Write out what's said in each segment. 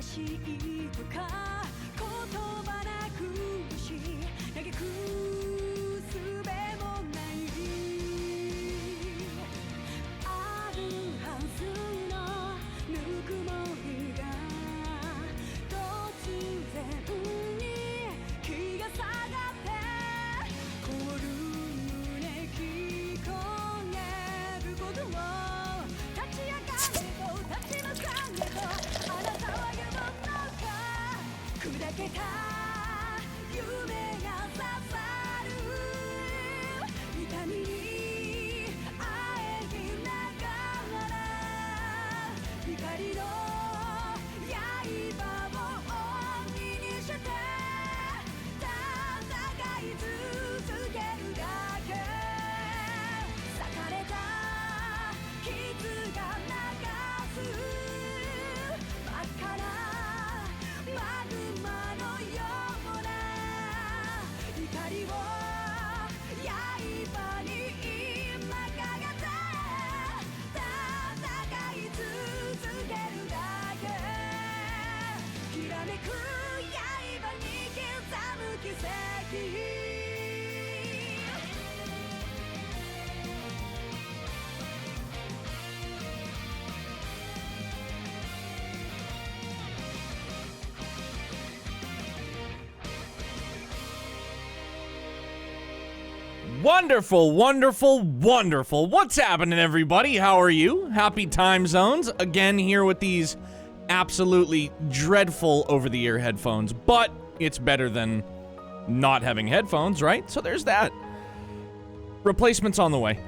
しいとか言葉なくし嘆く術もないあるはずのぬくもりが突然に気が下がって凍る胸聞こえることを立ち上がれと立ち向かえとあなたは言うのか砕けた夢が刺さる痛みにあえぎながら光の刃を鬼にして戦い続けるだけ裂かれた傷が流す真っ赤なマグマのような怒りを刃に今かけて戦い続けるだけきらめく刃に刻む奇跡Wonderful, wonderful, wonderful. What's happening, everybody? How are you? Happy time zones. Again, here with these absolutely dreadful over-the-ear headphones, but it's better than not having headphones, right? So there's that. Replacements on the way.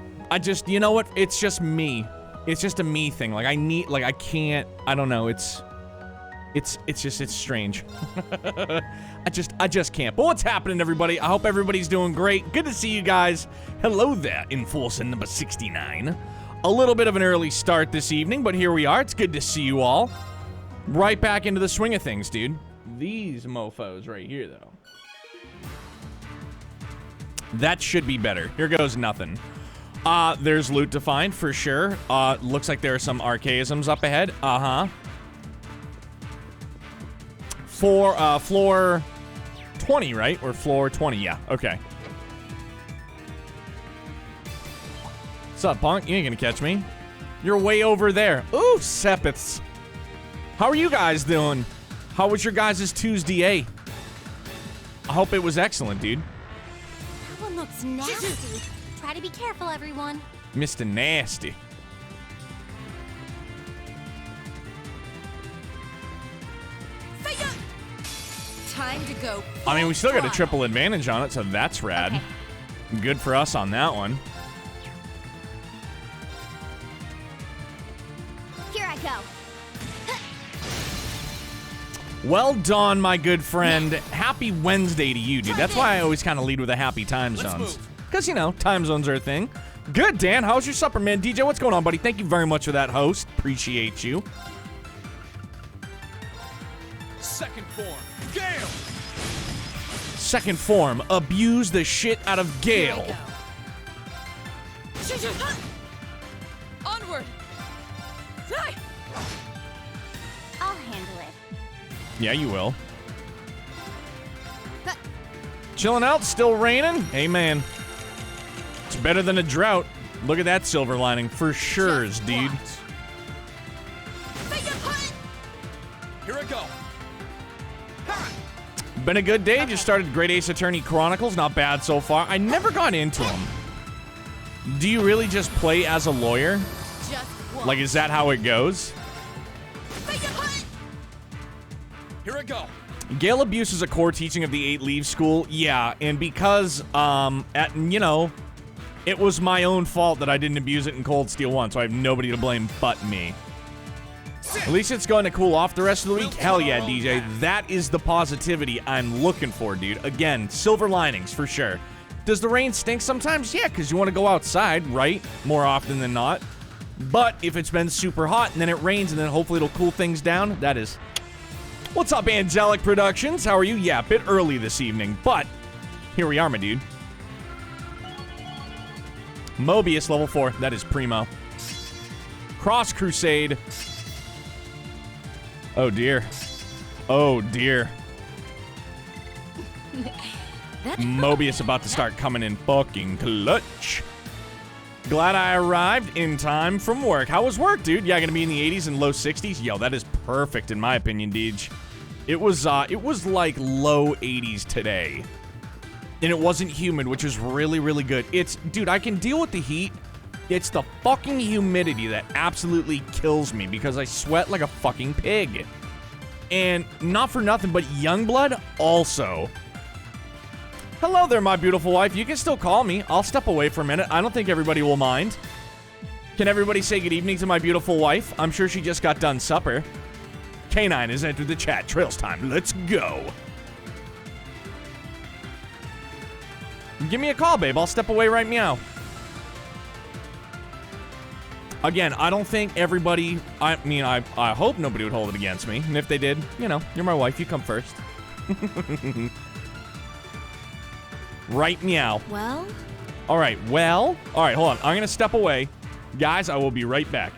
You know what? It's just me. It's just a me thing. Like, I can't, I don't know. It's strange. I just can't. But what's happening, everybody? I hope everybody's doing great. Good to see you guys. Hello there, Enforcer number 69. A little bit of an early start this evening, but here we are. It's good to see you all. Right back into the swing of things, dude. These mofos right here, though. That should be better. Here goes nothing. There's loot to find, for sure. Looks like there are some archaisms up ahead. Uh-huh. For, floor 20, right? Or floor 20, yeah. Okay. What's up, punk? You ain't gonna catch me. You're way over there. Ooh, Sepiths. How are you guys doing? How was your guys' Tuesday? I hope it was excellent, dude. That one looks nasty. Try to be careful, everyone. Mr. Nasty. Time to go. I mean, we still got a triple advantage on it, so that's rad. Okay. Good for us on that one. Here I go. Well done, my good friend. Happy Wednesday to you, dude. That's why I always kind of lead with a happy time zones. Because, you know, time zones are a thing. Good, Dan. How's your supper, man? DJ, what's going on, buddy? Thank you very much for that, host. Appreciate you. Second form, Gale! Second form, abuse the shit out of Gale. Onward! I'll handle it. Yeah, you will. Chilling out, still raining? Hey, man. It's better than a drought. Look at that silver lining. For sure, dude. Here I go. Been a good day. Just started Great Ace Attorney Chronicles. Not bad so far. I never got into them. Do you really just play as a lawyer? Like, is that how it goes? Here I go. Gale abuse is a core teaching of the 8 Leaves School. Yeah, and because, it was my own fault that I didn't abuse it in Cold Steel 1, so I have nobody to blame but me. At least it's going to cool off the rest of the week. Hell yeah, DJ. That is the positivity I'm looking for, dude. Again, silver linings, for sure. Does the rain stink sometimes? Yeah, because you want to go outside, right? More often than not. But if it's been super hot and then it rains and then hopefully it'll cool things down, that is... What's up, Angelic Productions? How are you? Yeah, a bit early this evening, but here we are, my dude. Mobius, level 4. That is primo. Cross Crusade. Oh, dear. Oh, dear. That Mobius about to start coming in fucking clutch. Glad I arrived in time from work. How was work, dude? Yeah, gonna be in the 80s and low 60s? Yo, that is perfect in my opinion, Deej. It was like low 80s today. And it wasn't humid, which is really, really good. Dude, I can deal with the heat. It's the fucking humidity that absolutely kills me because I sweat like a fucking pig. And not for nothing, but Youngblood also. Hello there, my beautiful wife. You can still call me. I'll step away for a minute. I don't think everybody will mind. Can everybody say good evening to my beautiful wife? I'm sure she just got done supper. K9 has entered the chat. Trails time. Let's go. Give me a call, babe. I'll step away right meow. Again, I don't think everybody... I mean, I hope nobody would hold it against me. And if they did, you know, you're my wife. You come first. Right meow. Well? All right, well... All right, hold on. I'm going to step away. Guys, I will be right back.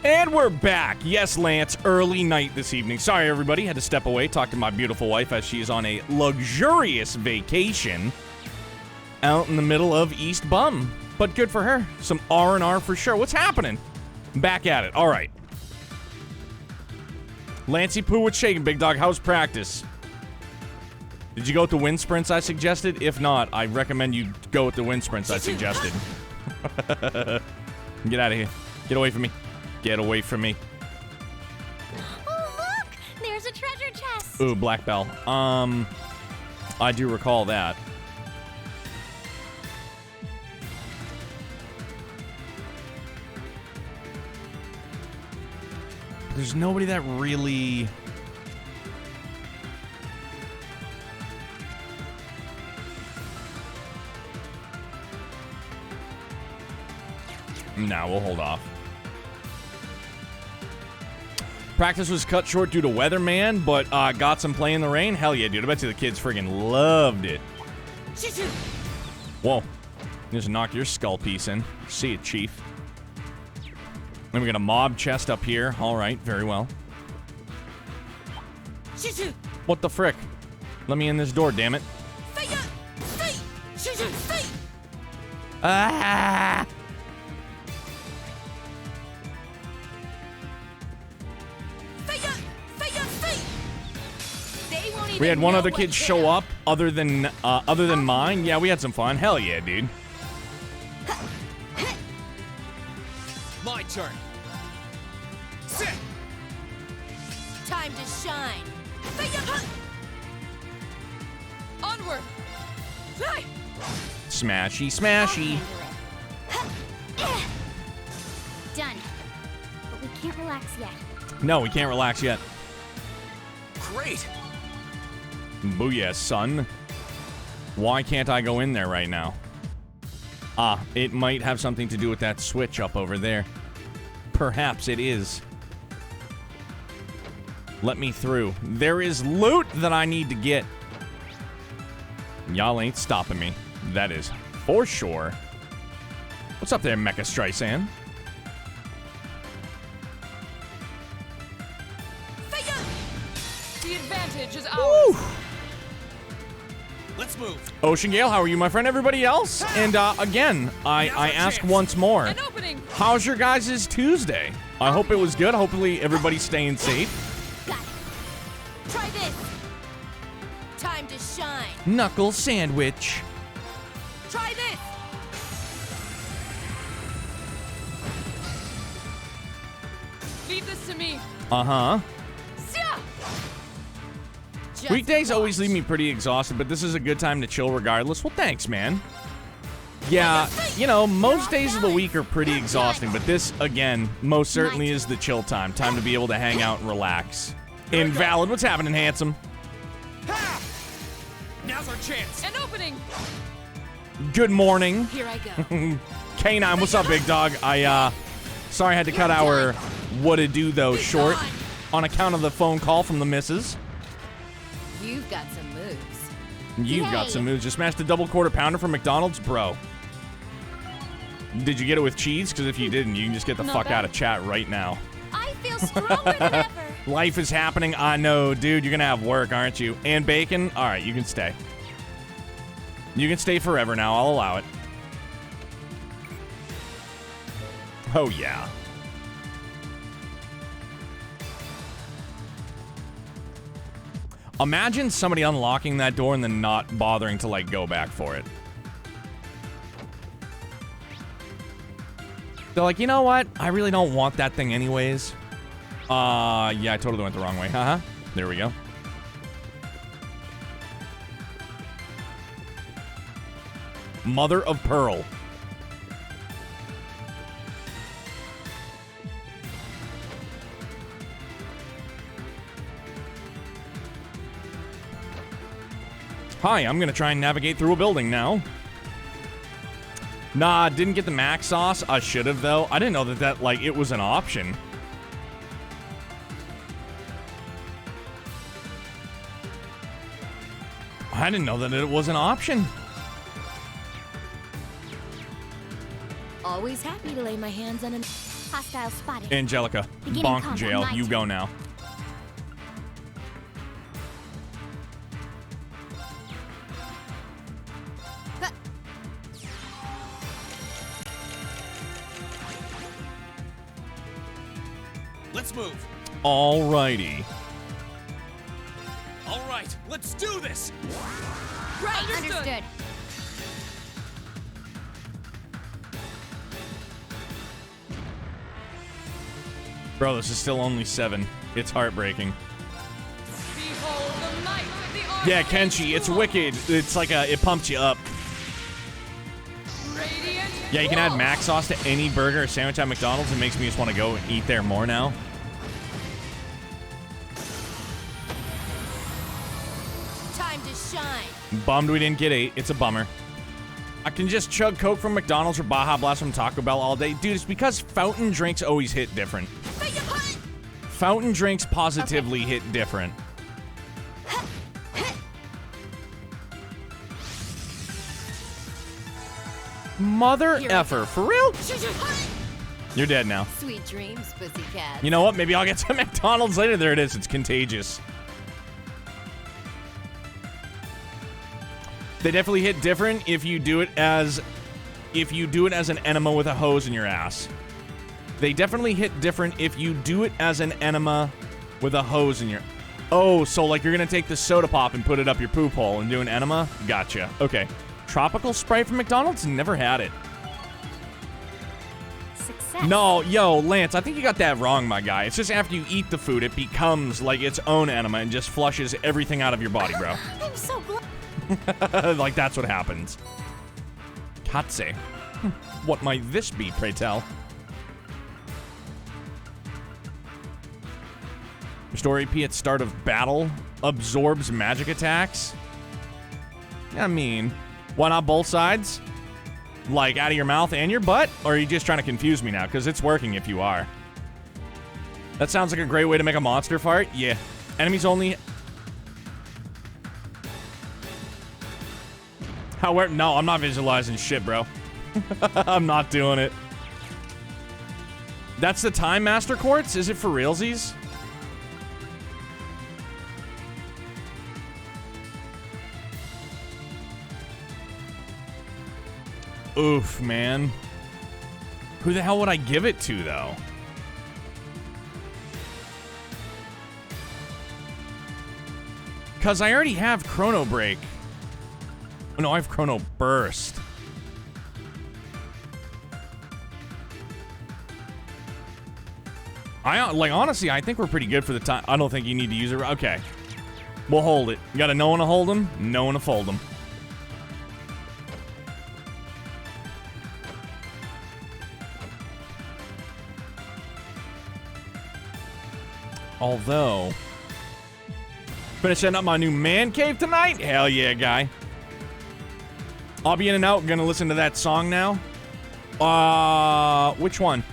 And we're back. Yes, Lance, early night this evening. Sorry, everybody. Had to step away, talk to my beautiful wife as she is on a luxurious vacation out in the middle of East Bum. But good for her. Some R&R for sure. What's happening? Back at it. All right. Lancey Poo with shaking, big dog. How's practice? Did you go with the wind sprints I suggested? If not, I recommend you go with the wind sprints I suggested. Get out of here. Get away from me. Get away from me. Oh, look! There's a treasure chest. Ooh, Black Bell. I do recall that. There's nobody that really... Nah, we'll hold off. Practice was cut short due to weather, man, but got some play in the rain. Hell yeah, dude. I bet you the kids friggin' loved it. Whoa. Just knock your skull piece in. See it, Chief. Then we got a mob chest up here. All right, very well. What the frick? Let me in this door, damn it. Ah! We had one other kid show up other than mine. Yeah, we had some fun. Hell yeah, dude. My turn. Sit. Time to shine. Onward. Fly. Smashy, smashy. Done. But we can't relax yet. No, we can't relax yet. Great. Booyah, son. Why can't I go in there right now? Ah, it might have something to do with that switch up over there. Perhaps it is. Let me through. There is loot that I need to get. Y'all ain't stopping me. That is for sure. What's up there, Mecha Streisand? The advantage is ours. Woo! Let's move. Ocean Gale, how are you, my friend? Everybody else? And again, I ask once more. An opening. How's your guys' Tuesday? I hope it was good. Hopefully everybody's staying safe. Got it. Try this. Time to shine. Knuckle sandwich. Try this. Leave this to me. Uh-huh. Sia! Just Weekdays always watch. leave me pretty exhausted, but this is a good time to chill regardless. Well, thanks, man. Yeah, you know, most days of the week are pretty exhausting, but this, again, most certainly is the chill time. Time to be able to hang out and relax. Invalid. What's happening, handsome? Ha! Now's our chance. An opening. Good morning. Here I go. K9, what's up, big dog? Sorry I had to cut our what-to-do, though, short on account of the phone call from the missus. You've got some moves. You've got Yay. some moves. Just smashed a double quarter pounder from McDonald's, bro. Did you get it with cheese? Because if you didn't, you can just get the Not fuck bad. out of chat right now. I feel stronger than ever. Life is happening. I know, dude. You're gonna have work, aren't you? And bacon? All right, you can stay. You can stay forever now. I'll allow it. Oh, yeah. Imagine somebody unlocking that door and then not bothering to, like, go back for it. They're like, you know what? I really don't want that thing anyways. Yeah, I totally went the wrong way. Haha. There we go. Mother of Pearl. Hi, I'm gonna try and navigate through a building now. Nah, didn't get the mac sauce. I should have, though. I didn't know that, like, it was an option. I didn't know that it was an option. Always happy to lay my hands on an... Hostile spotted. Angelica, Beginning bonk combat, jail. my You turn. go now. Let's move. Alrighty. All right, let's do this. Right, understood. Bro, this is still only 7. It's heartbreaking. Behold the might of the Yeah, Kenshi, it's wicked. It's like it pumps you up. Radiant. Yeah, you can add mac sauce to any burger or sandwich at McDonald's. It makes me just want to go and eat there more now. Time to shine. Bummed we didn't get 8. It's a bummer. I can just chug Coke from McDonald's or Baja Blast from Taco Bell all day. Dude, it's because fountain drinks always hit different. Fountain drinks positively hit different. Mother effer. For real? You're dead now. Sweet dreams, pussycat. You know what? Maybe I'll get to McDonald's later. There it is. It's contagious. They definitely hit different if you do it as an enema with a hose in your ass. They definitely hit different if you do it as an enema with a hose in your... Oh, so like you're going to take the soda pop and put it up your poop hole and do an enema? Gotcha. Okay. Tropical Sprite from McDonald's? Never had it. Success. No, yo, Lance, I think you got that wrong, my guy. It's just after you eat the food, it becomes like its own enema and just flushes everything out of your body, bro. I'm so glad. Like, that's what happens. Katse. What might this be, pray tell? Restore AP at start of battle. Absorbs magic attacks. I mean, why not both sides? Like, out of your mouth and your butt? Or are you just trying to confuse me now? Because it's working if you are. That sounds like a great way to make a monster fart. Yeah. Enemies only... However, no, I'm not visualizing shit, bro. I'm not doing it. That's the Time Master Quartz? Is it for realsies? Oof, man. Who the hell would I give it to, though? Because I already have Chrono Break. Oh, no, I have Chrono Burst. Honestly, I think we're pretty good for the time. I don't think you need to use it. Okay. We'll hold it. You gotta know when to hold them, know when to fold them. Although, finishing up my new man cave tonight? Hell yeah, guy. I'll be in and out. Gonna listen to that song now. Which one?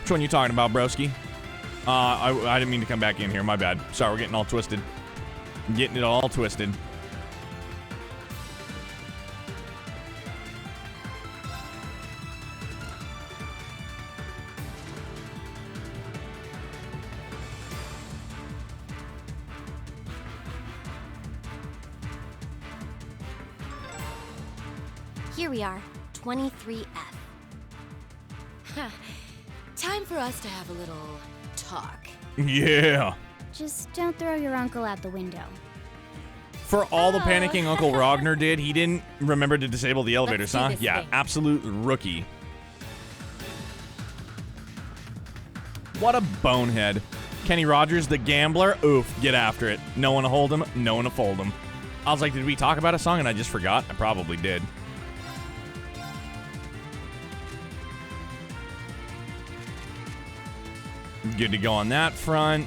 Which one you talking about, broski? I didn't mean to come back in here. My bad. Sorry, we're getting all twisted. Getting it all twisted. Here we are, 23F. Time for us to have a little talk. Yeah. Just don't throw your uncle out the window. For all the panicking Uncle Ragnar did, he didn't remember to disable the elevators, do huh? this Yeah, thing. absolute rookie. What a bonehead. Kenny Rogers, the gambler. Oof, get after it. No one to hold him, no one to fold him. I was like, did we talk about a song and I just forgot? I probably did. Good to go on that front.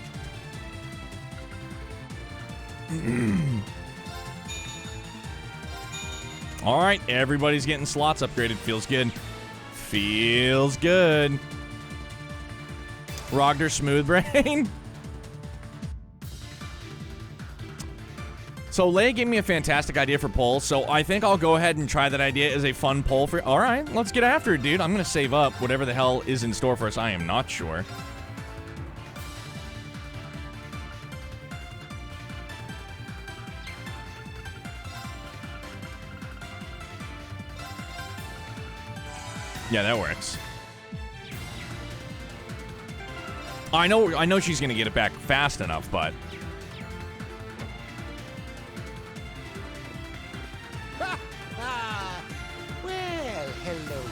All right, everybody's getting slots upgraded. Feels good. Feels good. Rogner Smooth Brain. So Leia gave me a fantastic idea for poll, so I think I'll go ahead and try that idea as a fun poll for... All right, let's get after it, dude. I'm going to save up whatever the hell is in store for us. I am not sure. Yeah, that works. I know she's going to get it back fast enough, but... Well, hello.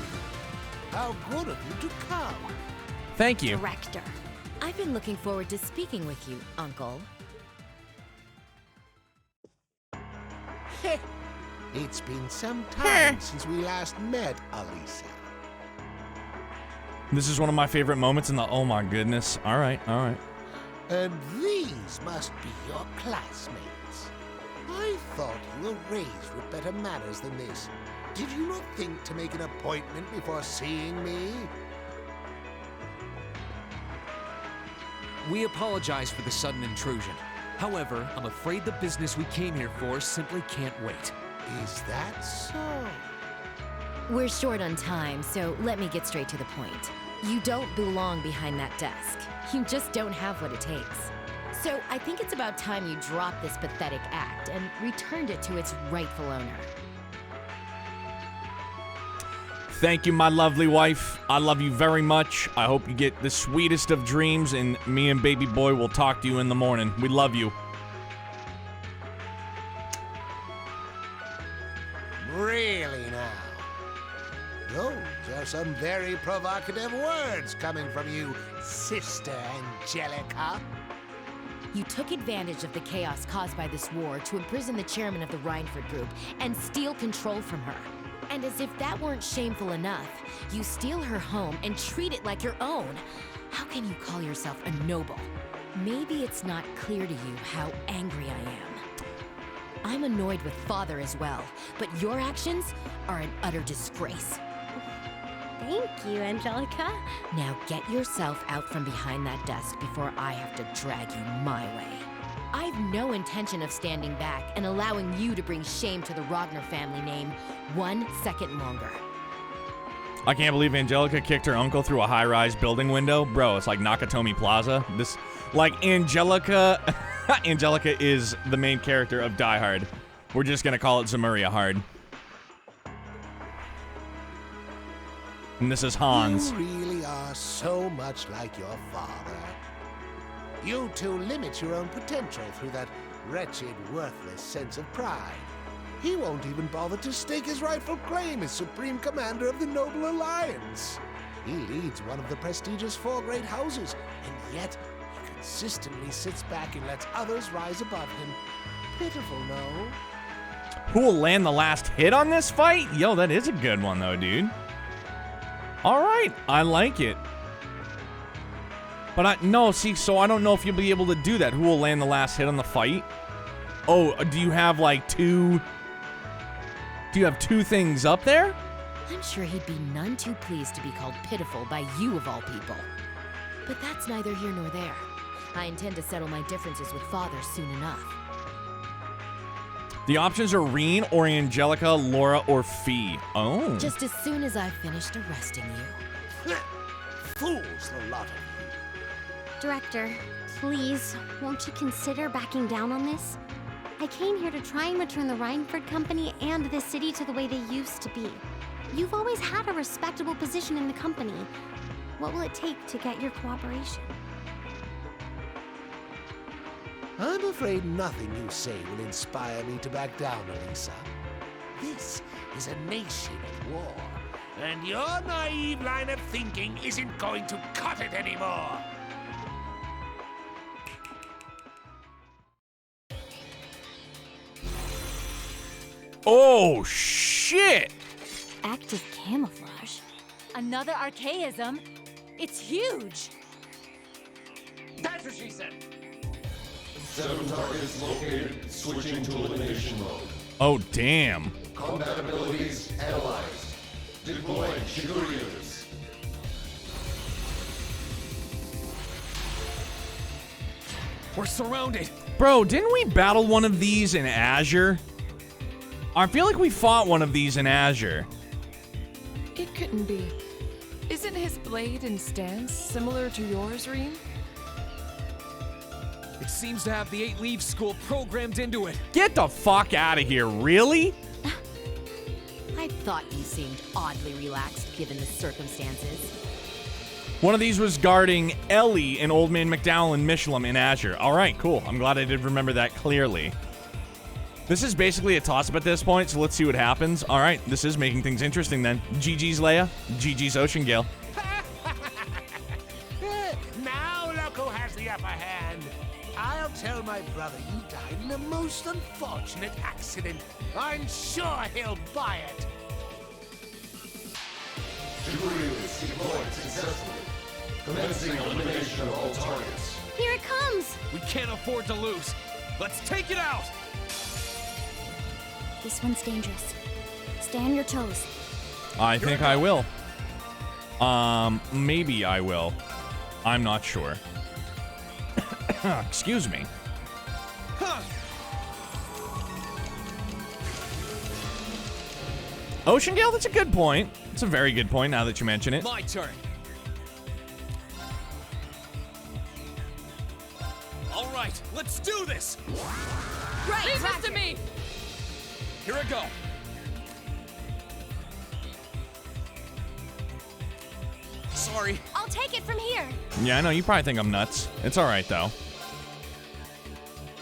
How good of you to come. Thank you. Director. I've been looking forward to speaking with you, Uncle. It's been some time since we last met, Alisa. This is one of my favorite moments in the... Oh my goodness. All right, all right. And these must be your classmates. I thought you were raised with better manners than this. Did you not think to make an appointment before seeing me? We apologize for the sudden intrusion. However, I'm afraid the business we came here for simply can't wait. Is that so? We're short on time, so let me get straight to the point. You don't belong behind that desk. You just don't have what it takes. So I think it's about time you drop this pathetic act and returned it to its rightful owner. Thank you, my lovely wife. I love you very much. I hope you get the sweetest of dreams, and me and baby boy will talk to you in the morning. We love you. Really now? Those are some very provocative words coming from you, Sister Angelica. You took advantage of the chaos caused by this war to imprison the chairman of the Rhineford Group and steal control from her. And as if that weren't shameful enough, you steal her home and treat it like your own. How can you call yourself a noble? Maybe it's not clear to you how angry I am. I'm annoyed with Father as well, but your actions are an utter disgrace. Thank you, Angelica. Now get yourself out from behind that desk before I have to drag you my way. I've no intention of standing back and allowing you to bring shame to the Rogner family name 1 second longer. I can't believe Angelica kicked her uncle through a high-rise building window. Bro, it's like Nakatomi Plaza. This, like, Angelica... Angelica is the main character of Die Hard. We're just gonna call it Zemuria Hard. And this is Hans. You really are so much like your father. You two limit your own potential through that wretched, worthless sense of pride. He won't even bother to stake his rightful claim as Supreme Commander of the Noble Alliance. He leads one of the prestigious 4 great houses, and yet he consistently sits back and lets others rise above him. Pitiful, no? Who will land the last hit on this fight? Yo, that is a good one, though, dude. All right, I like it. But no, see, so I don't know if you'll be able to do that. Who will land the last hit on the fight? Oh, do you have like 2... Do you have 2 things up there? I'm sure he'd be none too pleased to be called pitiful by you of all people. But that's neither here nor there. I intend to settle my differences with Father soon enough. The options are Reen or Angelica, Laura, or Fee. Oh. Just as soon as I've finished arresting you. Fools, the lot of you. Director, please, won't you consider backing down on this? I came here to try and return the Rhineford Company and the city to the way they used to be. You've always had a respectable position in the company. What will it take to get your cooperation? I'm afraid nothing you say will inspire me to back down, Alisa. This is a nation at war, and your naive line of thinking isn't going to cut it anymore. Oh, shit! Active camouflage. Another archaism. It's huge. That's what she said. 7 targets located. Switching to elimination mode. Oh, damn. Combat abilities analyzed. Deploying Shiguryus. We're surrounded. Bro, didn't we battle one of these in Azure? I feel like we fought one of these in Azure. It couldn't be. Isn't his blade and stance similar to yours, Reem? It seems to have the 8-leaf school programmed into it. Get the fuck out of here, really? I thought you seemed oddly relaxed given the circumstances. One of these was guarding Ellie and Old Man McDowell and Michelin in Azure. All right, cool. I'm glad I did remember that clearly. This is basically a toss-up at this point, so let's see what happens. All right, this is making things interesting then. GG's Leia, GG's Ocean Gale. Now look who has the upper hand. I'll tell my brother you died in a most unfortunate accident. I'm sure he'll buy it. Debris is deployed successfully. Commencing elimination of all targets. Here it comes! We can't afford to lose. Let's take it out. This one's dangerous. Stay on your toes. I think I will. Maybe I will. I'm not sure. Excuse me. Ocean Gale, that's a good point. It's a very good point now that you mention it. My turn. All right, let's do this. Right, leave this to me. Here I go. Sorry. I'll take it from here. Yeah, I know. You probably think I'm nuts. It's all right, though.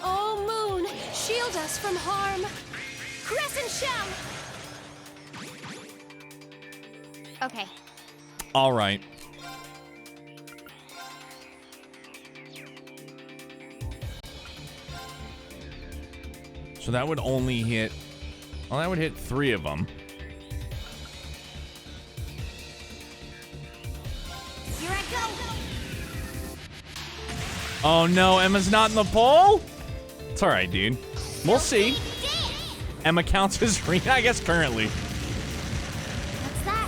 Oh, Moon, shield us from harm. Crescent shell. Okay. All right. So that would only hit... Well, that would hit 3 of them. Here I go! Oh, no. Emma's not in the poll? It's all right, dude. We'll see. Emma counts as free, I guess, currently. What's that?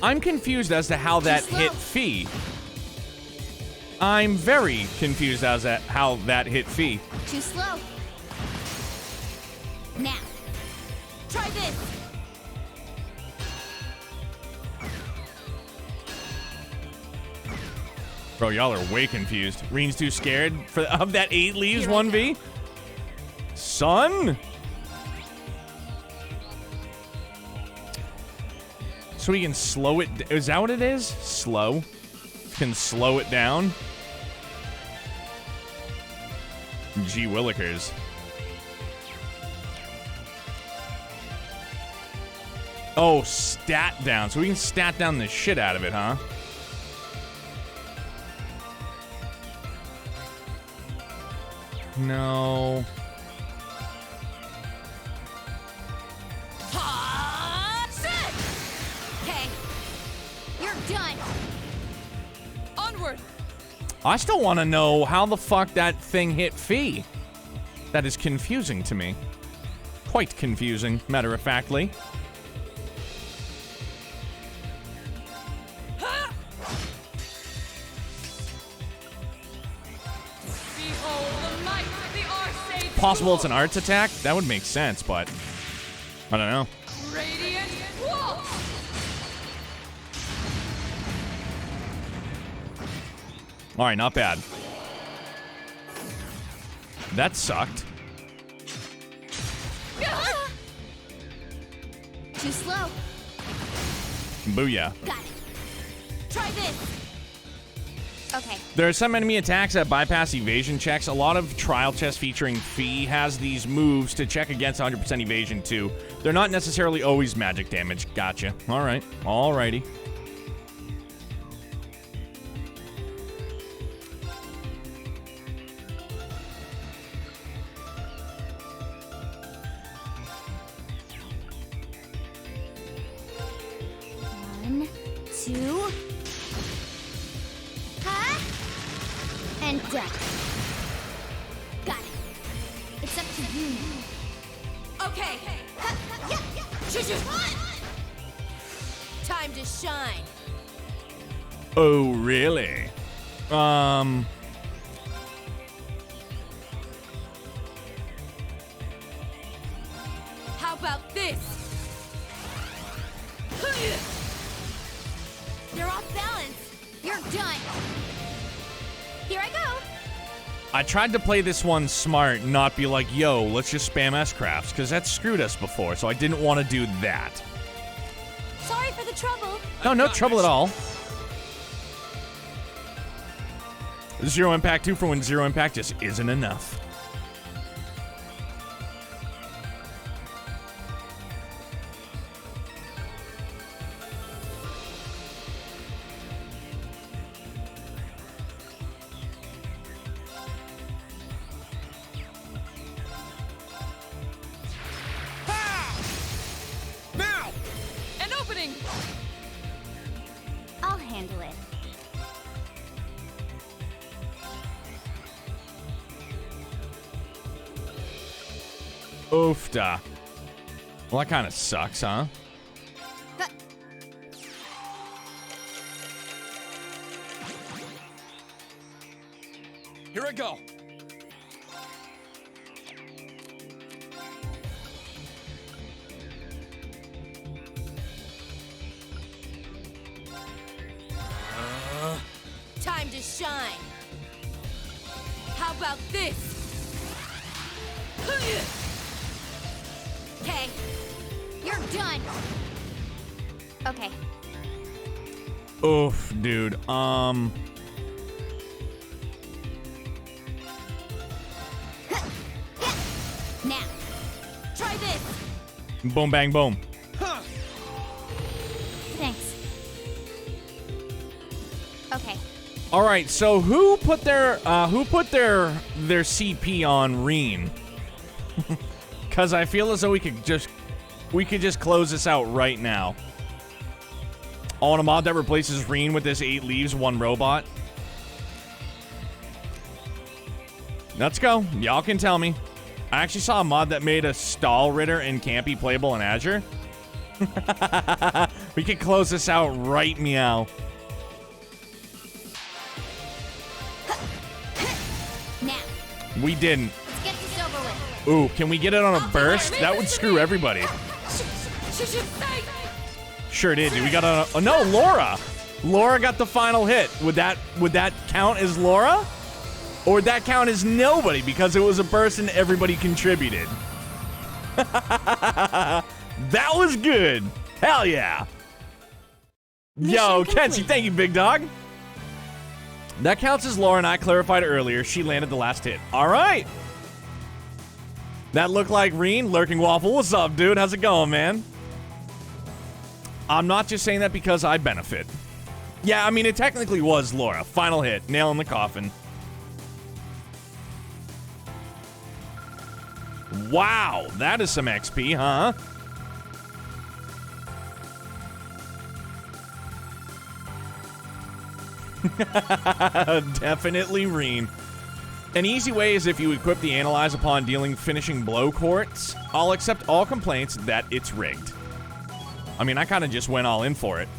I'm confused as to how that hit Fee. I'm very confused as to how that hit Fee. Too slow. Now. Try this. Bro, y'all are way confused. Reen's too scared of that 8 leaves 1v? Son? So we can slow it. Is that what it is? Slow? Can slow it down? Gee willikers. Oh, stat down. So we can stat down the shit out of it, huh? No. Okay. You're done. Onward. I still want to know how the fuck that thing hit Fee. That is confusing to me. Quite confusing, matter-of-factly. Possible it's an arts attack? That would make sense, but I don't know. Radiant wall. All right, not bad. That sucked. Too slow. Booyah. Got it. Try this. Okay. There are some enemy attacks that bypass evasion checks. A lot of trial chests featuring Fee has these moves to check against 100% evasion too. They're not necessarily always magic damage. Gotcha. All right. Alrighty. One, two. And death. Got it. It's up to you now. Okay. Time to shine. Oh, really? How about this? You're off balance. You're done. Here I go. I tried to play this one smart, not be like, yo, let's just spam S-crafts, because that screwed us before, so I didn't want to do that. Sorry for the trouble. No, no trouble at all. Zero impact 2 for when zero impact just isn't enough. Now! An opening! I'll handle it. Oofda. Well, that kind of sucks, huh? Here I go. Time to shine. How about this? Okay. You're done. Okay. Oof, dude. Now. Try this. Boom, bang, boom. Thanks. Okay. All right, so who put their CP on Reen? Because I feel as though we could just close this out right now. I want a mod that replaces Reen with this 8 leaves, 1 robot. Let's go. Y'all can tell me. I actually saw a mod that made a Stall Ritter and Campy playable in Azure. We could close this out right meow. Now. We didn't. Let's get this over with. Ooh, can we get it on a burst? That would screw everybody. Sure did, dude. We got a... Oh, no, Laura. Laura got the final hit. Would that count as Laura? Or would that count as nobody because it was a burst and everybody contributed? That was good. Hell yeah. Yo, Kenzie, thank you, big dog. That counts as Laura, and I clarified earlier. She landed the last hit. All right. That looked like Reen. Lurking Waffle. What's up, dude? How's it going, man? I'm not just saying that because I benefit. Yeah, I mean, it technically was Laura. Final hit. Nail in the coffin. Wow. That is some XP, huh? Definitely Reen. An easy way is if you equip the Analyze upon dealing finishing blow quartz. I'll accept all complaints that it's rigged. I mean, I kind of just went all in for it.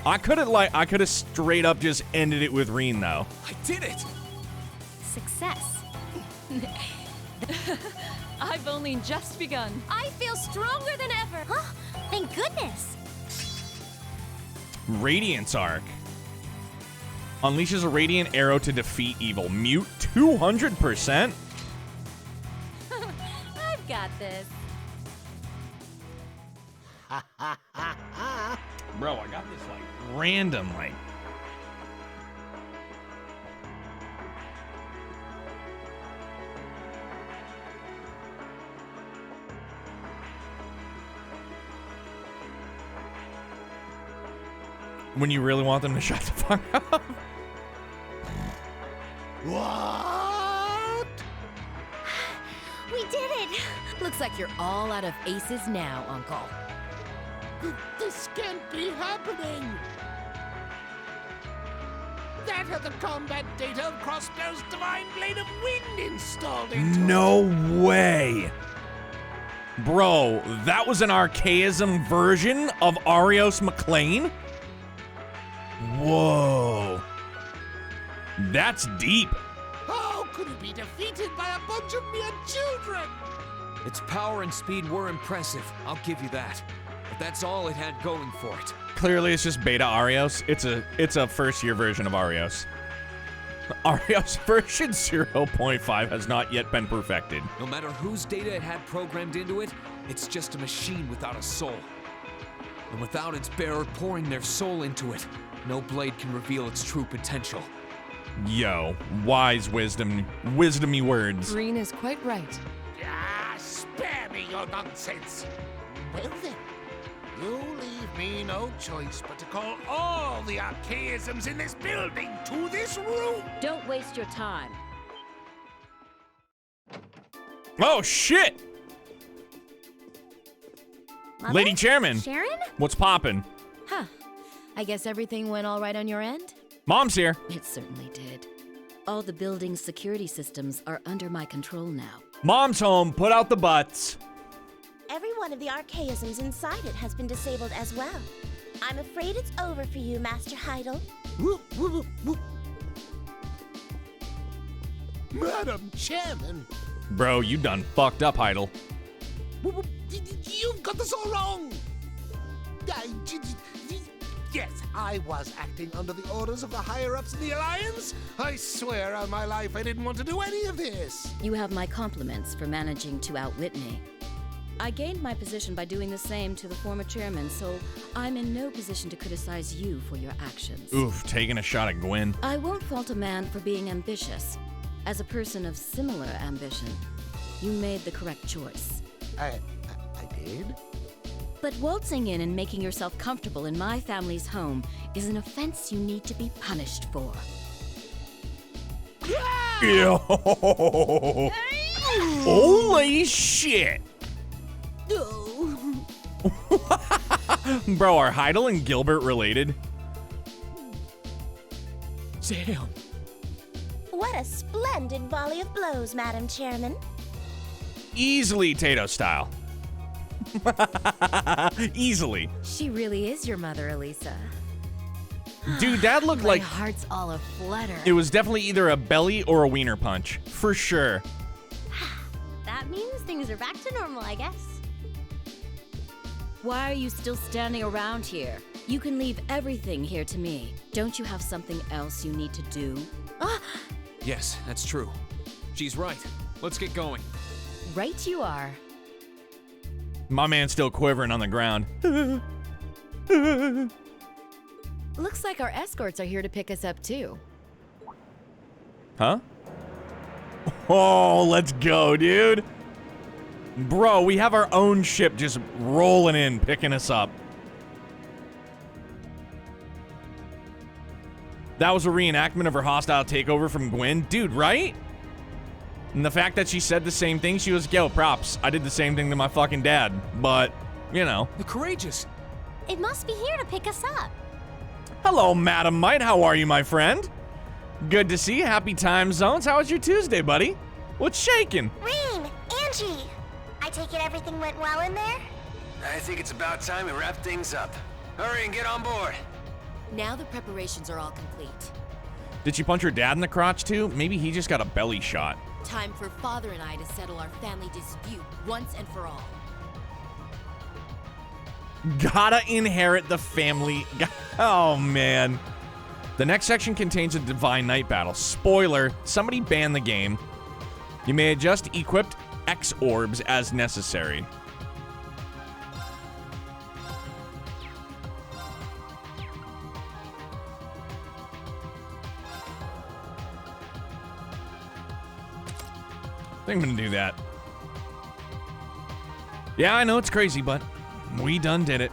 I could have straight up just ended it with Reen though. I did it! Success. I've only just begun. I feel stronger than ever. Huh? Thank goodness. Radiance Arc. Unleashes a radiant arrow to defeat evil. Mute 200%? I've got this. Bro, I got this like randomly. When you really want them to shut the fuck up. What? We did it! Looks like you're all out of aces now, Uncle. This can't be happening! That had the combat data of Crossbow's Divine Blade of Wind installed into it! No way. Bro, that was an archaism version of Arios McLean? Whoa. That's deep. How could it be defeated by a bunch of mere children? Its power and speed were impressive, I'll give you that. But that's all it had going for it. Clearly, it's just beta Arios. It's a first-year version of Arios. Arios version 0.5 has not yet been perfected. No matter whose data it had programmed into it, it's just a machine without a soul. And without its bearer pouring their soul into it, no blade can reveal its true potential. Yo, wise wisdomy words. Green is quite right. Ah, spare me your nonsense. Well then, you leave me no choice but to call all the archaisms in this building to this room. Don't waste your time. Oh, shit! Mother? Lady Chairman, Sharon? what's poppin'? Huh. I guess everything went all right on your end? Mom's here. It certainly did. All the building's security systems are under my control now. Mom's home, put out the butts. Every one of the archaisms inside it has been disabled as well. I'm afraid it's over for you, Master Heidel. Whoop, whoop, whoop, whoop. Madam Chairman, Bro, you done fucked up, Heidel. whoop, whoop. You've got this all wrong. Yes, I was acting under the orders of the higher-ups in the Alliance. I swear on my life I didn't want to do any of this. You have my compliments for managing to outwit me. I gained my position by doing the same to the former chairman, so I'm in no position to criticize you for your actions. Oof, taking a shot at Gwen. I won't fault a man for being ambitious. As a person of similar ambition, you made the correct choice. I did? But waltzing in and making yourself comfortable in my family's home is an offense you need to be punished for. Yo. Holy shit. Bro, are Heidel and Gilbert related? Damn. What a splendid volley of blows, Madam Chairman. Easily Tato style. Easily. She really is your mother, Elisa. Dude, that looked My like heart's all aflutter. it was definitely either a belly or a wiener punch. For sure. That means things are back to normal, I guess. Why are you still standing around here? You can leave everything here to me. Don't you have something else you need to do? Yes, that's true. She's right. Let's get going. Right you are. My man's still quivering on the ground. Looks like our escorts are here to pick us up too. Huh? Oh, let's go, dude. Bro, we have our own ship just rolling in, picking us up. That was a reenactment of her hostile takeover from Gwen. Dude, right? And the fact that she said the same thing, she was, yo, props. I did the same thing to my fucking dad. But, you know. The courageous. It must be here to pick us up. Hello, Madam Might. How are you, my friend? Good to see you. Happy time zones. How was your Tuesday, buddy? What's shaking? Reem, Angie, I take it everything went well in there? I think it's about time we wrap things up. Hurry and get on board. Now the preparations are all complete. Did she punch her dad in the crotch, too? Maybe he just got a belly shot. Time for Father and I to settle our family dispute once and for all. Gotta inherit the family. Oh, man. The next section contains a Divine Night battle. Spoiler, somebody banned the game. You may adjust equipped X orbs as necessary. I think I'm gonna do that. Yeah, I know it's crazy, but we done did it.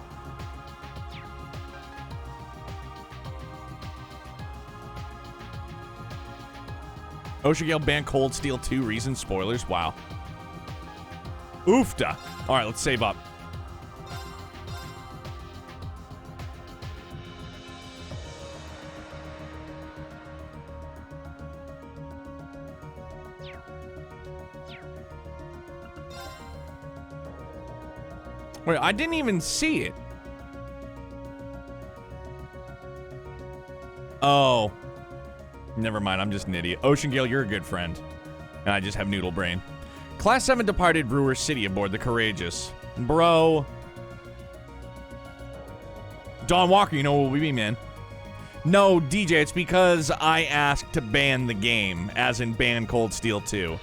Ocean Gale banned Cold Steel 2 reasons. Spoilers. Wow. Oofta. All right, let's save up. Wait, I didn't even see it. Oh. Never mind, I'm just an idiot. Ocean Gale, you're a good friend. And I just have noodle brain. Class 7 departed Brewer City aboard the Courageous. Bro. Don Walker, you know what we mean, man. No, DJ, it's because I asked to ban the game, as in ban Cold Steel 2.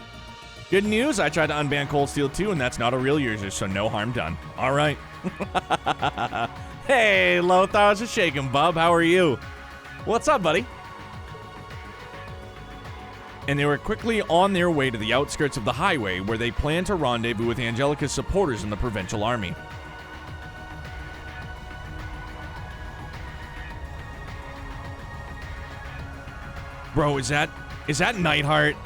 Good news, I tried to unban Cold Steel 2, and that's not a real user, so no harm done. All right. Hey, Lothar, how's it shaking, bub? How are you? What's up, buddy? And they were quickly on their way to the outskirts of the highway, where they planned to rendezvous with Angelica's supporters in the provincial army. Bro, is that Nightheart?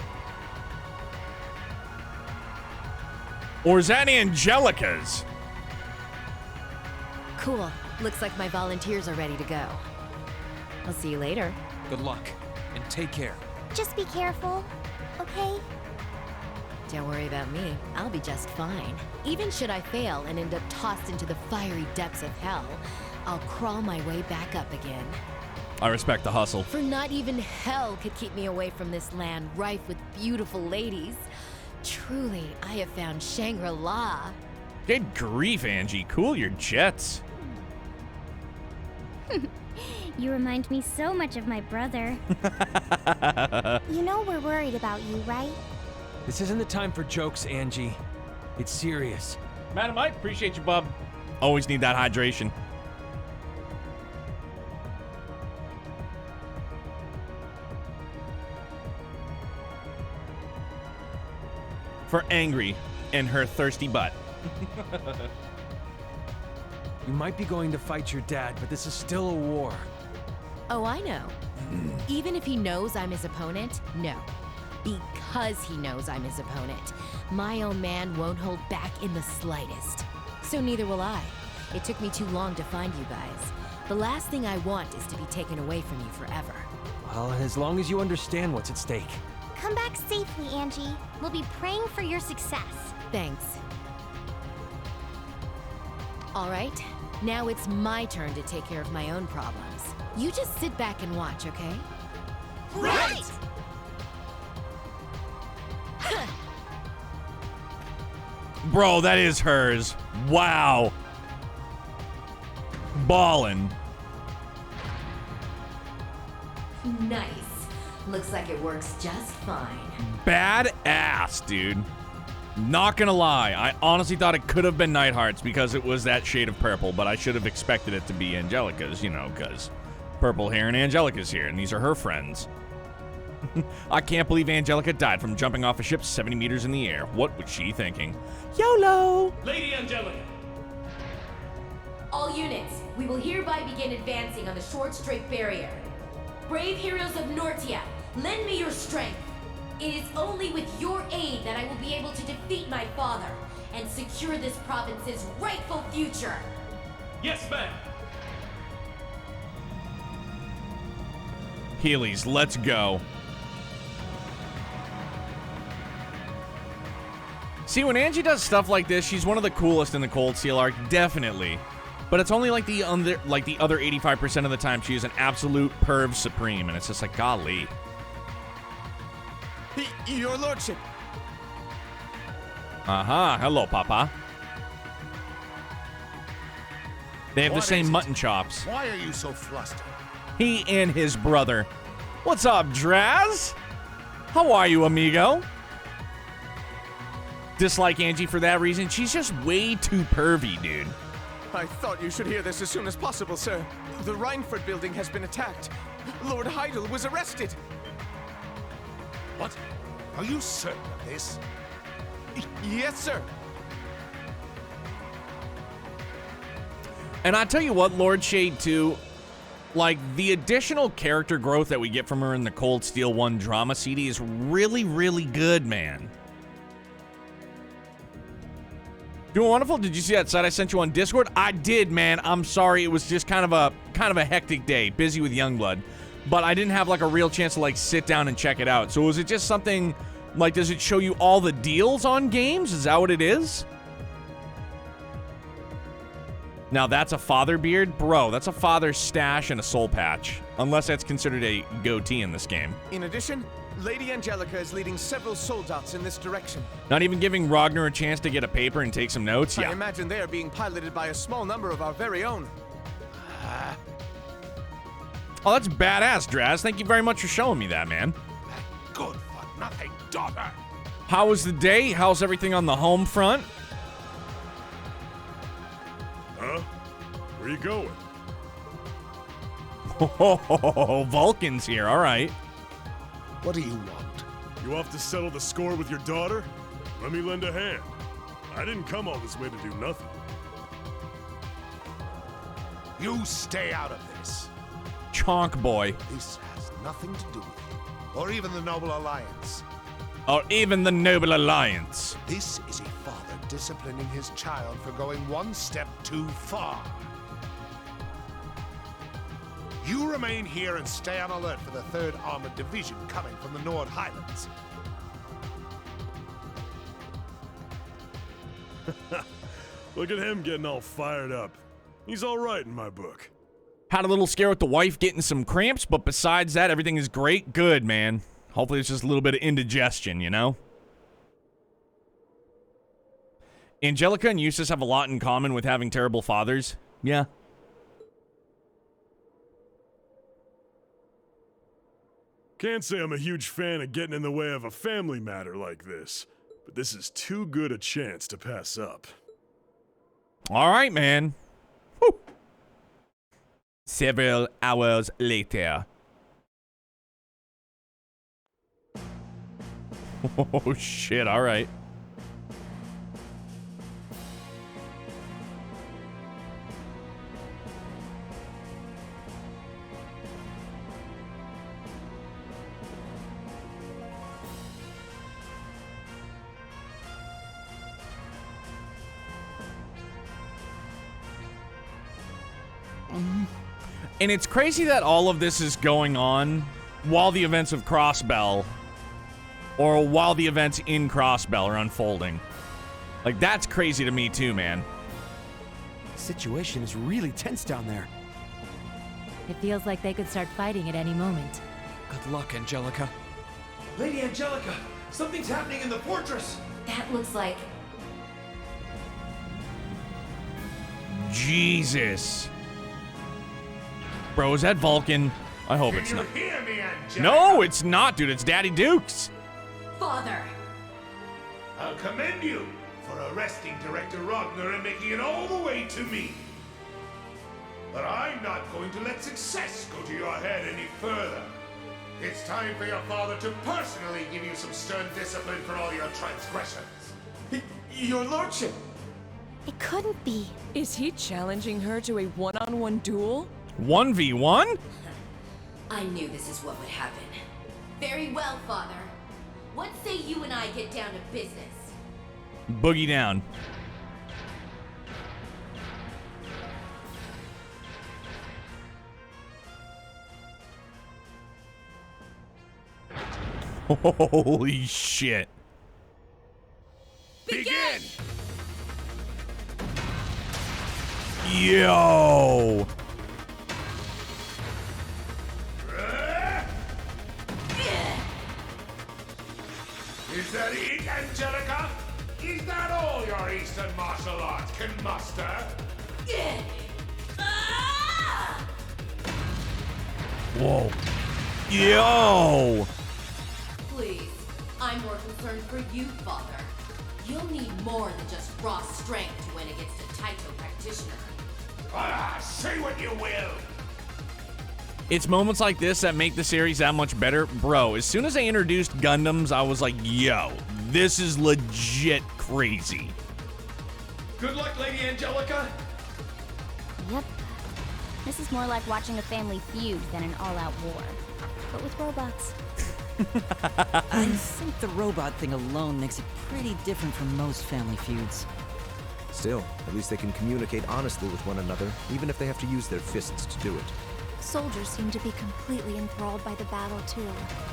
Or is that Angelica's? Cool. Looks like my volunteers are ready to go. I'll see you later. Good luck, and take care. Just be careful, okay? Don't worry about me. I'll be just fine. Even should I fail and end up tossed into the fiery depths of hell, I'll crawl my way back up again. I respect the hustle. For not even hell could keep me away from this land rife with beautiful ladies. Truly, I have found Shangri-La. Good grief, Angie. Cool your jets. You remind me so much of my brother. You know we're worried about you, right? This isn't the time for jokes, Angie. It's serious. Madam, I appreciate you, bub. Always need that hydration. For Angry and her thirsty butt. You might be going to fight your dad, but this is still a war. Oh, I know. Even if he knows I'm his opponent, no. Because he knows I'm his opponent, my own man won't hold back in the slightest. So neither will I. It took me too long to find you guys. The last thing I want is to be taken away from you forever. Well, as long as you understand what's at stake. Come back safely, Angie. We'll be praying for your success. Thanks. All right, now it's my turn to take care of my own problems. You just sit back and watch, okay? Right! Bro, that is hers. Wow. Ballin'. Nice. Looks like it works just fine. Badass, dude. Not gonna lie, I honestly thought it could have been Nightheart's because it was that shade of purple, but I should have expected it to be Angelica's, you know, because purple hair and Angelica's here, and these are her friends. I can't believe Angelica died from jumping off a ship 70 meters in the air. What was she thinking? YOLO! Lady Angelica! All units, we will hereby begin advancing on the Short Strait Barrier. Brave heroes of Nortia, lend me your strength. It is only with your aid that I will be able to defeat my father and secure this province's rightful future. Yes, ma'am. Heelys, let's go. See, when Angie does stuff like this, she's one of the coolest in the Cold Steel arc, definitely. But it's only like the other 85% of the time she is an absolute perv supreme, and it's just like, golly. Your lordship. Uh-huh. Hello, Papa. They have the same mutton chops. Why are you so flustered? He and his brother. What's up, Draz? How are you, amigo? Dislike Angie for that reason. She's just way too pervy, dude. I thought you should hear this as soon as possible, sir. The Rhineford building has been attacked. Lord Heidel was arrested. What? Are you certain of this? Yes, sir. And I tell you what, Lord Shade 2, like, the additional character growth that we get from her in the Cold Steel 1 drama CD is really, really good, man. Doing wonderful. Did you see that site I sent you on Discord? I did, man. I'm sorry. It was just kind of a hectic day, busy with Youngblood. But I didn't have like a real chance to like sit down and check it out. So was it just something like, does it show you all the deals on games? Is that what it is? Now that's a father beard? Bro, that's a father stash and a soul patch. Unless that's considered a goatee in this game. In addition, Lady Angelica is leading several soldiers in this direction. Not even giving Ragnar a chance to get a paper and take some notes? Yeah. I imagine they are being piloted by a small number of our very own. Oh, that's badass, Draz. Thank you very much for showing me that, man. Good for nothing, daughter. How was the day? How's everything on the home front? Huh? Where you going? Oh, Vulcan's here. All right. What do you want? You off to settle the score with your daughter? Let me lend a hand. I didn't come all this way to do nothing. You stay out of this. Chonk boy. This has nothing to do with you, or even the Noble Alliance. Or even the Noble Alliance. This is a father disciplining his child for going one step too far. You remain here and stay on alert for the 3rd Armored Division coming from the Nord Highlands. Look at him getting all fired up. He's all right in my book. Had a little scare with the wife getting some cramps, but besides that, everything is great. Good, man. Hopefully it's just a little bit of indigestion, you know? Angelica and Eustace have a lot in common with having terrible fathers. Yeah. Can't say I'm a huge fan of getting in the way of a family matter like this, but this is too good a chance to pass up. All right, man. Whew. Several hours later. Oh, shit. All right. And it's crazy that all of this is going on while the events of Crossbell, or while the events in Crossbell are unfolding. Like, that's crazy to me too, man. The situation is really tense down there. It feels like they could start fighting at any moment. Good luck, Angelica. Lady Angelica, something's happening in the fortress. That looks like... Jesus. Bro, is that Vulcan? I hope it's not. Hear me, Angelica? No, it's not, dude. It's Daddy Dukes. Father! I'll commend you for arresting Director Ragnar and making it all the way to me. But I'm not going to let success go to your head any further. It's time for your father to personally give you some stern discipline for all your transgressions. Your lordship! It couldn't be. Is he challenging her to a one-on-one duel? 1v1? I knew this is what would happen. Very well, Father. What say you and I get down to business? Boogie down. Holy shit. Begin! Yo! Is that it, Angelica? Is that all your Eastern martial arts can muster? Whoa. Yo! Please, I'm more concerned for you, Father. You'll need more than just raw strength to win against a Taito practitioner. Say what you will. It's moments like this that make the series that much better. Bro, as soon as they introduced Gundams, I was like, yo, this is legit crazy. Good luck, Lady Angelica. Yep. This is more like watching a family feud than an all-out war. But with robots. I think the robot thing alone makes it pretty different from most family feuds. Still, at least they can communicate honestly with one another, even if they have to use their fists to do it. Soldiers seem to be completely enthralled by the battle, too.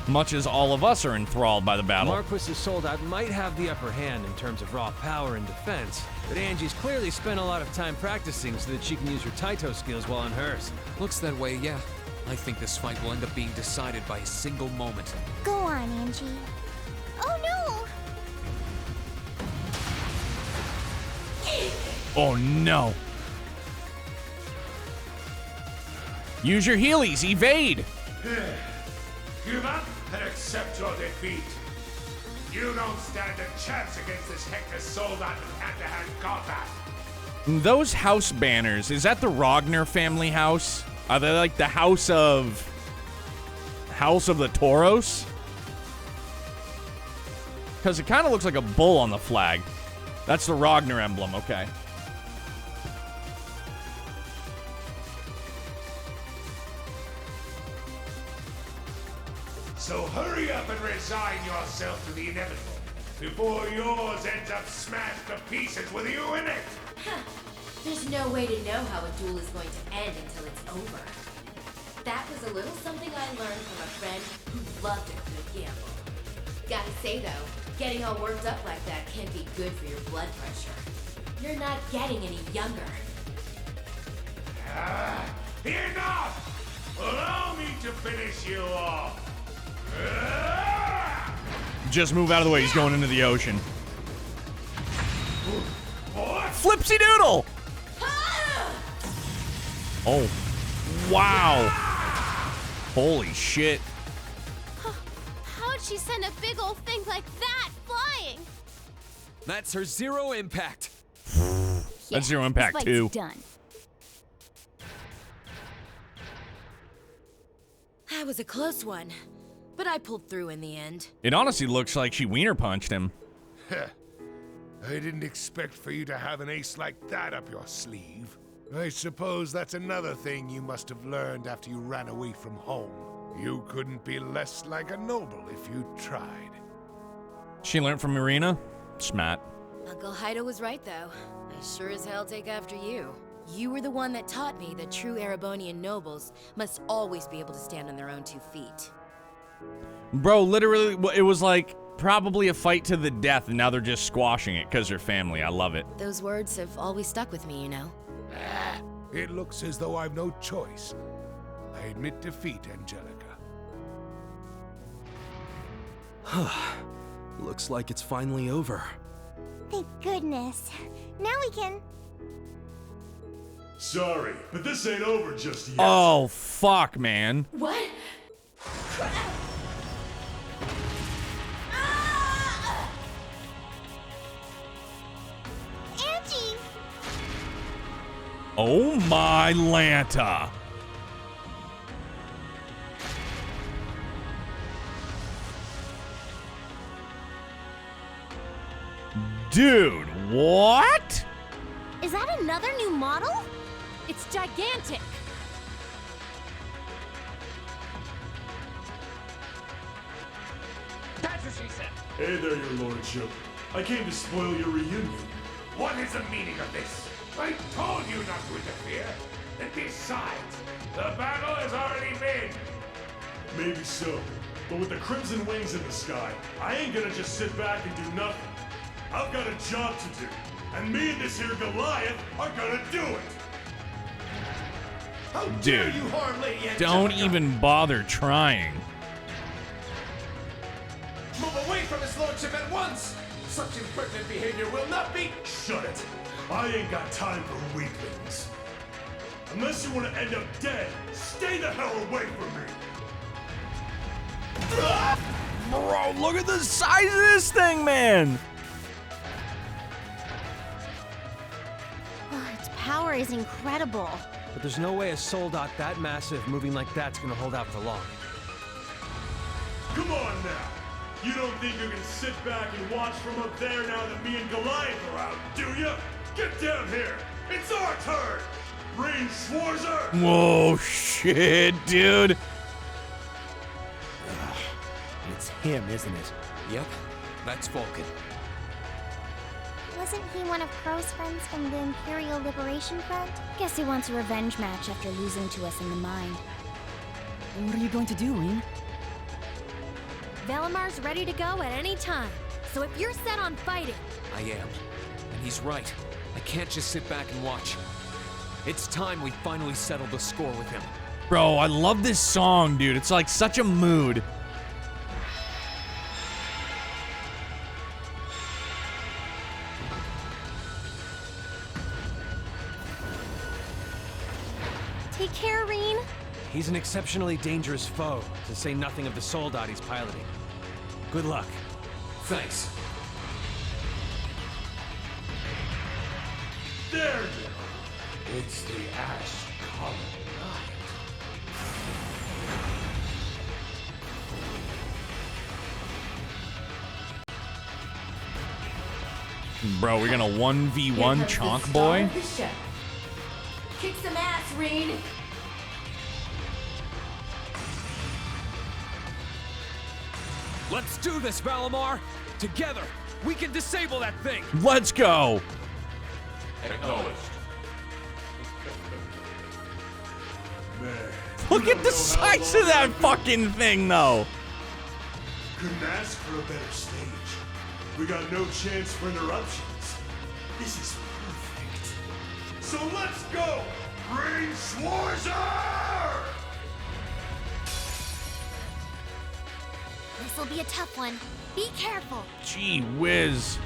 Much as all of us are enthralled by the battle. Marquis's soldat might have the upper hand in terms of raw power and defense, but Angie's clearly spent a lot of time practicing so that she can use her Taito skills while on hers. Looks that way, yeah. I think this fight will end up being decided by a single moment. Go on, Angie. Oh no! Oh no. Use your healies, evade! Give up and accept your defeat. You don't stand a chance against this Hector soldat in hand-to-hand combat. Those house banners, is that the Ragnar family house? Are they like the House of the Tauros? Because it kind of looks like a bull on the flag. That's the Ragnar emblem, okay. So hurry up and resign yourself to the inevitable before yours ends up smashed to pieces with you in it. There's no way to know how a duel is going to end until it's over. That was a little something I learned from a friend who loved a good gamble. Gotta say though, getting all worked up like that can be good for your blood pressure. You're not getting any younger. Enough! Allow me to finish you off. Just move out of the way, he's going into the ocean. Flipsy doodle! Oh, wow. Holy shit. How'd she send a big old thing like that flying? That's her zero impact. That's zero impact this too. fight's done. That was a close one, but I pulled through in the end. It honestly looks like she wiener punched him. I didn't expect for you to have an ace like that up your sleeve. I suppose that's another thing you must have learned after you ran away from home. You couldn't be less like a noble if you tried. She learned from Marina? Smat. Uncle Haida was right, though. I sure as hell take after you. You were the one that taught me that true Erebonian nobles must always be able to stand on their own 2 feet. Bro, literally, it was like probably a fight to the death, and now they're just squashing it because they're family. I love it. Those words have always stuck with me, you know. It looks as though I've no choice. I admit defeat, Angelica. Looks like it's finally over. Thank goodness. Now we can... Sorry, but this ain't over just yet. Oh, fuck, man. What? Angie! Oh my Lanta. Dude, what? Is that another new model? It's gigantic! That's what she said. Hey there, your lordship. I came to spoil your reunion. What is the meaning of this? I told you not to interfere. And besides, the battle has already been. Maybe so, but with the crimson wings in the sky, I ain't gonna just sit back and do nothing. I've got a job to do, and me and this here Goliath are gonna do it. How dare Dude, you harm Lady Angelica? don't even bother trying. Move away from his lordship at once! Such impertinent behavior will not be... Shut it. I ain't got time for weaklings. Unless you want to end up dead, stay the hell away from me. Bro, look at the size of this thing, man. Oh, its power is incredible. But there's no way a soldat that massive moving like that's gonna hold out for long. Come on now. You don't think you can sit back and watch from up there now that me and Goliath are out, do you? Get down here. It's our turn. Rain Schwarzer. Whoa, shit, dude. It's him, isn't it? Yep, that's Vulcan. Wasn't he one of Crow's friends from the Imperial Liberation Front? Guess he wants a revenge match after losing to us in the mine. What are you going to do, Rin? Velamar's ready to go at any time. So if you're set on fighting... I am. And he's right. I can't just sit back and watch. It's time we finally settle the score with him. Bro, I love this song, dude. It's like such a mood. Take care, Rin. He's an exceptionally dangerous foe, to say nothing of the soldat he's piloting. Good luck. Thanks. There you go. It's the Ash Common Knight. Bro, we're gonna 1v1 Here comes Chonk the star Boy? of the show. Kick some ass, Rin. Let's do this, Valamar! Together, we can disable that thing! Let's go! Acknowledged. Man, Look at the size of that fucking thing, though! couldn't ask for a better stage. We got no chance for interruptions. This is perfect. So let's go! Ring Schwarzer! This'll be a tough one. Be careful. Gee whiz.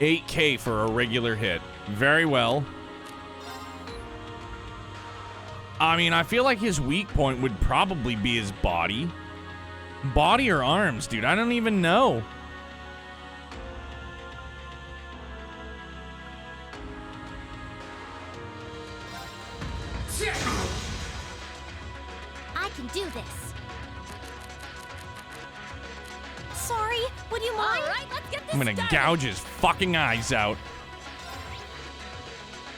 8K for a regular hit. Very well. I mean, I feel like his weak point would probably be his body. Body or arms, dude? I don't even know. I can do this. Sorry, would you mind? All right, let's get this I'm gonna started. gouge his fucking eyes out.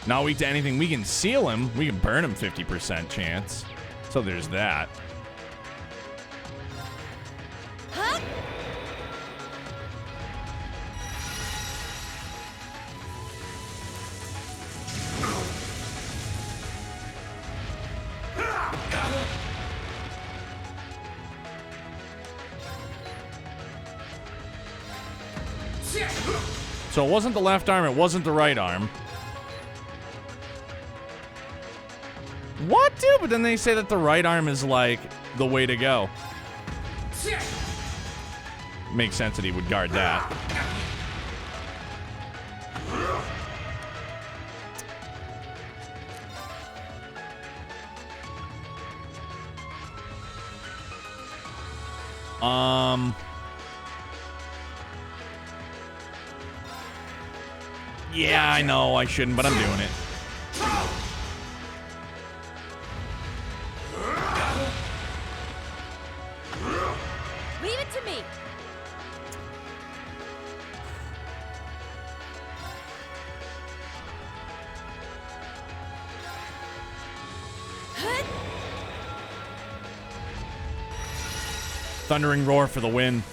Not weak to anything. We can seal him. We can burn him 50% chance. So there's that. Huh? So it wasn't the left arm, it wasn't the right arm. What, dude? But then they say that the right arm is, like, the way to go. Makes sense that he would guard that. Yeah, I know I shouldn't, but I'm doing it. Leave it to me. Thundering roar for the win.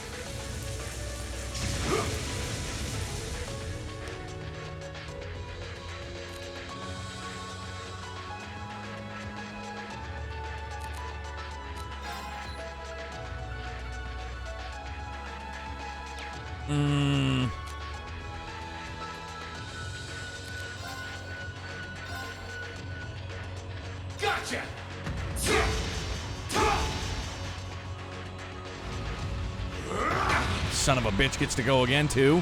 Gotcha! Son of a bitch gets to go again, too.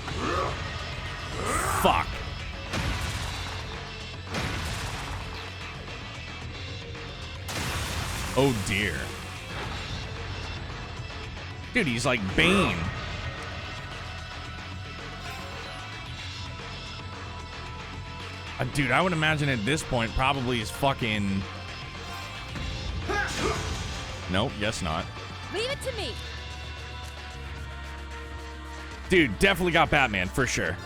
Fuck. Oh, dear. Dude, he's like Bane. Dude, I would imagine at this point probably is fucking... Nope, guess not. Leave it to me. Dude, definitely got Batman, for sure.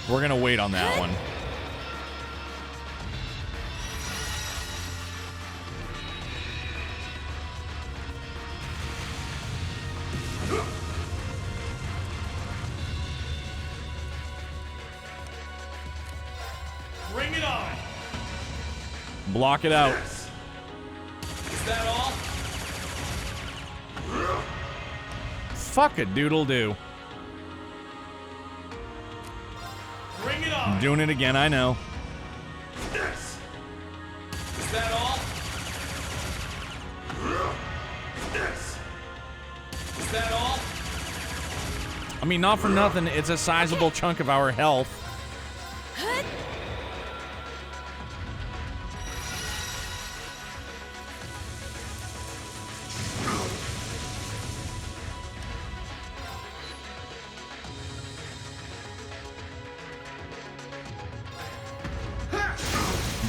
We're gonna wait on that one. Bring it on. Block it out. Is that all? Fuck a doodle do. Bring it on. I'm doing it again, I know. This. Is that all? This. Is that all? I mean, not for nothing, it's a sizable chunk of our health.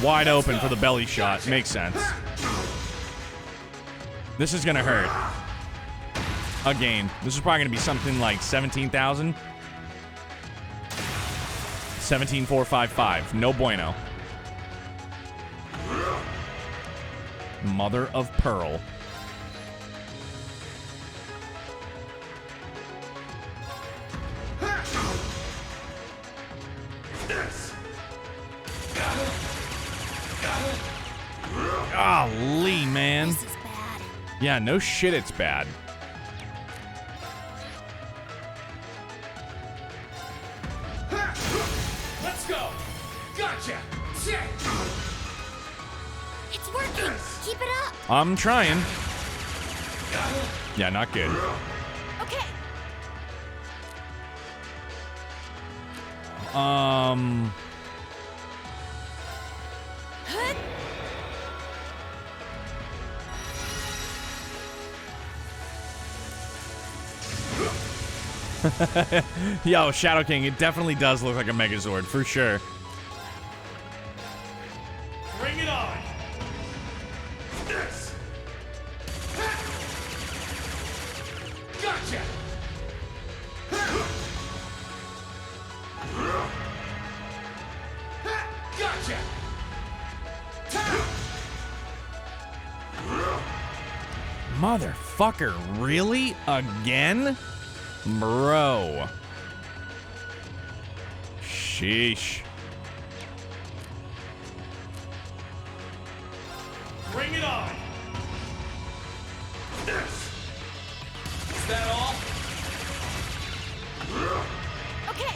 Wide open for the belly shot. Makes sense. This is gonna hurt. Again, this is probably gonna be something like 17,000. 17,455. No bueno. Mother of pearl. Golly, man. This is bad. Yeah, no shit, it's bad. Let's go. Gotcha. Check. It's working. Keep it up. I'm trying. Yeah, not good. Okay. Yo, Shadow King, it definitely does look like a Megazord, for sure. Bring it on. This. Gotcha. Gotcha. Motherfucker, really? Again? Bro. Sheesh. Bring it on. This. Is that all? Okay.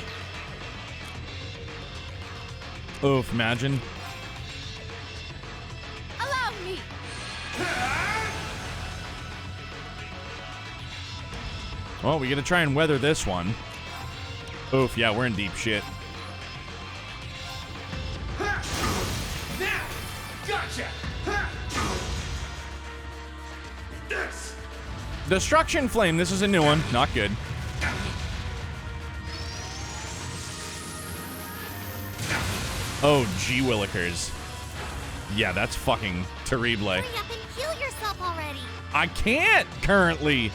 Oof, imagine. Allow me. Well, we gotta try and weather this one. Oof, yeah, we're in deep shit. Now. Gotcha. This. Destruction Flame, this is a new one. Not good. Oh, gee willikers. Yeah, that's fucking terrible. Hurry up and heal yourself already. I can't currently.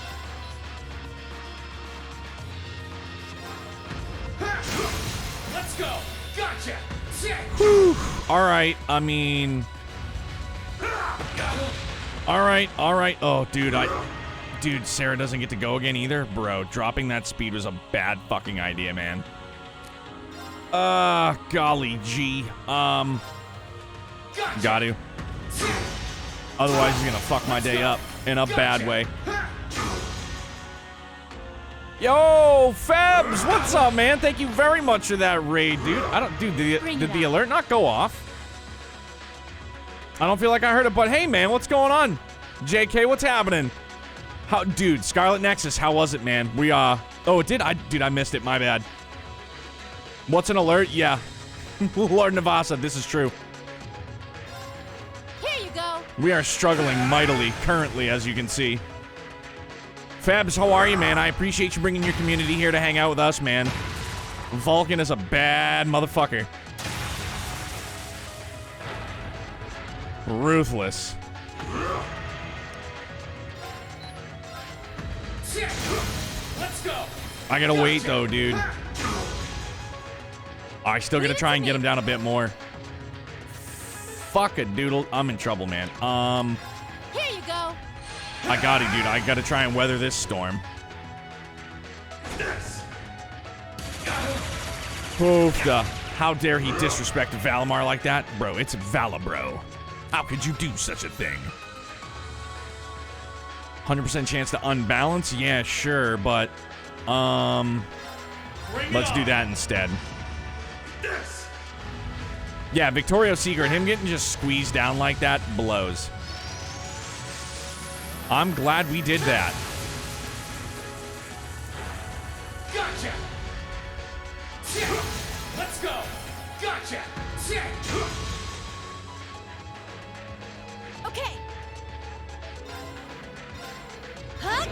Let's go. Gotcha. Check. Whew. All right, I mean. All right. Oh, dude, Sarah doesn't get to go again either. Bro, dropping that speed was a bad fucking idea, man. Golly gee. Got to. Otherwise, he's gonna fuck my day up in a bad way. Yo, Fabs, what's up, man? Thank you very much for that raid, dude. Did the alert not go off? I don't feel like I heard it, but hey, man, what's going on? JK, what's happening? Dude, Scarlet Nexus, how was it, man? Oh, it did? Dude, I missed it, my bad. What's an alert? Yeah. Lord Navasa, this is true. Here you go. We are struggling mightily currently, as you can see. Fabs, how are you, man? I appreciate you bringing your community here to hang out with us, man. Vulcan is a bad motherfucker. Ruthless. Let's go. I gotta wait, though, dude. I still gotta try and get him down a bit more. Fuck a doodle. I'm in trouble, man. Here you go. I got it, dude. I gotta try and weather this storm. Oofda. How dare he disrespect Valimar like that? Bro, it's Valibro. How could you do such a thing? 100% chance to unbalance? Yeah, sure, but let's do that instead. Yeah, Victorio's secret, him getting just squeezed down like that blows. I'm glad we did that. Gotcha! Let's go! Gotcha! Okay. Huh?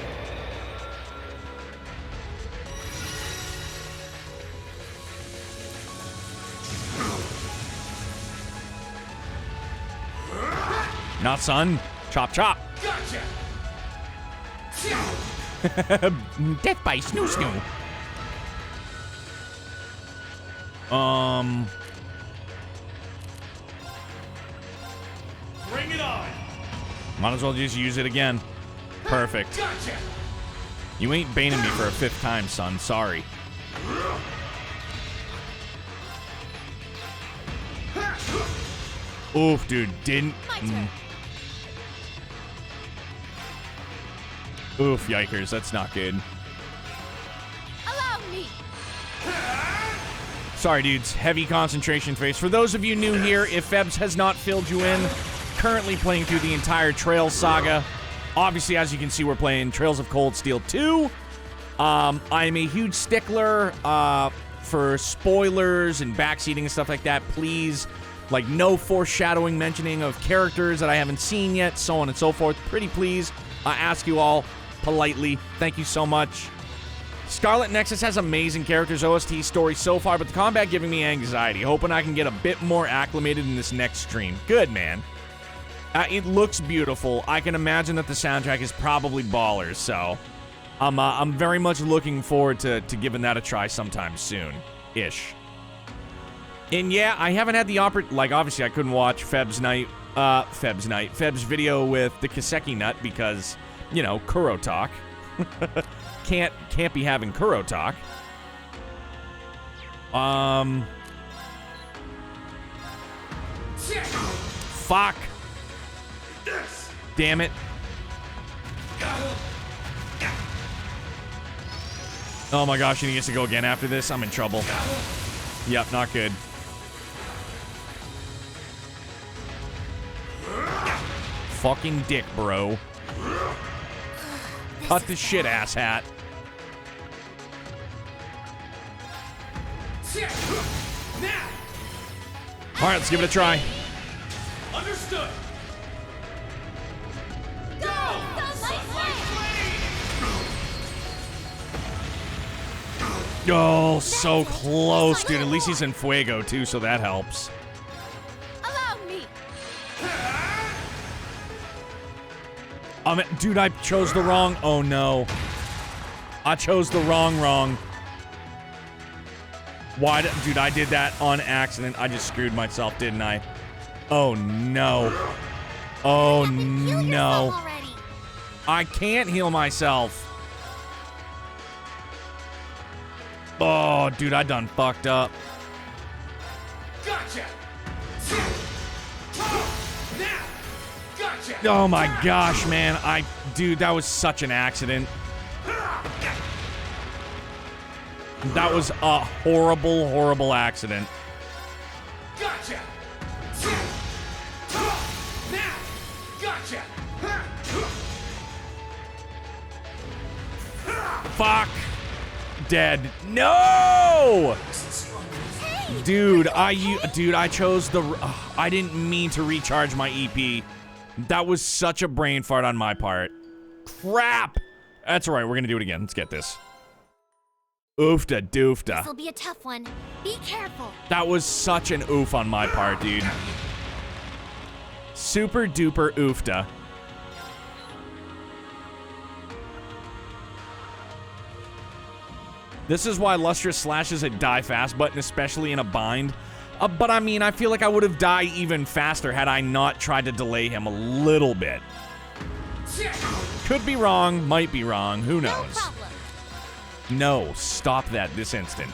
Not son. Chop chop. Gotcha! Death by snoo snoo. Bring it on! Might as well just use it again. Perfect. Gotcha! You ain't baning me for a 5th time, son. Sorry. Oof, dude. Didn't. Oof, yikers. That's not good. Allow me. Sorry, dudes. Heavy concentration phase. For those of you new here, if Febs has not filled you in, currently playing through the entire Trails saga. Obviously, as you can see, we're playing Trails of Cold Steel 2. I'm a huge stickler for spoilers and backseating and stuff like that. Please, like, no foreshadowing mentioning of characters that I haven't seen yet, so on and so forth. Pretty please, I ask you all politely. Thank you so much. Scarlet Nexus has amazing characters, OST story so far, but the combat giving me anxiety. Hoping I can get a bit more acclimated in this next stream. Good, man. It looks beautiful. I can imagine that the soundtrack is probably ballers, so I'm very much looking forward to giving that a try sometime soon-ish. And yeah, I haven't had the like, obviously I couldn't watch Feb's video with the Kaseki Nut because, you know, Kuro talk. Can't be having Kuro talk. Fuck. Damn it. Oh my gosh, he gets to go again after this. I'm in trouble. Yep, not good. Fucking dick, bro. Cut the shit, asshat. Alright, let's give it a try. Understood. Oh, so close, dude. At least he's in Fuego, too, so that helps. Allow me. Dude, I chose the wrong... Oh, no. I chose the wrong. Why? Dude, I did that on accident. I just screwed myself, didn't I? Oh, no. Oh, no. I can't heal myself. Oh, dude, I done fucked up. Gotcha. Gotcha. Oh my gosh, man. Dude, that was such an accident. That was a horrible accident. Gotcha. Gotcha. Fuck. Dead. No! Dude, I chose the... I didn't mean to recharge my EP. That was such a brain fart on my part. Crap! That's alright, we're gonna do it again. Let's get this. Oofta doofta. This'll be a tough one. Be careful. That was such an oof on my part, dude. Super duper oofta. This is why Lustrous slashes a die fast button, especially in a bind. But I mean, I feel like I would have died even faster had I not tried to delay him a little bit. Could be wrong, might be wrong, who knows? No, stop that this instant.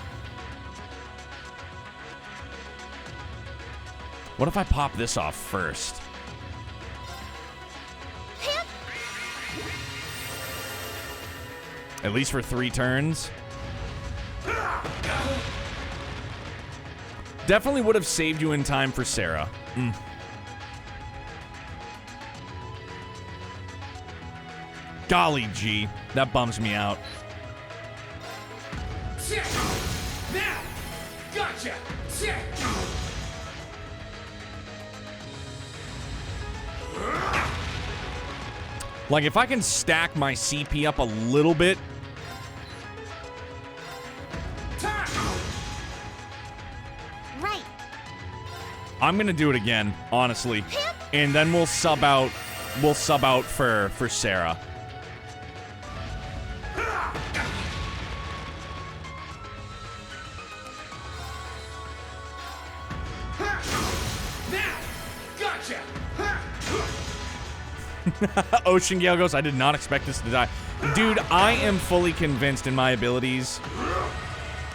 What if I pop this off first? At least for 3 turns. Definitely would have saved you in time for Sarah. Golly gee, that bums me out. Now! Gotcha! Like, if I can stack my CP up a little bit. Right. I'm gonna do it again, honestly. And then we'll sub out for Sarah. Ocean Gale goes, I did not expect this to die. Dude, I am fully convinced in my abilities.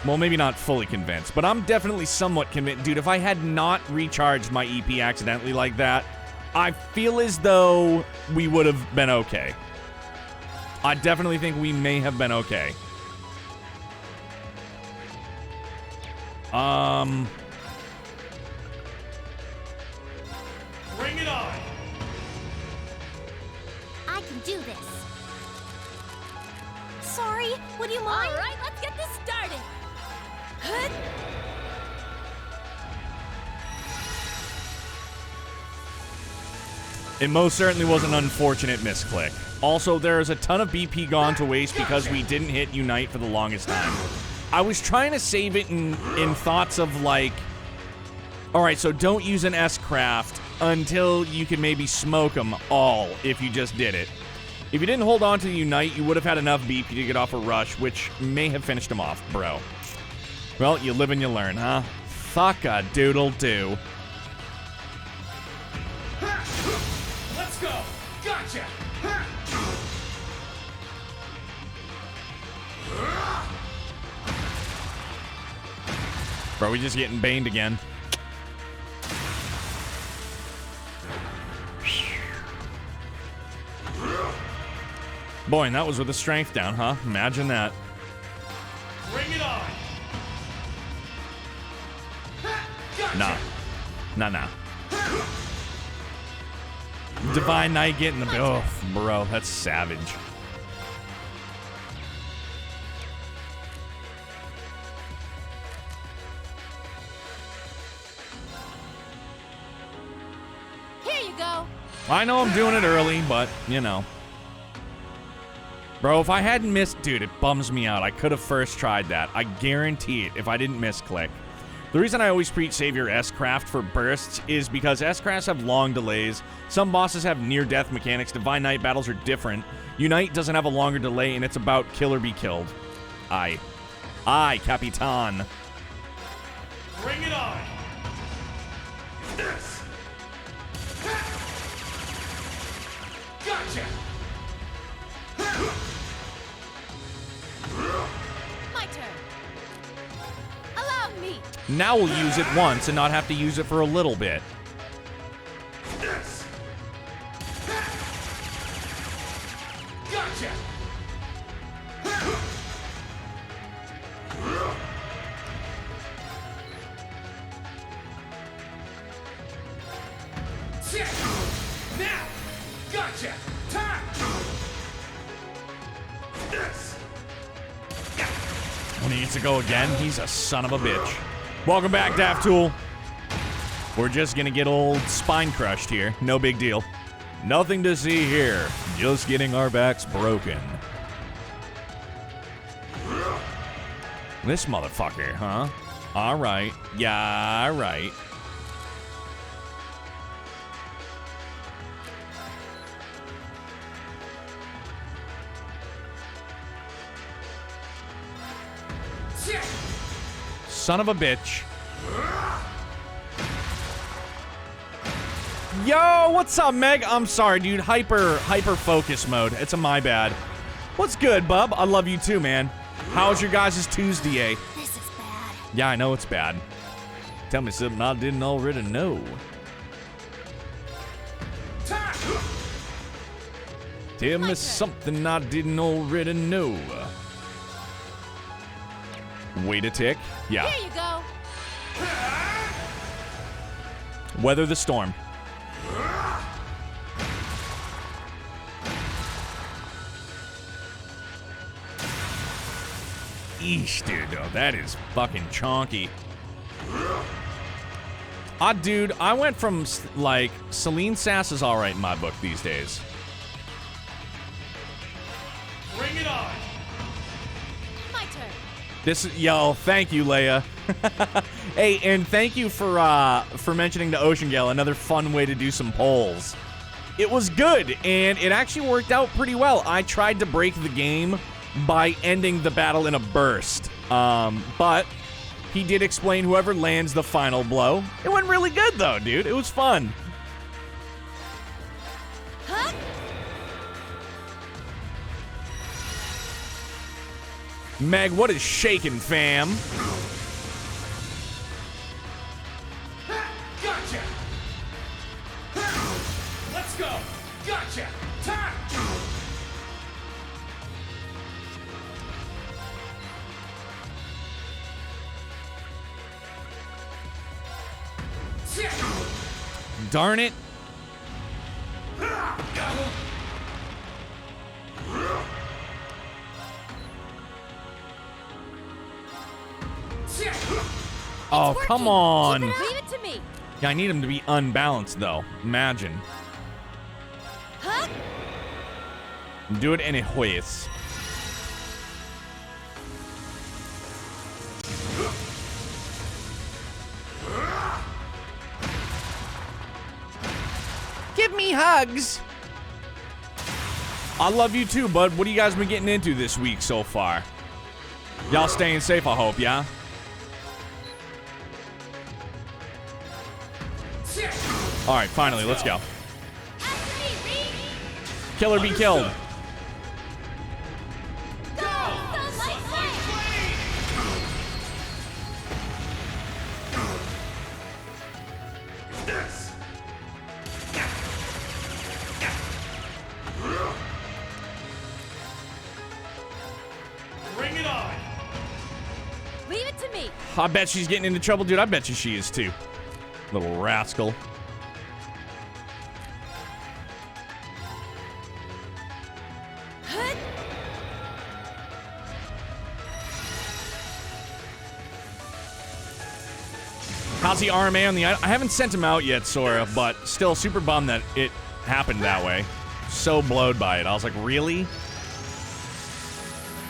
Well, maybe not fully convinced, but I'm definitely somewhat convinced. Dude, if I had not recharged my EP accidentally like that, I feel as though we would have been okay. I definitely think we may have been okay. Bring it on! I can do this. Sorry, would you mind? All right, let's get this started. It most certainly was an unfortunate misclick. Also, there is a ton of BP gone to waste because we didn't hit Unite for the longest time. I was trying to save it in thoughts of like, alright, so don't use an S-Craft until you can maybe smoke them all if you just did it. If you didn't hold on to the Unite, you would have had enough BP to get off a rush, which may have finished him off, bro. Well, you live and you learn, huh? Fuck a doodle do. Let's go! Gotcha! Bro, we just getting baned again. Boy, and that was with the strength down, huh? Imagine that. Bring it on! Nah. Nah. Divine Knight getting the... Oh, bro, that's savage. Here you go. I know I'm doing it early, but, you know. Bro, if I hadn't missed... Dude, it bums me out. I could have first tried that. I guarantee it if I didn't misclick. The reason I always preach save your S-Craft for bursts is because S-Crafts have long delays. Some bosses have near-death mechanics. Divine Knight battles are different. Unite doesn't have a longer delay, and it's about kill or be killed. Aye, Capitan. Bring it on! This! Gotcha! My turn. Allow me. Now we'll use it once and not have to use it for a little bit. This! Gotcha! Now! Gotcha! Time! This! When he needs to go again, he's a son of a bitch. Welcome back, Daft Tool. We're just gonna get old spine crushed here. No big deal. Nothing to see here. Just getting our backs broken. This motherfucker, huh? Alright. Yeah, alright. Son of a bitch. Yo, what's up, Meg? I'm sorry, dude. Hyper focus mode. It's a my bad. What's good, bub? I love you too, man. How's your guys' Tuesday? This is bad. Yeah, I know it's bad. Tell me something I didn't already know. Tell me something I didn't already know. Wait a tick. Yeah. Here you go. Weather the storm. Eesh, dude, though. That is fucking chonky. Dude, I went from, like, Celine Sass is alright in my book these days. Bring it on. My turn. This is, yo, thank you, Leia. Hey, and thank you for mentioning the Ocean Gale, another fun way to do some polls. It was good, and it actually worked out pretty well. I tried to break the game by ending the battle in a burst, but he did explain whoever lands the final blow. It went really good, though, dude. It was fun. Huh? Meg, what is shaking, fam? Gotcha. Let's go. Gotcha. Time. Darn it. Oh, come on. Leave it to me. Yeah, I need him to be unbalanced, though. Imagine. Huh? Do it anyways. Give me hugs. I love you too, bud. What have you guys been getting into this week so far? Y'all staying safe, I hope, yeah? All right, finally, let's go. Kill or be killed. Bring it on. Leave it to me. I bet she's getting into trouble, dude. I bet you she is too. Little rascal. How's the RMA on the... I haven't sent him out yet, Sora, but still super bummed that it happened that way. So blowed by it. I was like, really?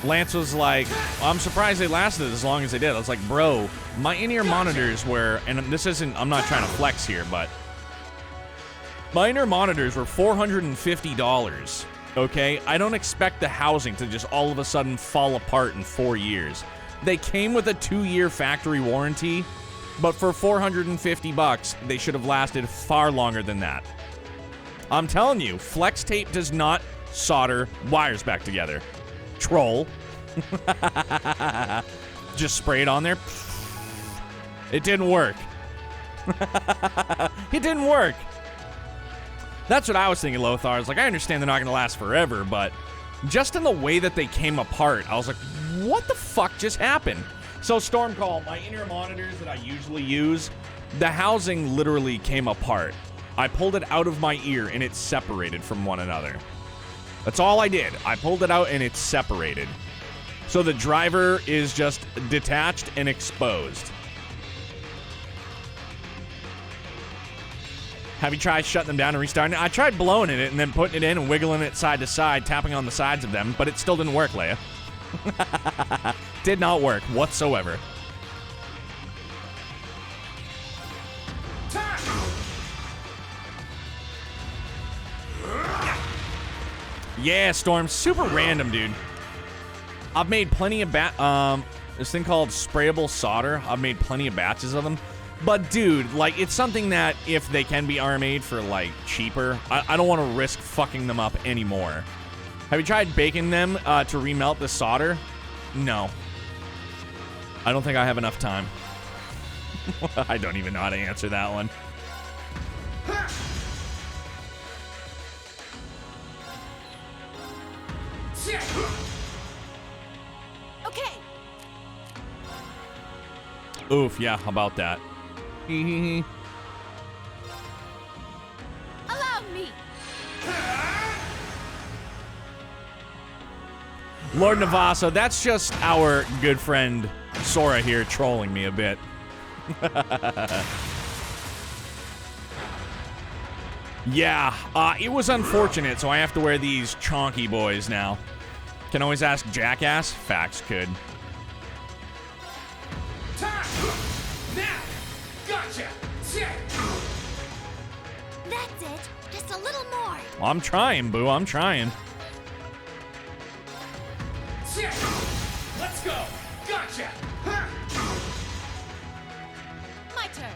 Lance was like, I'm surprised they lasted as long as they did. I was like, bro, my in-ear monitors were... And this isn't... I'm not trying to flex here, but... My in-ear monitors were $450, okay? I don't expect the housing to just all of a sudden fall apart in 4 years. They came with a 2-year factory warranty... But for $450, they should have lasted far longer than that. I'm telling you, flex tape does not solder wires back together. Troll. Just spray it on there. It didn't work. It didn't work. That's what I was thinking, Lothar. I was like, I understand they're not going to last forever, but just in the way that they came apart, I was like, what the fuck just happened? So Stormcall, my in-ear monitors that I usually use, the housing literally came apart. I pulled it out of my ear and it separated from one another. That's all I did. I pulled it out and it's separated. So the driver is just detached and exposed. Have you tried shutting them down and restarting it? I tried blowing it and then putting it in and wiggling it side to side, tapping on the sides of them, but it still didn't work, Leia. Did not work whatsoever. Yeah, Storm. Super random, dude. I've made plenty of this thing called sprayable solder. I've made plenty of batches of them. But, dude, like, it's something that if they can be RMA'd for, like, cheaper, I don't want to risk fucking them up anymore. Have you tried baking them to remelt the solder? No. I don't think I have enough time. I don't even know how to answer that one. Oof, yeah, how about that? Allow me. Lord Navaso, that's just our good friend Sora here trolling me a bit. Yeah, it was unfortunate, so I have to wear these chonky boys now. Can always ask Jackass. Facts could. Time! Now! Gotcha! That's it. Just a little more. Well, I'm trying, boo. I'm trying. Let's go! Gotcha! My turn.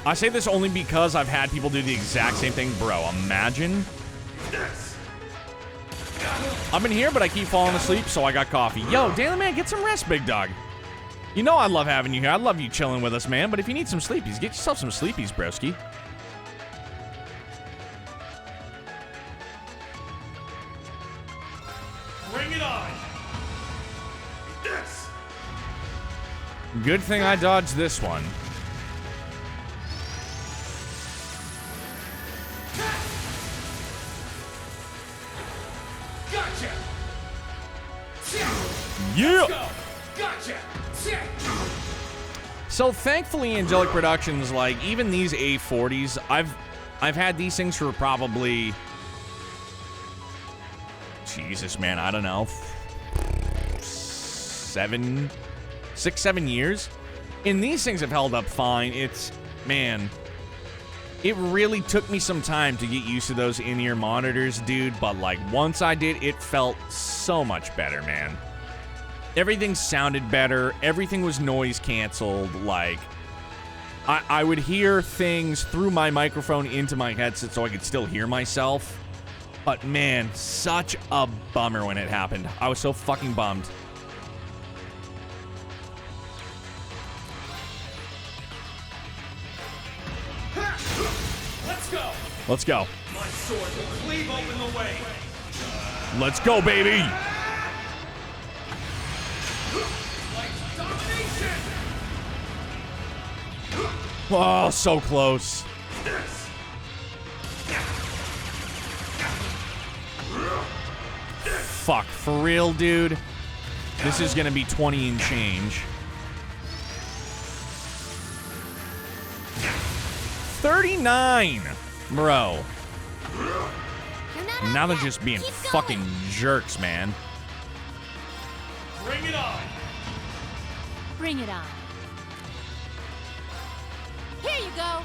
I say this only because I've had people do the exact same thing. Bro, imagine. I've been here, but I keep falling asleep, so I got coffee. Yo, Daily Man, get some rest, big dog. You know I love having you here. I love you chilling with us, man. But if you need some sleepies, get yourself some sleepies, broski. Bring it on! This! Good thing I dodged this one. Gotcha! Yeah! Gotcha! So thankfully, Angelic Productions, like even these A40s, I've had these things for probably, Jesus, man, I don't know, 6, 7 years. And these things have held up fine. It's, man, it really took me some time to get used to those in-ear monitors, dude. But like once I did, it felt so much better, man. Everything sounded better. Everything was noise canceled. Like, I would hear things through my microphone into my headset so I could still hear myself. But man, such a bummer when it happened. I was so fucking bummed. Let's go! Let's go. My sword will cleave open the way! Let's go, baby! Domination! Oh, so close. Fuck, for real, dude? This is gonna be 20 and change. 39! Bro. Now they're just being fucking jerks, man. Bring it on! Bring it on. Here you go.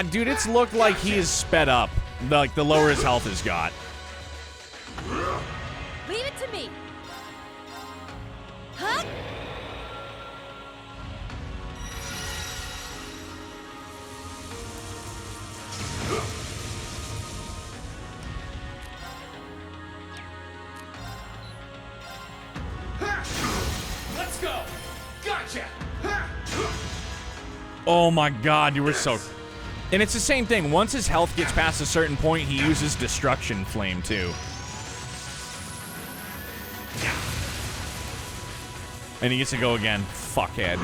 Dude, it's looked like he is sped up. Like, the lower his health has got. Leave it to me. Huh? Let's go! Gotcha! Oh my god, you were so... And it's the same thing. Once his health gets past a certain point, he uses Destruction Flame, too. And he gets to go again. Fuckhead.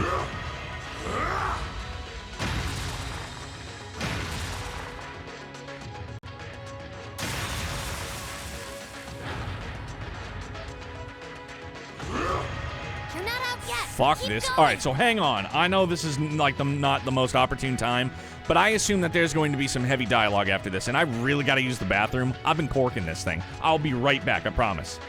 You're not out yet. Fuck Keep this. going. Alright, so hang on. I know this is like not the most opportune time, but I assume that there's going to be some heavy dialogue after this, and I really got to use the bathroom. I've been corking this thing. I'll be right back, I promise.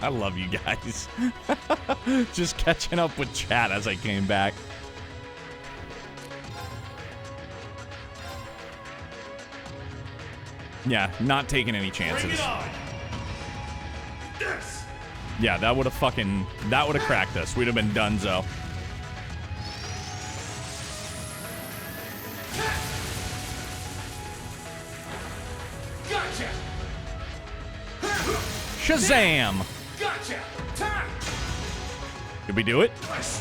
I love you guys. Just catching up with chat as I came back. Yeah, not taking any chances. Bring it on. Yes. Yeah, that would have cracked us. We'd have been donezo. Gotcha. Shazam! Gotcha. Time. Did we do it?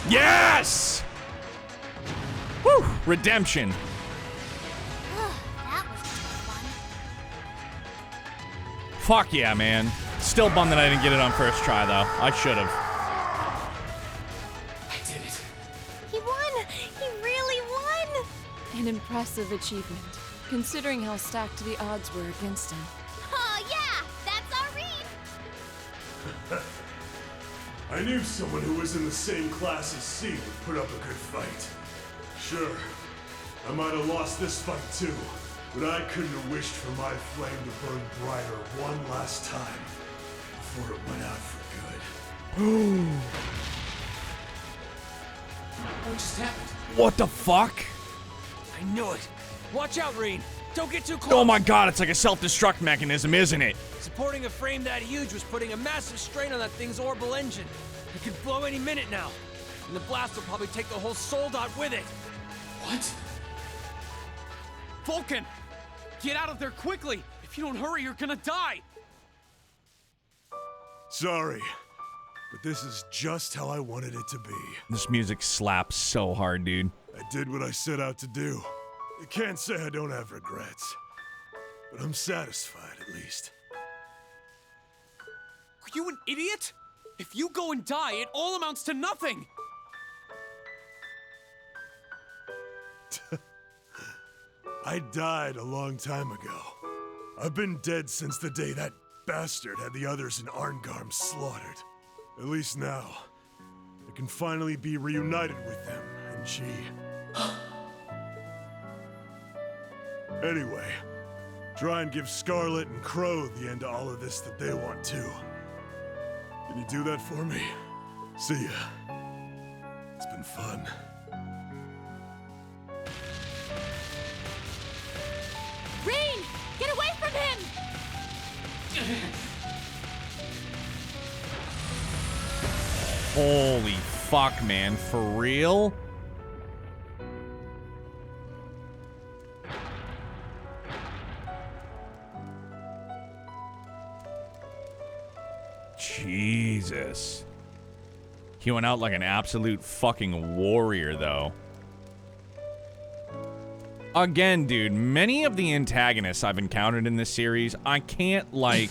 Yes! Woo! Redemption. That was fun. Fuck yeah, man. Still bummed that I didn't get it on first try, though. I should have. I did it. He won! He really won! An impressive achievement, considering how stacked the odds were against him. Oh, yeah! That's our Reed! I knew someone who was in the same class as C would put up a good fight. Sure, I might have lost this fight too, but I couldn't have wished for my flame to burn brighter one last time before it went out for good. What just happened? What the fuck? I knew it. Watch out, Reed. Don't get too close. Oh my god, it's like a self-destruct mechanism, isn't it? Supporting a frame that huge was putting a massive strain on that thing's orbital engine. It could blow any minute now. And the blast will probably take the whole soul dot with it. What? Vulcan! Get out of there quickly! If you don't hurry, you're gonna die! Sorry, but this is just how I wanted it to be. This music slaps so hard, dude. I did what I set out to do. I can't say I don't have regrets, but I'm satisfied at least. Are you an idiot? If you go and die, it all amounts to nothing! I died a long time ago. I've been dead since the day that bastard had the others in Arngarm slaughtered. At least now, I can finally be reunited with them and she. Anyway, try and give Scarlet and Crow the end to all of this that they want too. Can you do that for me? See ya. It's been fun. Rain! Get away from him! Holy fuck, man. For real? Jesus. He went out like an absolute fucking warrior, though. Again, dude, many of the antagonists I've encountered in this series, I can't, like...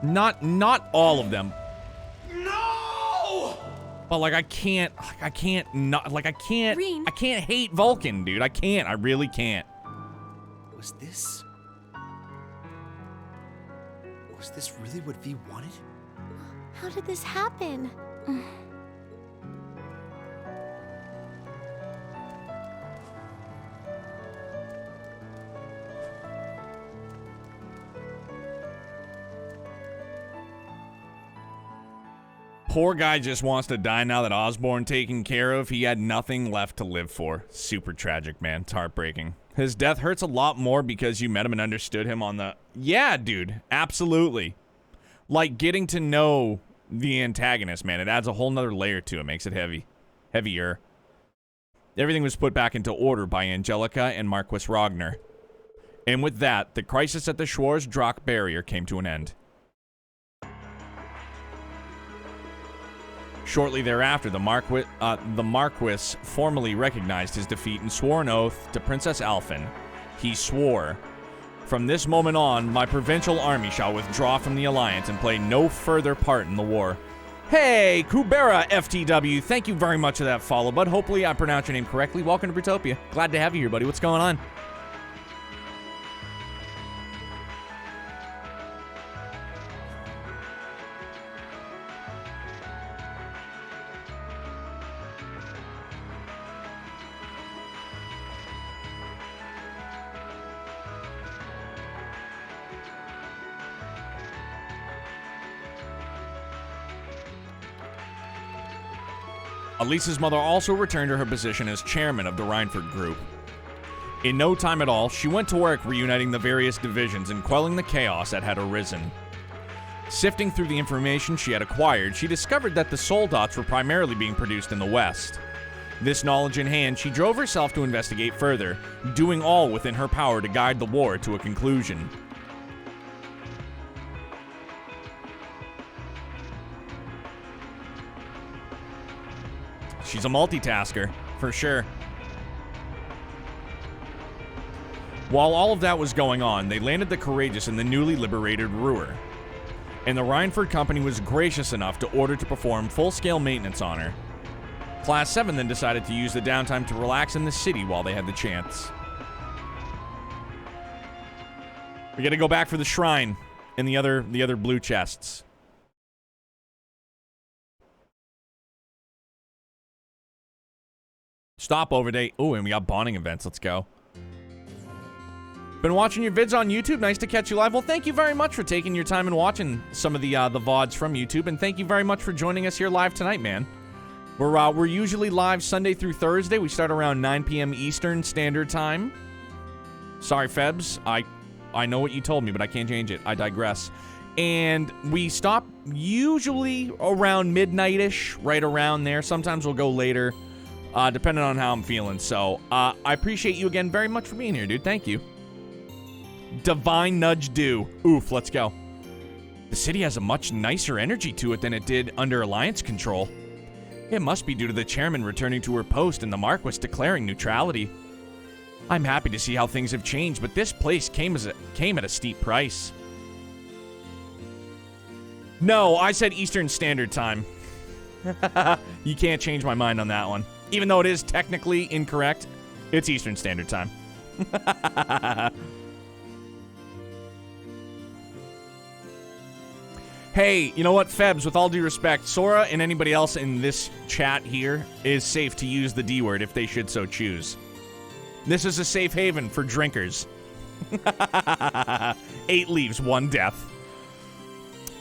Not all of them. No! But, like, I can't not, like, I can't hate Vulcan, dude. I can't. I really can't. Was this really what V wanted? How did this happen? Poor guy just wants to die now that Osborn taken care of. He had nothing left to live for. Super tragic, man. It's heartbreaking. His death hurts a lot more because you met him and understood him on the... Yeah, dude. Absolutely. Like, getting to know the antagonist, man. It adds a whole nother layer to it. Makes it heavier. Everything was put back into order by Angelica and Marquis Ragnar. And with that, the crisis at the Schwarz-Drac barrier came to an end. Shortly thereafter, the Marquis formally recognized his defeat and swore an oath to Princess Alphen. He swore, "From this moment on, my provincial army shall withdraw from the Alliance and play no further part in the war." Hey, Kubera FTW, thank you very much for that follow, bud. Hopefully I pronounced your name correctly. Welcome to Brutopia. Glad to have you here, buddy. What's going on? Elisa's mother also returned to her position as chairman of the Rhineford Group. In no time at all, she went to work reuniting the various divisions and quelling the chaos that had arisen. Sifting through the information she had acquired, she discovered that the soul dots were primarily being produced in the West. This knowledge in hand, she drove herself to investigate further, doing all within her power to guide the war to a conclusion. She's a multitasker, for sure. While all of that was going on, they landed the Courageous in the newly liberated Ruhr. And the Rhineford Company was gracious enough to order to perform full-scale maintenance on her. Class 7 then decided to use the downtime to relax in the city while they had the chance. We gotta go back for the shrine and the other blue chests. Stopover day. Oh, and we got bonding events. Let's go. Been watching your vids on YouTube. Nice to catch you live. Well, thank you very much for taking your time and watching some of the VODs from YouTube, and thank you very much for joining us here live tonight, man. We're usually live Sunday through Thursday. We start around 9 p.m. Eastern Standard Time. Sorry, Febs. I know what you told me, but I can't change it. I digress. And we stop usually around midnight-ish, right around there. Sometimes we'll go later, depending on how I'm feeling. So, I appreciate you again very much for being here, dude. Thank you. Divine Nudge Do. Oof, let's go. The city has a much nicer energy to it than it did under Alliance control. It must be due to the chairman returning to her post and the Marquis declaring neutrality. I'm happy to see how things have changed, but this place came at a steep price. No, I said Eastern Standard Time. You can't change my mind on that one. Even though it is technically incorrect, it's Eastern Standard Time. Hey, you know what, Febs, with all due respect, Sora and anybody else in this chat here is safe to use the D word if they should so choose. This is a safe haven for drinkers. 8 leaves, 1 death.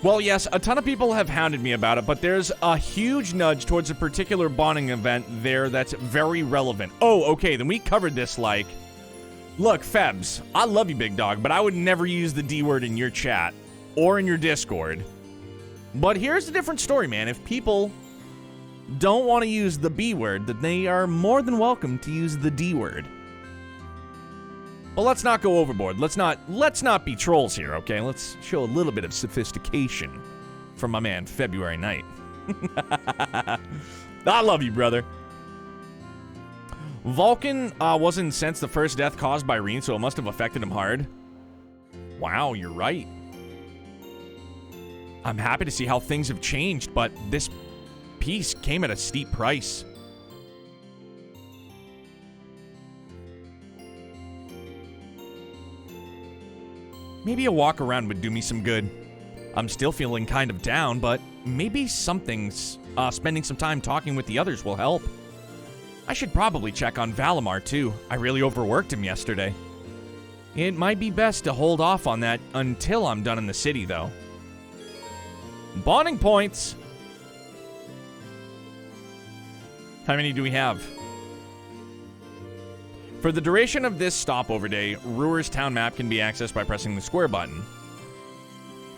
Well, yes, a ton of people have hounded me about it, but there's a huge nudge towards a particular bonding event there that's very relevant. Oh, okay, then we covered this like... Look, Febs, I love you, big dog, but I would never use the D word in your chat or in your Discord. But here's a different story, man. If people don't want to use the B word, then they are more than welcome to use the D word. But let's not go overboard. Let's not be trolls here, okay? Let's show a little bit of sophistication from my man February Night. I love you, brother. Vulcan wasn't incensed the first death caused by Reen, so it must have affected him hard. Wow, you're right. I'm happy to see how things have changed, but this piece came at a steep price. Maybe a walk around would do me some good. I'm still feeling kind of down, but maybe spending some time talking with the others will help. I should probably check on Valimar too. I really overworked him yesterday. It might be best to hold off on that until I'm done in the city, though. Bonding points. How many do we have? For the duration of this stopover day, Ruhr's town map can be accessed by pressing the square button.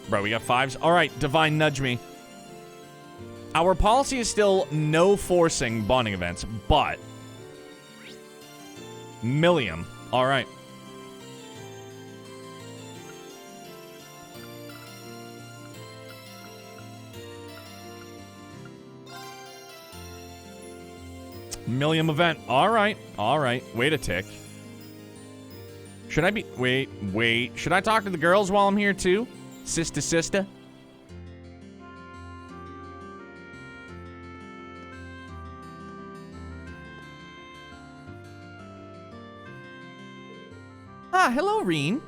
Bro, we got 5s. All right, Divine Nudge me. Our policy is still no forcing bonding events, but... Millium. All right. Millium event. All right. All right. Wait a tick. Should I be... Wait. Should I talk to the girls while I'm here, too? Sister. Hello, Reen.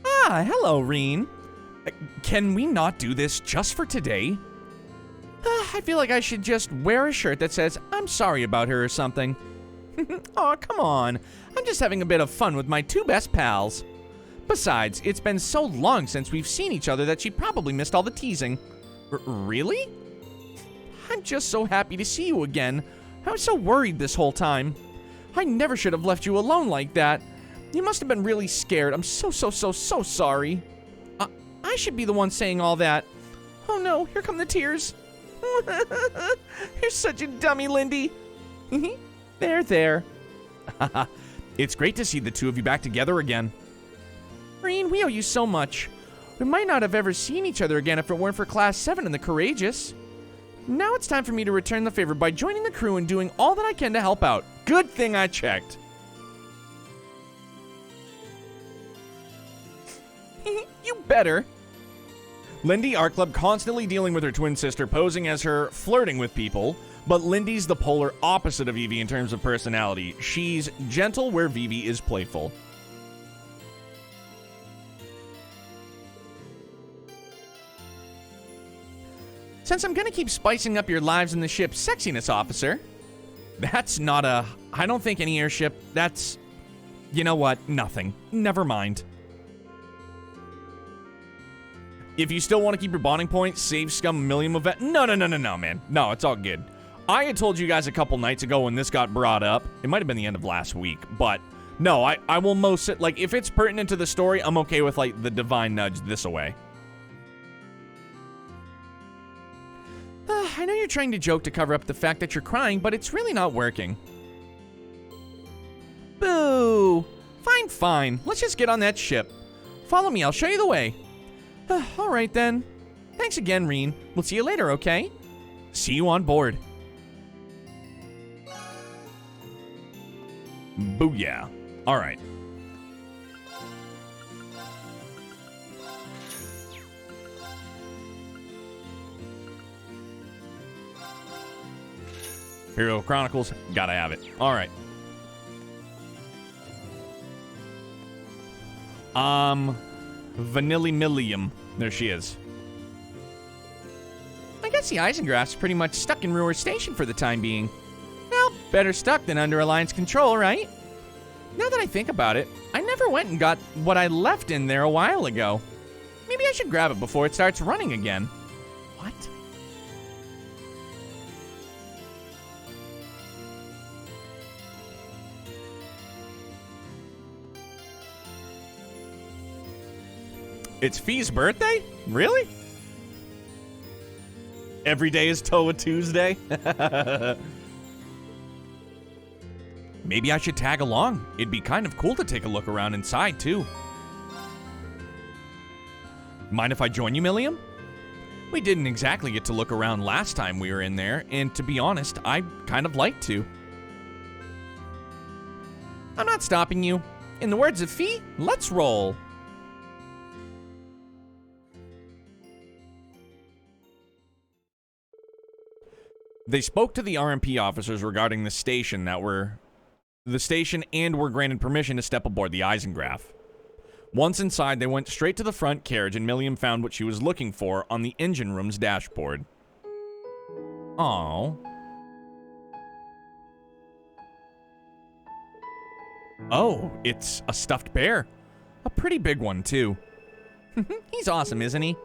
Hello, Reen. Can we not do this just for today? I feel like I should just wear a shirt that says, I'm sorry about her or something. Aw, come on. I'm just having a bit of fun with my 2 best pals. Besides, it's been so long since we've seen each other that she probably missed all the teasing. Really? I'm just so happy to see you again. I was so worried this whole time. I never should have left you alone like that. You must have been really scared. I'm so sorry. I should be the one saying all that. Oh no, here come the tears. You're such a dummy, Lindy. There. It's great to see the two of you back together again. Reen, we owe you so much. We might not have ever seen each other again if it weren't for Class 7 and the Courageous. Now it's time for me to return the favor by joining the crew and doing all that I can to help out. Good thing I checked. You better. Lindy, our club, constantly dealing with her twin sister, posing as her, flirting with people. But Lindy's the polar opposite of Vivi in terms of personality. She's gentle where Vivi is playful. Since I'm gonna keep spicing up your lives in the ship's sexiness, officer. That's not a... I don't think any airship... That's... You know what? Nothing. Never mind. If you still want to keep your bonding points, save scum Millium event... No, man. No, it's all good. I had told you guys a couple nights ago when this got brought up. It might have been the end of last week, but... No, I will most... Like, if it's pertinent to the story, I'm okay with, like, the divine nudge this away. I know you're trying to joke to cover up the fact that you're crying, but it's really not working. Boo! Fine. Let's just get on that ship. Follow me, I'll show you the way. Alright then. Thanks again, Reen. We'll see you later, okay? See you on board. Booyah. Alright. Imperial Chronicles, gotta have it. Alright. Vanillimillium. There she is. I guess the Eisengraph's pretty much stuck in Ruhr Station for the time being. Well, better stuck than under Alliance control, right? Now that I think about it, I never went and got what I left in there a while ago. Maybe I should grab it before it starts running again. What? It's Fee's birthday? Really? Every day is Toa Tuesday? Maybe I should tag along. It'd be kind of cool to take a look around inside, too. Mind if I join you, Millium? We didn't exactly get to look around last time we were in there, and to be honest, I'd kind of like to. I'm not stopping you. In the words of Fee, let's roll. They spoke to the RMP officers regarding the station and were granted permission to step aboard the Eisengraph. Once inside, they went straight to the front carriage and Millium found what she was looking for on the engine room's dashboard. Aww. Oh, it's a stuffed bear. A pretty big one, too. He's awesome, isn't he?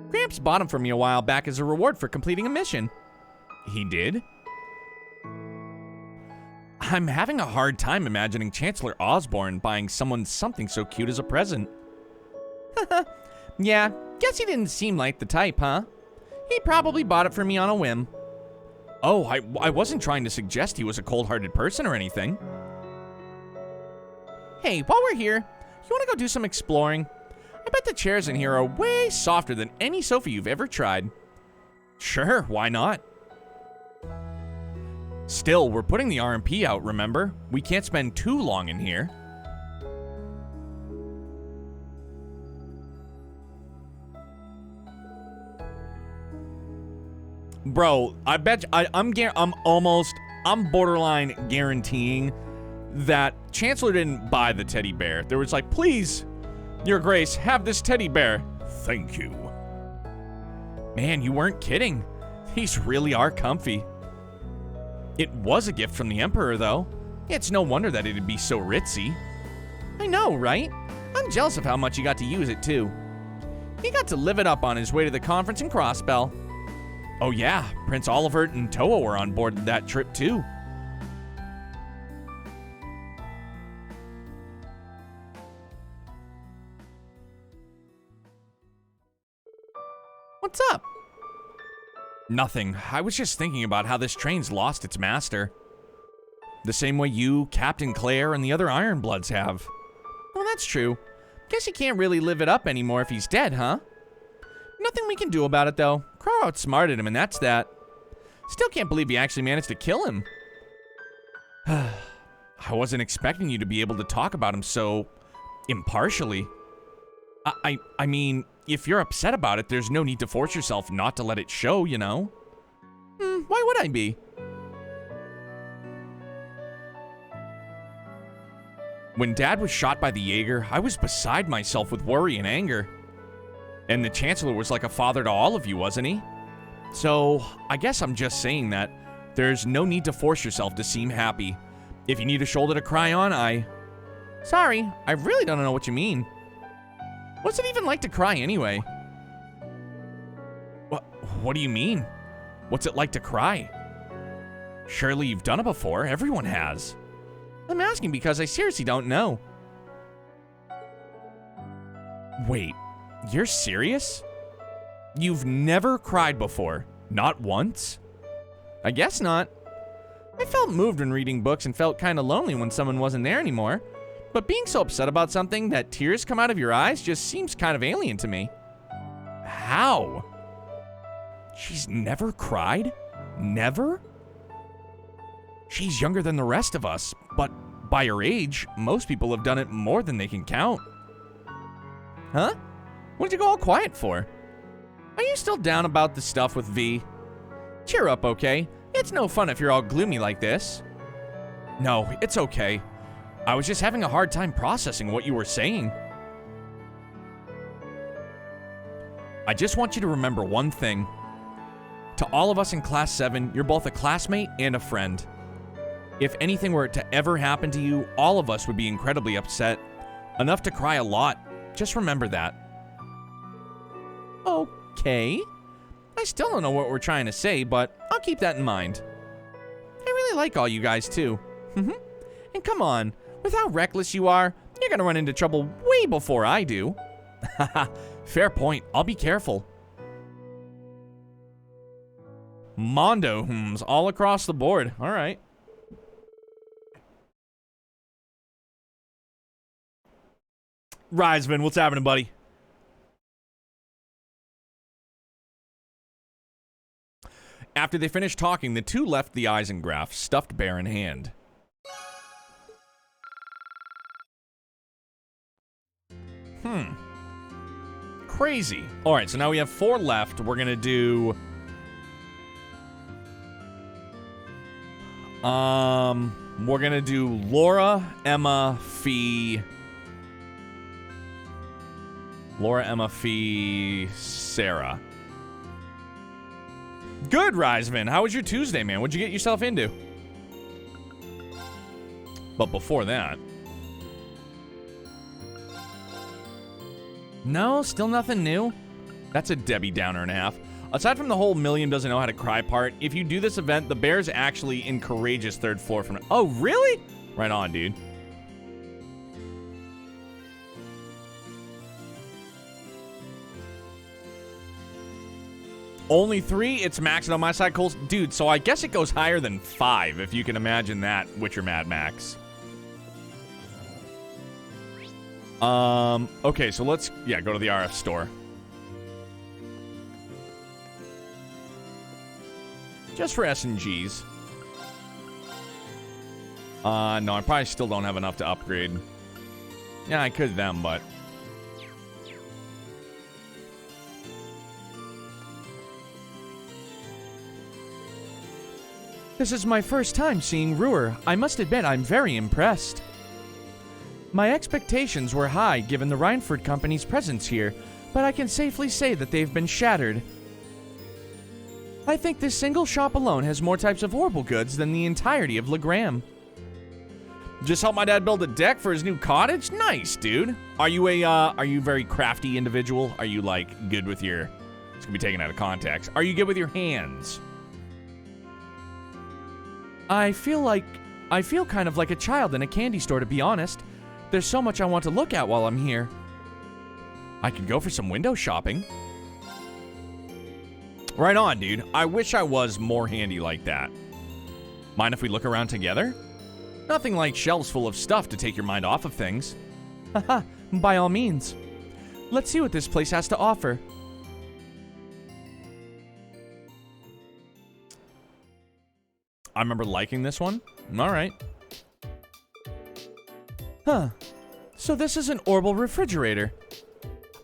Gramps bought him for me a while back as a reward for completing a mission. He did? I'm having a hard time imagining Chancellor Osborne buying someone something so cute as a present. Yeah, guess he didn't seem like the type, huh? He probably bought it for me on a whim. Oh, I wasn't trying to suggest he was a cold-hearted person or anything. Hey, while we're here, you want to go do some exploring? I bet the chairs in here are way softer than any sofa you've ever tried. Sure, why not? Still, we're putting the RMP out, remember? We can't spend too long in here. Bro, I bet I'm borderline guaranteeing that Chancellor didn't buy the teddy bear. There was like, please, Your Grace, have this teddy bear. Thank you. Man, you weren't kidding. These really are comfy. It was a gift from the Emperor, though. It's no wonder that it'd be so ritzy. I know, right? I'm jealous of how much he got to use it, too. He got to live it up on his way to the conference in Crossbell. Oh yeah, Prince Olivert and Toa were on board that trip too. What's up? Nothing. I was just thinking about how this train's lost its master. The same way you, Captain Claire, and the other Ironbloods have. Well, that's true. Guess you can't really live it up anymore if he's dead, huh? Nothing we can do about it, though. Crow outsmarted him, and that's that. Still can't believe he actually managed to kill him. I wasn't expecting you to be able to talk about him so impartially. I mean, if you're upset about it, there's no need to force yourself not to let it show, you know? Why would I be? When Dad was shot by the Jaeger, I was beside myself with worry and anger. And the Chancellor was like a father to all of you, wasn't he? So, I guess I'm just saying that there's no need to force yourself to seem happy. If you need a shoulder to cry on, Sorry, I really don't know what you mean. What's it even like to cry anyway? What do you mean? What's it like to cry? Surely you've done it before. Everyone has. I'm asking because I seriously don't know. Wait, you're serious? You've never cried before? Not once? I guess not. I felt moved when reading books and felt kind of lonely when someone wasn't there anymore. But being so upset about something that tears come out of your eyes just seems kind of alien to me. How? She's never cried? Never? She's younger than the rest of us, but by her age, most people have done it more than they can count. Huh? What did you go all quiet for? Are you still down about the stuff with V? Cheer up, okay? It's no fun if you're all gloomy like this. No, it's okay. I was just having a hard time processing what you were saying. I just want you to remember one thing. To all of us in Class 7, you're both a classmate and a friend. If anything were to ever happen to you, all of us would be incredibly upset. Enough to cry a lot. Just remember that. Okay. I still don't know what we're trying to say, but I'll keep that in mind. I really like all you guys, too. And come on, with how reckless you are, you're gonna run into trouble way before I do. Haha, fair point. I'll be careful. Mondo hums all across the board. All right. Riseman, what's happening, buddy? After they finished talking, the two left the Eisengraph, stuffed bear in hand. Crazy. All right, so now we have 4 left. We're gonna do... we're gonna do Laura, Emma, Fee... Sarah. Good, Riseman. How was your Tuesday, man? What'd you get yourself into? But before that... No, still nothing new? That's a Debbie Downer and a half. Aside from the whole Milliam doesn't know how to cry part, if you do this event, the bear's actually in courageous 3rd floor from... Oh, really? Right on, dude. Only 3? It's maxed on my side, Cole. Dude, so I guess it goes higher than 5, if you can imagine that, Witcher Mad Max. Okay, so let's, go to the RF store. Just for S&Gs. No, I probably still don't have enough to upgrade. Yeah, I could them, but... This is my first time seeing Ruhr. I must admit I'm very impressed. My expectations were high given the Reinford Company's presence here, but I can safely say that they've been shattered. I think this single shop alone has more types of horrible goods than the entirety of Legram. Just helped my dad build a deck for his new cottage? Nice, dude. Are you a very crafty individual? Are you, like, good with your It's gonna be taken out of context. Are you good with your hands? I feel kind of like a child in a candy store, to be honest. There's so much I want to look at while I'm here. I could go for some window shopping. Right on, dude. I wish I was more handy like that. Mind if we look around together? Nothing like shelves full of stuff to take your mind off of things. Haha, by all means. Let's see what this place has to offer. I remember liking this one. All right. Huh. So this is an orbital refrigerator.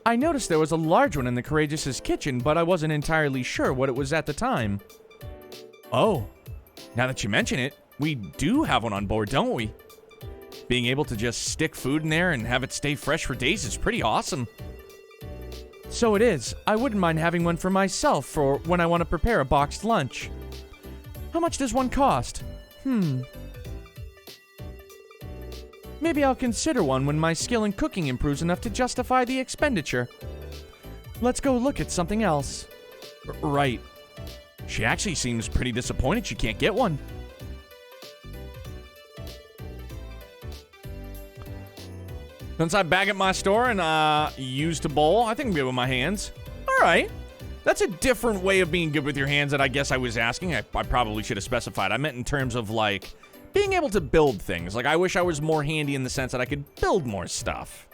I noticed there was a large one in the Courageous' kitchen, but I wasn't entirely sure what it was at the time. Oh, now that you mention it, we do have one on board, don't we? Being able to just stick food in there and have it stay fresh for days is pretty awesome. So it is. I wouldn't mind having one for myself for when I want to prepare a boxed lunch. How much does one cost? Maybe I'll consider one when my skill in cooking improves enough to justify the expenditure. Let's go look at something else. Right. She actually seems pretty disappointed she can't get one. Since I'm back at my store and used a bowl, I think I'm good with my hands. All right. That's a different way of being good with your hands that I guess I was asking. I probably should have specified. I meant in terms of, like, being able to build things. Like, I wish I was more handy in the sense that I could build more stuff.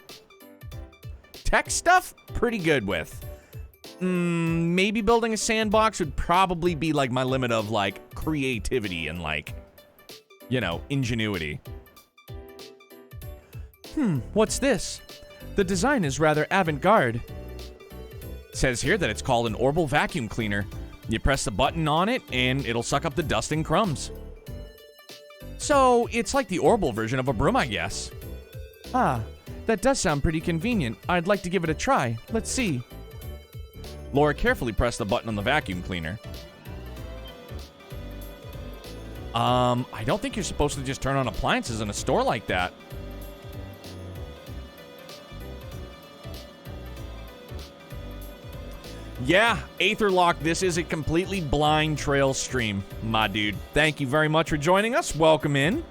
Tech stuff, pretty good with. Maybe building a sandbox would probably be, like, my limit of, like, creativity and, like, you know, ingenuity. What's this? The design is rather avant-garde. Says here that it's called an orbital vacuum cleaner. You press the button on it and it'll suck up the dust and crumbs. So it's like the orbital version of a broom, I guess. Ah, that does sound pretty convenient. I'd like to give it a try. Let's see. Laura carefully pressed the button on the vacuum cleaner. I don't think you're supposed to just turn on appliances in a store like that. Yeah, Aetherlock, this is a completely blind trail stream, my dude. Thank you very much for joining us. Welcome in.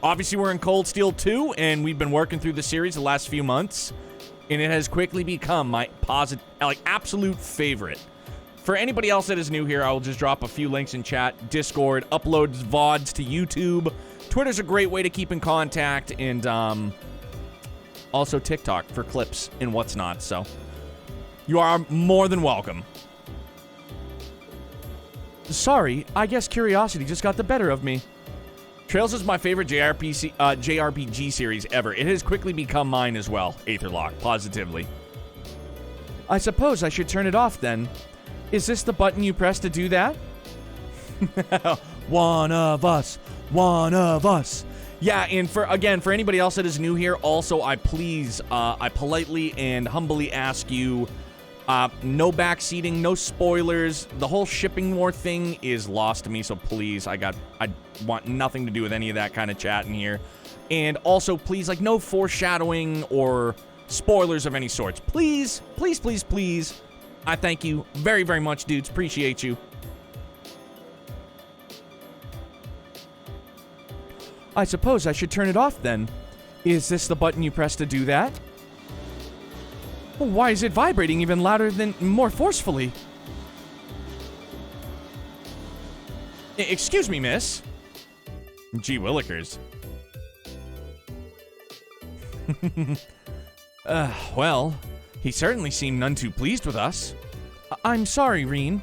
Obviously, we're in Cold Steel 2, and we've been working through the series the last few months, and it has quickly become my absolute favorite. For anybody else that is new here, I will just drop a few links in chat. Discord, uploads VODs to YouTube. Twitter's a great way to keep in contact, and also TikTok for clips and what's not, so you are more than welcome. Sorry, I guess curiosity just got the better of me. Trails is my favorite JRPG series ever. It has quickly become mine as well, Aetherlock, positively. I suppose I should turn it off then. Is this the button you press to do that? One of us. One of us. Yeah, and for anybody else that is new here, also, I politely and humbly ask you, no backseating, no spoilers. The whole shipping war thing is lost to me, so please, I want nothing to do with any of that kind of chat in here. And also, please, like, no foreshadowing or spoilers of any sorts. Please, please, please, please. I thank you very, very much, dudes. Appreciate you. I suppose I should turn it off then. Is this the button you press to do that? Why is it vibrating even louder than more forcefully? Excuse me, miss. Gee willikers. Well, he certainly seemed none too pleased with us. I'm sorry, Reen.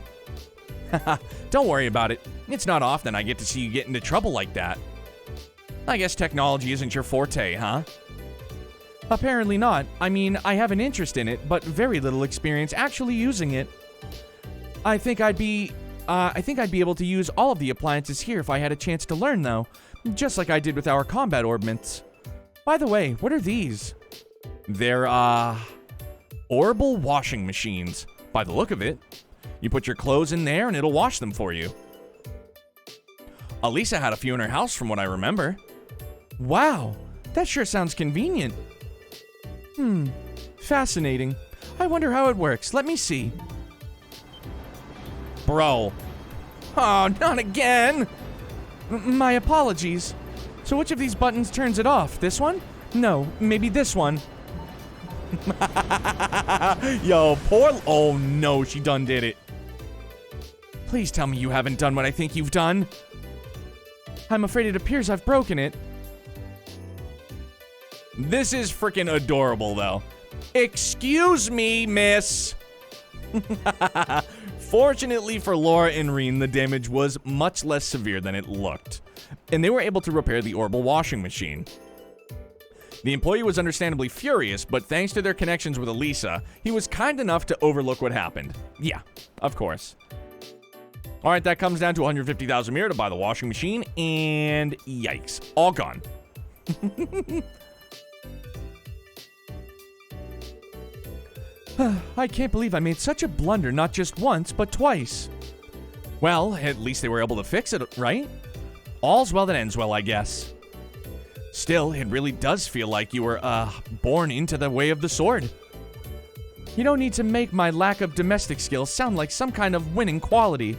Don't worry about it. It's not often I get to see you get into trouble like that. I guess technology isn't your forte, huh? Apparently not. I mean, I have an interest in it, but very little experience actually using it. I think I'd be able to use all of the appliances here if I had a chance to learn, though. Just like I did with our combat orbments. By the way, what are these? They're, orbital washing machines. By the look of it. You put your clothes in there and it'll wash them for you. Elisa had a few in her house from what I remember. Wow, that sure sounds convenient. Fascinating. I wonder how it works. Let me see. Bro. Oh, not again! My apologies. So which of these buttons turns it off? This one? No, maybe this one. Yo, poor... Oh no, she done did it. Please tell me you haven't done what I think you've done. I'm afraid it appears I've broken it. This is freaking adorable, though. Excuse me, miss. Fortunately for Laura and Reen, the damage was much less severe than it looked, and they were able to repair the orbital washing machine. The employee was understandably furious, but thanks to their connections with Elisa, he was kind enough to overlook what happened. Yeah, of course. All right, that comes down to 150,000 mirror to buy the washing machine, and yikes, all gone. I can't believe I made such a blunder not just once, but twice. Well, at least they were able to fix it, right? All's well that ends well, I guess. Still, it really does feel like you were, born into the way of the sword. You don't need to make my lack of domestic skills sound like some kind of winning quality.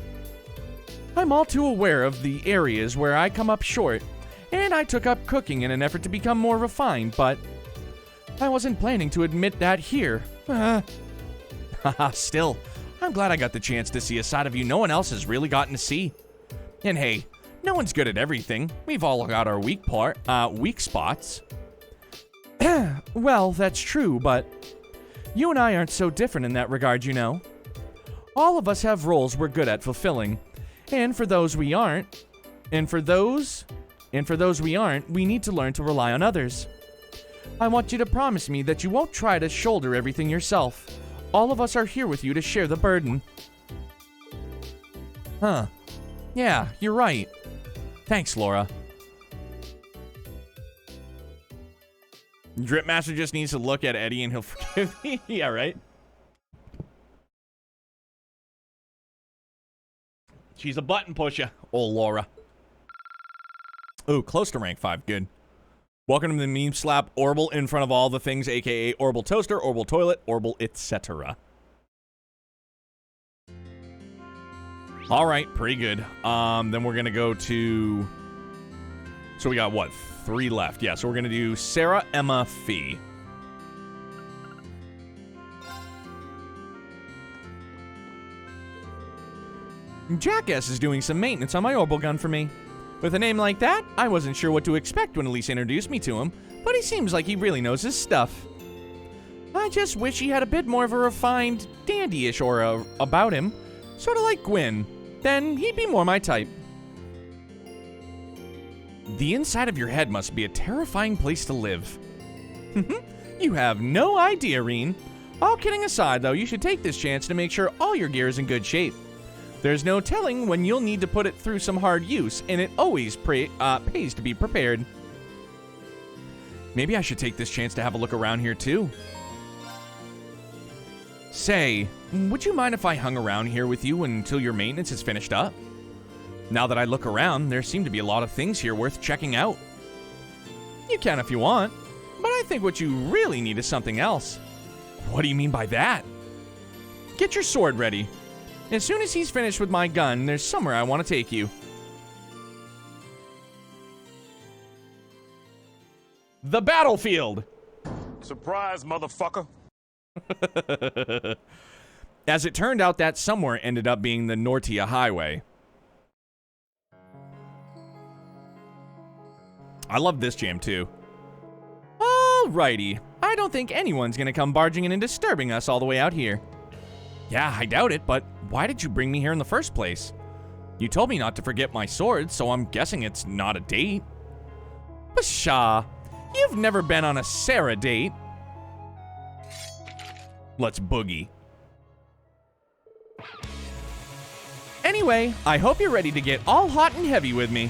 I'm all too aware of the areas where I come up short, and I took up cooking in an effort to become more refined, but I wasn't planning to admit that here. Still, I'm glad I got the chance to see a side of you no one else has really gotten to see. And hey, no one's good at everything. We've all got our weak spots. Well, that's true, but you and I aren't so different in that regard, you know. All of us have roles we're good at fulfilling, and for those we aren't, we need to learn to rely on others. I want you to promise me that you won't try to shoulder everything yourself. All of us are here with you to share the burden. Huh. Yeah, you're right. Thanks, Laura. Dripmaster just needs to look at Eddie and he'll forgive me. Yeah, right? She's a button pusher. Oh, Laura. Ooh, close to rank 5. Good. Welcome to the meme slap Orbital in front of all the things, aka Orbital Toaster, Orbital Toilet, Orbital, etc. Alright, pretty good. Then we're gonna go to... So we got, what, 3 left? Yeah, so we're gonna do Sarah, Emma, Fee. Jackass is doing some maintenance on my orbital gun for me. With a name like that, I wasn't sure what to expect when Elise introduced me to him, but he seems like he really knows his stuff. I just wish he had a bit more of a refined, dandy-ish aura about him, sort of like Gwyn. Then he'd be more my type. The inside of your head must be a terrifying place to live. You have no idea, Reen. All kidding aside, though, you should take this chance to make sure all your gear is in good shape. There's no telling when you'll need to put it through some hard use, and it always pays to be prepared. Maybe I should take this chance to have a look around here, too. Say, would you mind if I hung around here with you until your maintenance is finished up? Now that I look around, there seem to be a lot of things here worth checking out. You can if you want, but I think what you really need is something else. What do you mean by that? Get your sword ready. As soon as he's finished with my gun, there's somewhere I want to take you. The battlefield! Surprise, motherfucker! As it turned out, that somewhere ended up being the Nortia Highway. I love this jam, too. Alrighty. I don't think anyone's gonna come barging in and disturbing us all the way out here. Yeah, I doubt it, but why did you bring me here in the first place? You told me not to forget my sword, so I'm guessing it's not a date. Pshaw, you've never been on a Sarah date. Let's boogie. Anyway, I hope you're ready to get all hot and heavy with me.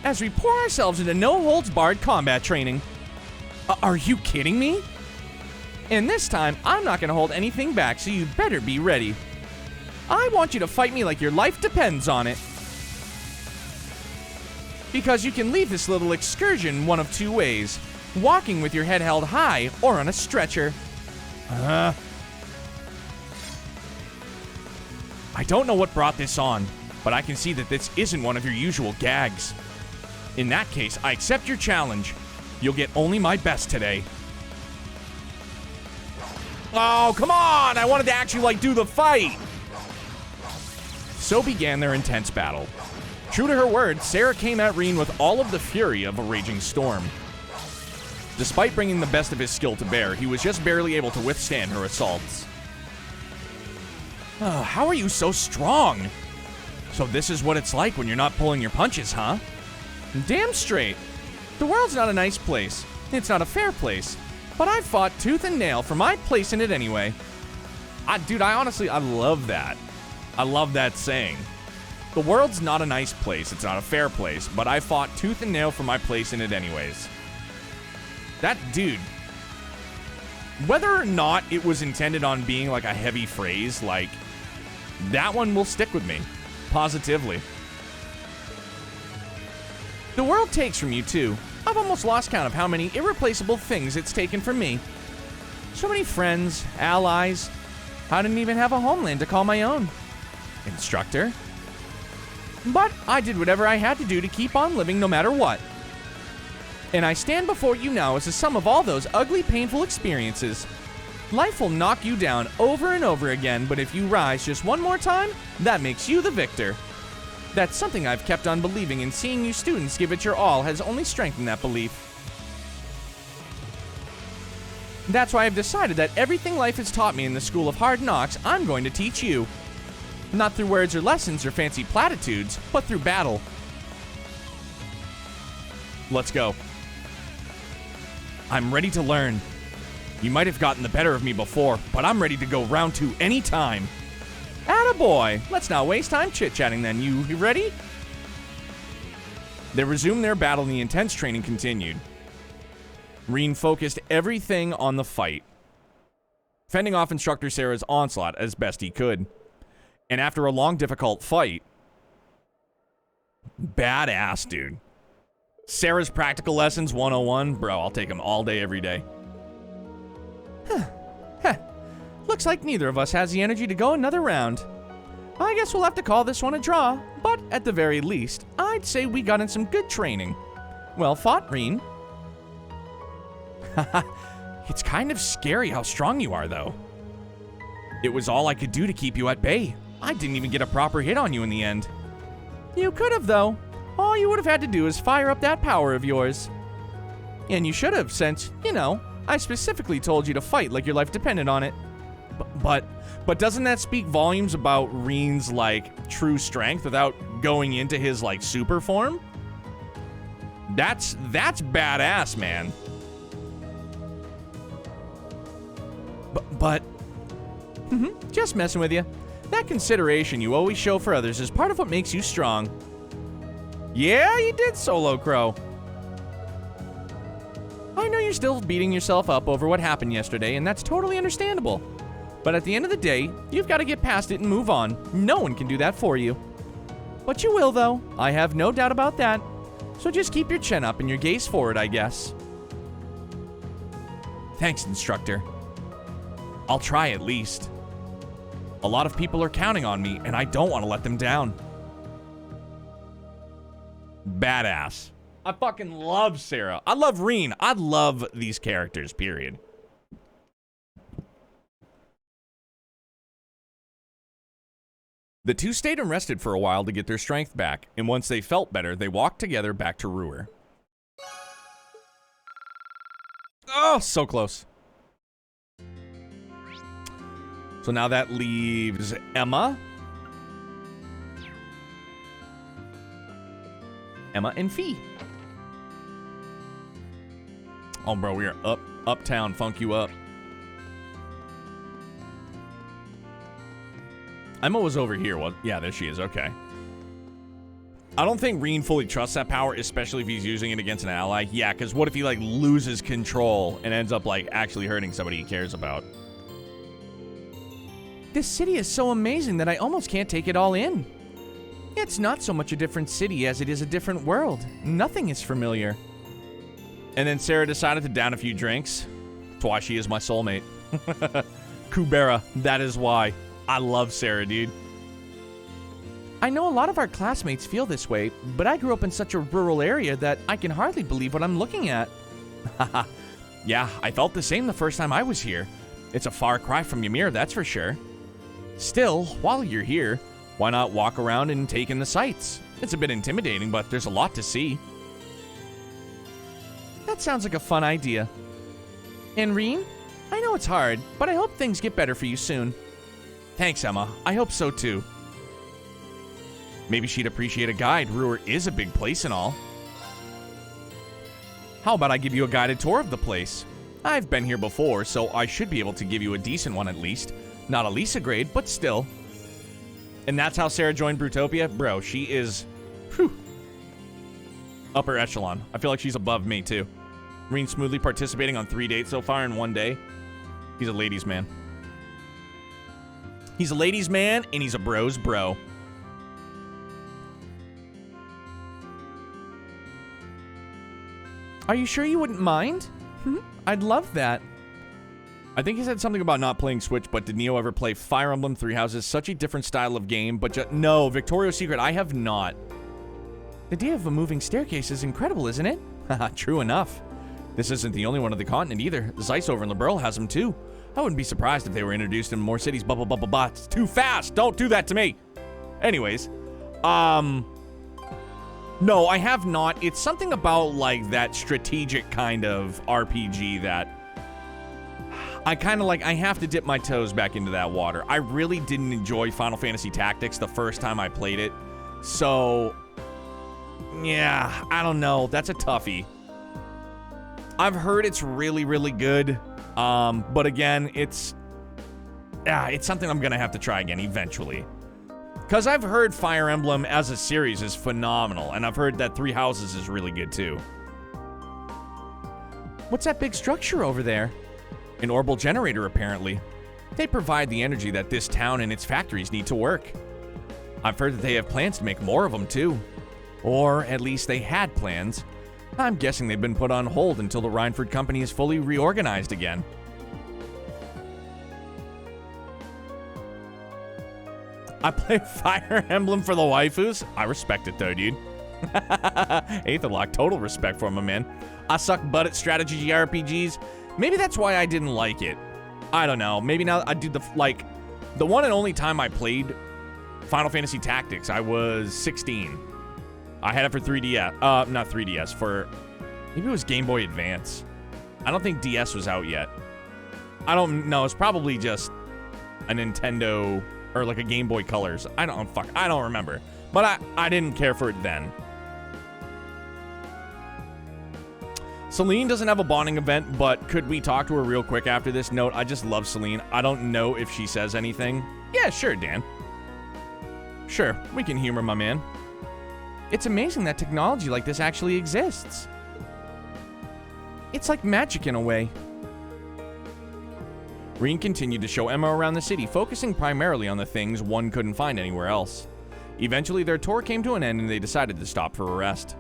As we pour ourselves into no-holds-barred combat training. Are you kidding me? And this time, I'm not gonna hold anything back, so you better be ready. I want you to fight me like your life depends on it. Because you can leave this little excursion one of two ways. Walking with your head held high or on a stretcher. I don't know what brought this on, but I can see that this isn't one of your usual gags. In that case, I accept your challenge. You'll get only my best today. Oh, come on! I wanted to actually, like, do the fight! So began their intense battle. True to her word, Sarah came at Reen with all of the fury of a raging storm. Despite bringing the best of his skill to bear, he was just barely able to withstand her assaults. Oh, how are you so strong? So this is what it's like when you're not pulling your punches, huh? Damn straight. The world's not a nice place. It's not a fair place. But I've fought tooth and nail for my place in it anyway. Dude, I love that. I love that saying. The world's not a nice place. It's not a fair place. But I fought tooth and nail for my place in it anyways. That dude. Whether or not it was intended on being like a heavy phrase, like, that one will stick with me. Positively. The world takes from you, too. I've almost lost count of how many irreplaceable things it's taken from me. So many friends, allies. I didn't even have a homeland to call my own. Instructor. But I did whatever I had to do to keep on living no matter what. And I stand before you now as a sum of all those ugly, painful experiences. Life will knock you down over and over again, but if you rise just one more time, that makes you the victor. That's something I've kept on believing, and seeing you students give it your all has only strengthened that belief. That's why I've decided that everything life has taught me in the School of Hard Knocks, I'm going to teach you. Not through words or lessons or fancy platitudes, but through battle. Let's go. I'm ready to learn. You might have gotten the better of me before, but I'm ready to go round 2 anytime. Attaboy! Let's not waste time chit-chatting then. You ready? They resumed their battle and the intense training continued. Reen focused everything on the fight, fending off Instructor Sarah's onslaught as best he could. And after a long, difficult fight... Badass, dude. Sarah's Practical Lessons 101. Bro, I'll take them all day, every day. Looks like neither of us has the energy to go another round. I guess we'll have to call this one a draw, but at the very least, I'd say we got in some good training. Well fought, Reen. It's kind of scary how strong you are, though. It was all I could do to keep you at bay. I didn't even get a proper hit on you in the end. You could have, though. All you would have had to do is fire up that power of yours. And you should have, since, you know, I specifically told you to fight like your life depended on it. But doesn't that speak volumes about Reen's, like, true strength without going into his, like, super form? That's badass, man. But just messing with you. That consideration you always show for others is part of what makes you strong. Yeah, you did, Solo Crow. I know you're still beating yourself up over what happened yesterday, and that's totally understandable. But at the end of the day, you've got to get past it and move on. No one can do that for you. But you will, though. I have no doubt about that. So just keep your chin up and your gaze forward, I guess. Thanks, Instructor. I'll try at least. A lot of people are counting on me, and I don't want to let them down. Badass. I fucking love Sarah. I love Reen. I love these characters, period. The two stayed and rested for a while to get their strength back, and once they felt better, they walked together back to Ruhr. Oh, so close. So now that leaves Emma. Emma and Fee. Oh, bro, we are uptown, funk you up. Emma was over here. Well, yeah, there she is. Okay. I don't think Reen fully trusts that power, especially if he's using it against an ally. Yeah, because what if he, like, loses control and ends up, like, actually hurting somebody he cares about? This city is so amazing that I almost can't take it all in. It's not so much a different city as it is a different world. Nothing is familiar. And then Sarah decided to down a few drinks. That's why she is my soulmate. Kubera, that is why. I love Sarah, dude. I know a lot of our classmates feel this way, but I grew up in such a rural area that I can hardly believe what I'm looking at. Haha. Yeah, I felt the same the first time I was here. It's a far cry from Ymir, that's for sure. Still, while you're here, why not walk around and take in the sights? It's a bit intimidating, but there's a lot to see. That sounds like a fun idea. And Reen, I know it's hard, but I hope things get better for you soon. Thanks, Emma. I hope so too. Maybe she'd appreciate a guide. Ruhr is a big place and all. How about I give you a guided tour of the place? I've been here before, so I should be able to give you a decent one at least. Not a Lisa grade, but still. And that's how Sarah joined Brutopia? Bro, she is... whew, upper echelon. I feel like she's above me, too. Reen smoothly participating on 3 dates so far in one day. He's a ladies' man. He's a ladies' man, and he's a bro's bro. Are you sure you wouldn't mind? I'd love that. I think he said something about not playing Switch, but did Neo ever play Fire Emblem Three Houses? Such a different style of game, but no, Victoria's Secret, I have not. The idea of a moving staircase is incredible, isn't it? Haha, true enough. This isn't the only one on the continent either. Zeiss over in Liberl has them too. I wouldn't be surprised if they were introduced in more cities. Blah, blah, blah, blah, blah. It's too fast. Don't do that to me. Anyways, no, I have not. It's something about, like, that strategic kind of RPG that I kind of like. I have to dip my toes back into that water. I really didn't enjoy Final Fantasy Tactics the first time I played it. So, yeah, I don't know. That's a toughie. I've heard it's really, really good. But again, it's something I'm going to have to try again eventually. Because I've heard Fire Emblem as a series is phenomenal, and I've heard that Three Houses is really good too. What's that big structure over there? An orbital generator, apparently. They provide the energy that this town and its factories need to work. I've heard that they have plans to make more of them too. Or at least they had plans. I'm guessing they've been put on hold until the Reinford company is fully reorganized again. I play Fire Emblem for the waifus. I respect it though, dude. Aetherlock, total respect for him, my man. I suck butt at strategy RPGs. Maybe that's why I didn't like it. I don't know. Maybe now I do the one and only time I played Final Fantasy Tactics, I was 16. I had it for 3DS. Not 3DS, for maybe it was Game Boy Advance. I don't think DS was out yet. I don't know. It's probably just a Nintendo or like a Game Boy Colors. I don't remember. But I didn't care for it then. Celine doesn't have a bonding event, but could we talk to her real quick after this? Note, I just love Celine. I don't know if she says anything. Yeah, sure, Dan. Sure, we can humor my man. It's amazing that technology like this actually exists. It's like magic in a way. Reen continued to show Emma around the city, focusing primarily on the things one couldn't find anywhere else. Eventually, their tour came to an end and they decided to stop for a rest.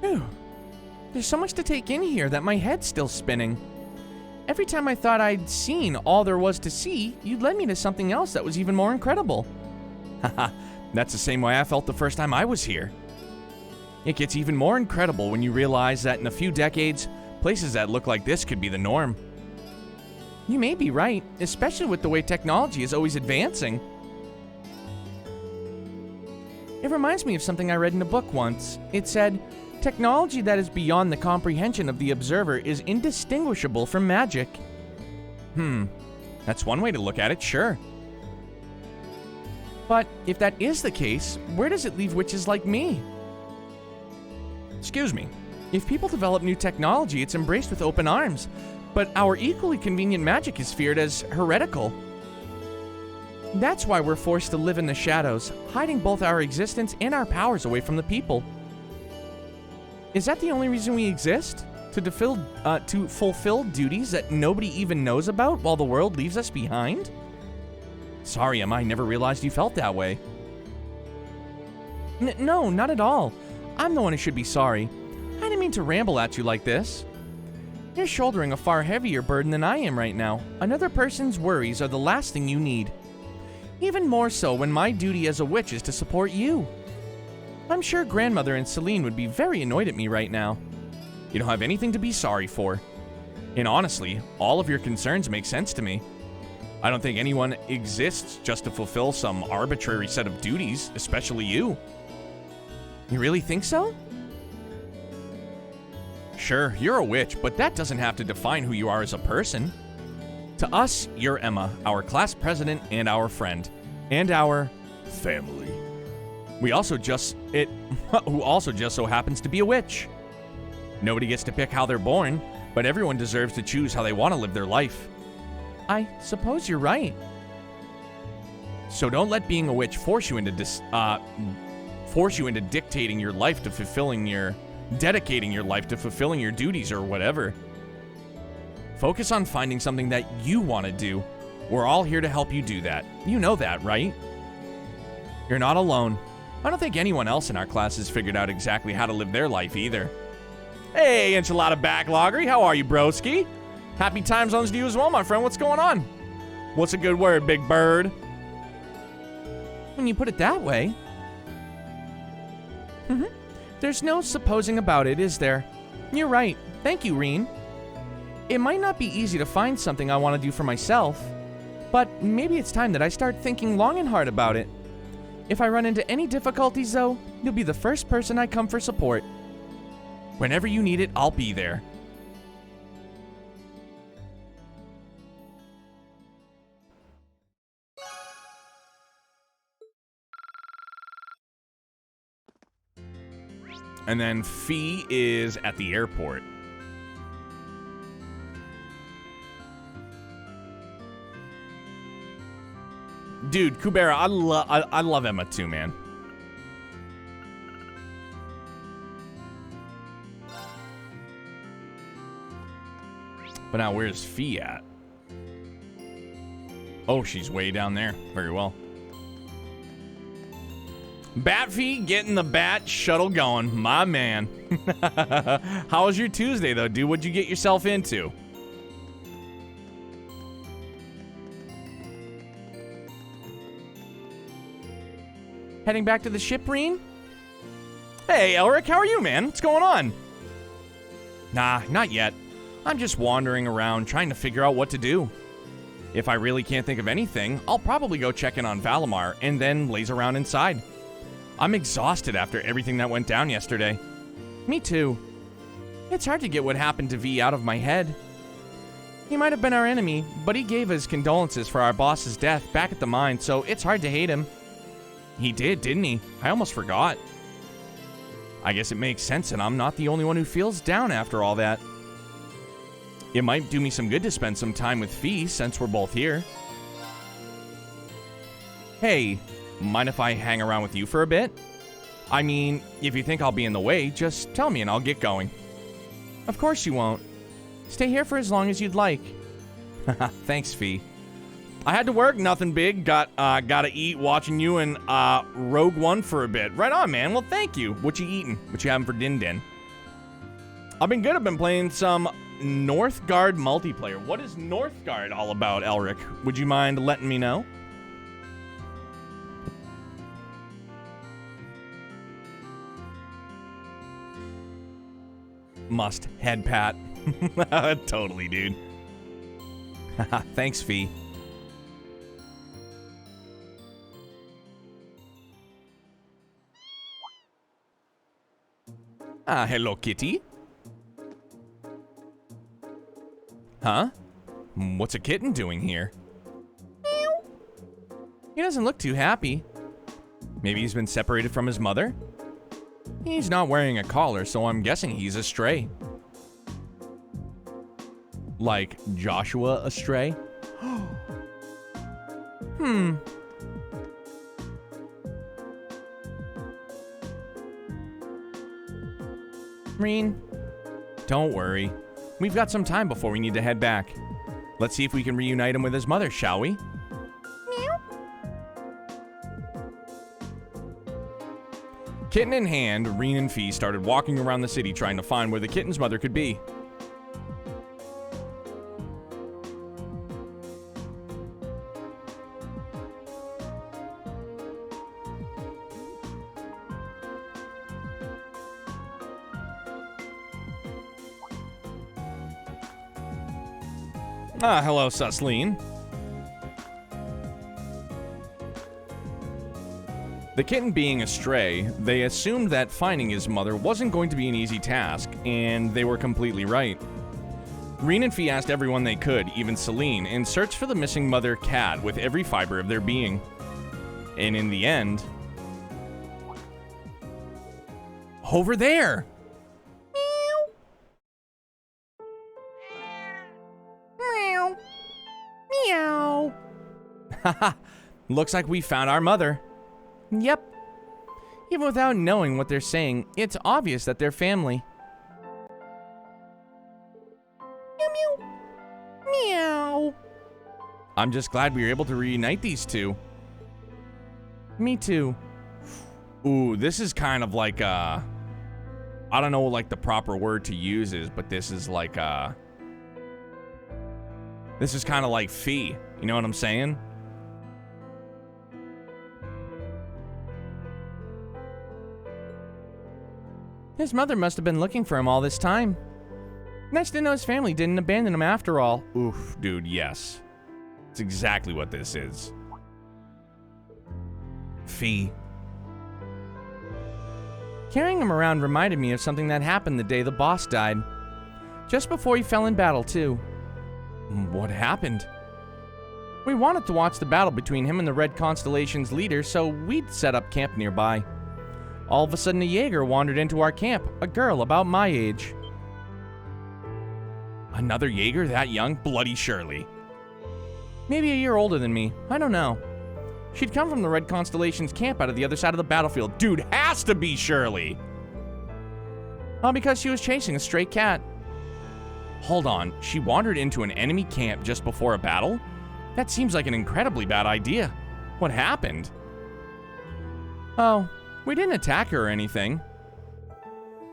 Phew. There's so much to take in here that my head's still spinning. Every time I thought I'd seen all there was to see, you'd led me to something else that was even more incredible. Haha, that's the same way I felt the first time I was here. It gets even more incredible when you realize that in a few decades, places that look like this could be the norm. You may be right, especially with the way technology is always advancing. It reminds me of something I read in a book once. It said, technology that is beyond the comprehension of the observer is indistinguishable from magic. That's one way to look at it, sure. But if that is the case, where does it leave witches like me? Excuse me. If people develop new technology, it's embraced with open arms, but our equally convenient magic is feared as heretical. That's why we're forced to live in the shadows, hiding both our existence and our powers away from the people. Is that the only reason we exist? To fulfill duties that nobody even knows about while the world leaves us behind? Sorry, Emma, I never realized you felt that way. No, not at all. I'm the one who should be sorry. I didn't mean to ramble at you like this. You're shouldering a far heavier burden than I am right now. Another person's worries are the last thing you need. Even more so when my duty as a witch is to support you. I'm sure Grandmother and Celine would be very annoyed at me right now. You don't have anything to be sorry for. And honestly, all of your concerns make sense to me. I don't think anyone exists just to fulfill some arbitrary set of duties, especially you. You really think so? Sure, you're a witch, but that doesn't have to define who you are as a person. To us, you're Emma, our class president and our friend, and our family. Who also just so happens to be a witch. Nobody gets to pick how they're born, but everyone deserves to choose how they want to live their life. I suppose you're right. So don't let being a witch force you into dedicating your life to fulfilling your duties or whatever. Focus on finding something that you want to do. We're all here to help you do that. You know that, right? You're not alone. I don't think anyone else in our class has figured out exactly how to live their life either. Hey, Enchilada Backloggery, how are you, broski? Happy time zones to you as well, my friend. What's going on? What's a good word, big bird? When you put it that way. There's no supposing about it, is there? You're right. Thank you, Reen. It might not be easy to find something I want to do for myself, but maybe it's time that I start thinking long and hard about it. If I run into any difficulties, though, you'll be the first person I come for support. Whenever you need it, I'll be there. And then Fee is at the airport. Dude, Kubera, I love Emma too, man. But now where's Fee at? Oh, she's way down there. Very well. Bat Fee getting the bat shuttle going. My man. How was your Tuesday, though, dude? What'd you get yourself into? Heading back to the ship, Reen? Hey, Elric, how are you, man? What's going on? Nah, not yet. I'm just wandering around trying to figure out what to do. If I really can't think of anything, I'll probably go check in on Valimar and then laze around inside. I'm exhausted after everything that went down yesterday. Me too. It's hard to get what happened to V out of my head. He might have been our enemy, but he gave his condolences for our boss's death back at the mine, so it's hard to hate him. He did, didn't he? I almost forgot. I guess it makes sense and I'm not the only one who feels down after all that. It might do me some good to spend some time with Fee since we're both here. Hey, mind if I hang around with you for a bit? I mean, if you think I'll be in the way, just tell me and I'll get going. Of course you won't. Stay here for as long as you'd like. Thanks, Fee. I had to work, nothing big. Gotta eat watching you and Rogue One for a bit. Right on, man. Well, thank you. What you eating? What you having for Din Din? I've been good. I've been playing some Northgard multiplayer. What is Northgard all about, Elric? Would you mind letting me know? Must head pat. Totally, dude. Thanks, Fee. Hello, kitty. Huh? What's a kitten doing here? He doesn't look too happy. Maybe he's been separated from his mother? He's not wearing a collar, so I'm guessing he's a stray. Like Joshua a stray? Reen, don't worry. We've got some time before we need to head back. Let's see if we can reunite him with his mother, shall we? Kitten in hand, Reen and Fee started walking around the city trying to find where the kitten's mother could be. Hello, Susleen. The kitten being a stray, they assumed that finding his mother wasn't going to be an easy task, and they were completely right. Reen and Fee asked everyone they could, even Celine, in search for the missing mother cat with every fiber of their being. And in the end... over there! Meow. Meow. Haha, looks like we found our mother. Yep. Even without knowing what they're saying, it's obvious that they're family. Meow, meow. Meow. I'm just glad we were able to reunite these two. Me too. Ooh, this is kind of like I don't know like the proper word to use is, but this is like this is kind of like Fee. You know what I'm saying? His mother must have been looking for him all this time. Nice to know his family didn't abandon him after all. Oof, dude, yes. It's exactly what this is. Fee. Carrying him around reminded me of something that happened the day the boss died. Just before he fell in battle, too. What happened? We wanted to watch the battle between him and the Red Constellation's leader, so we'd set up camp nearby. All of a sudden, a Jaeger wandered into our camp, a girl about my age. Another Jaeger that young? Bloody surely. Maybe a year older than me. I don't know. She'd come from the Red Constellation's camp out of the other side of the battlefield. Dude, has to be Shirley! All because she was chasing a stray cat. Hold on, she wandered into an enemy camp just before a battle? That seems like an incredibly bad idea. What happened? Oh, we didn't attack her or anything.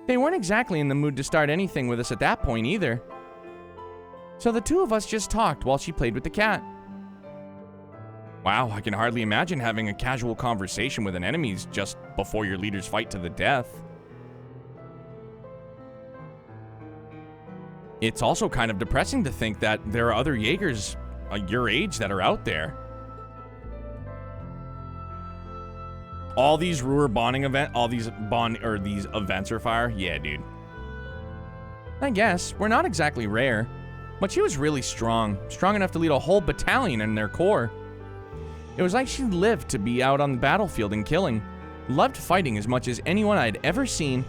They weren't exactly in the mood to start anything with us at that point either. So the two of us just talked while she played with the cat. Wow, I can hardly imagine having a casual conversation with an enemy just before your leaders fight to the death. It's also kind of depressing to think that there are other Jaegers your age that are out there. All these Ruhr bonding event, these events are fire. Yeah, dude. I guess we're not exactly rare, but she was really strong enough to lead a whole battalion in their corps. It was like she lived to be out on the battlefield and killing, loved fighting as much as anyone I'd ever seen.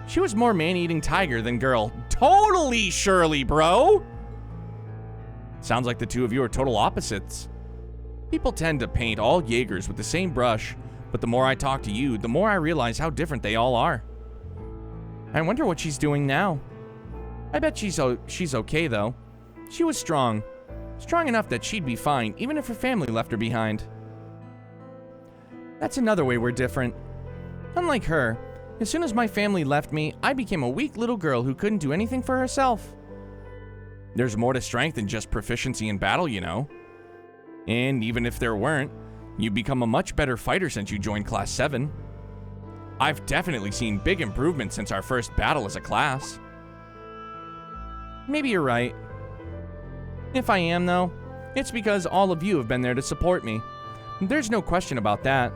She was more man-eating tiger than girl. Totally, Shirley, bro. Sounds like the two of you are total opposites. People tend to paint all Jaegers with the same brush, but the more I talk to you, the more I realize how different they all are. I wonder what she's doing now. I bet she's okay, though. She was strong enough that she'd be fine, even if her family left her behind. That's another way we're different. Unlike her, as soon as my family left me, I became a weak little girl who couldn't do anything for herself. There's more to strength than just proficiency in battle, you know. And even if there weren't, you've become a much better fighter since you joined Class 7. I've definitely seen big improvements since our first battle as a class. Maybe you're right. If I am, though, it's because all of you have been there to support me. There's no question about that.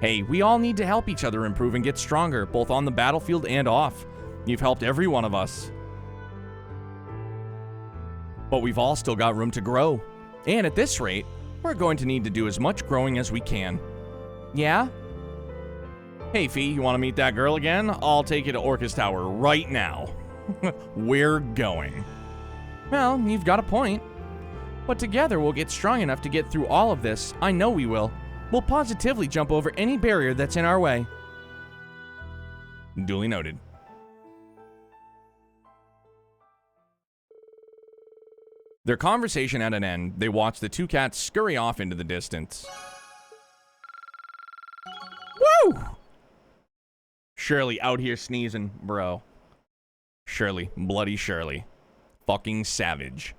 Hey, we all need to help each other improve and get stronger, both on the battlefield and off. You've helped every one of us. But we've all still got room to grow. And at this rate, we're going to need to do as much growing as we can. Yeah? Hey, Fee, you want to meet that girl again? I'll take you to Orcus Tower right now. We're going. Well, you've got a point. But together we'll get strong enough to get through all of this. I know we will. We'll positively jump over any barrier that's in our way. Duly noted. Their conversation at an end, they watch the two cats scurry off into the distance. Woo! Shirley out here sneezing, bro. Shirley, bloody Shirley. Fucking savage.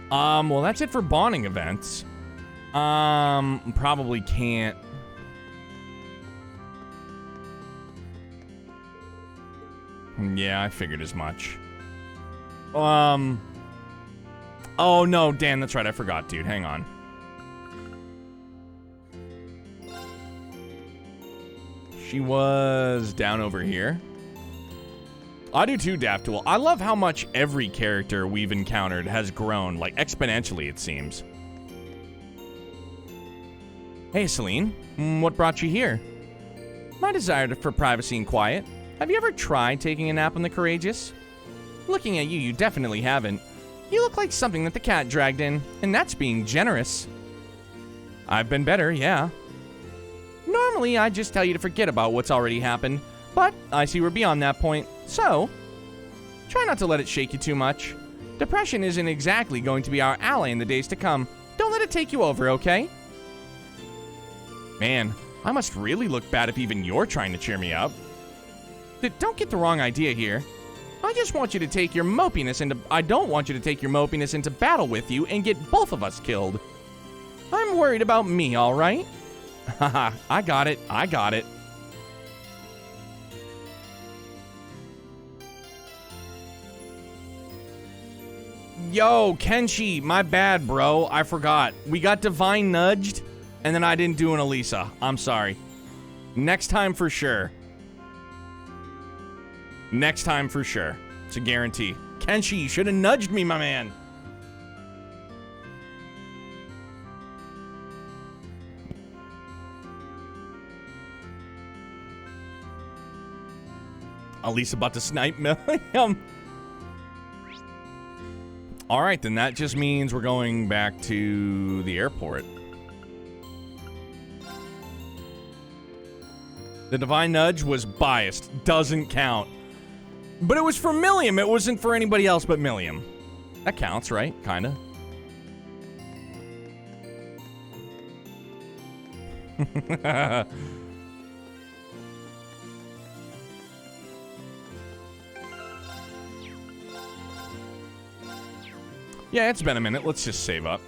Well, that's it for bonding events. Probably can't. Yeah, I figured as much. Oh no, Dan, that's right, I forgot, dude. Hang on. She was down over here. I do too, Daftool. I love how much every character we've encountered has grown, like exponentially, it seems. Hey, Celine. What brought you here? My desire for privacy and quiet. Have you ever tried taking a nap on the Courageous? Looking at you, you definitely haven't. You look like something that the cat dragged in, and that's being generous. I've been better, yeah. Normally, I'd just tell you to forget about what's already happened, but I see we're beyond that point, so try not to let it shake you too much. Depression isn't exactly going to be our ally in the days to come. Don't let it take you over, okay? Man, I must really look bad if even you're trying to cheer me up. Don't get the wrong idea here. I just want you to take your mopiness into... I don't want you to take your mopiness into battle with you and get both of us killed. I'm worried about me, all right? Haha, I got it. I got it. Yo, Kenshi, my bad, bro. I forgot. We got Divine Nudged, and then I didn't do an Elisa. I'm sorry. Next time for sure. Next time for sure. It's a guarantee. Kenshi, you should have nudged me, my man. Elisa about to snipe Milliam. All right, then that just means we're going back to the airport. The Divine Nudge was biased. Doesn't count. But it was for Milliam. It wasn't for anybody else but Milliam. That counts, right? Kinda. Yeah, it's been a minute. Let's just save up.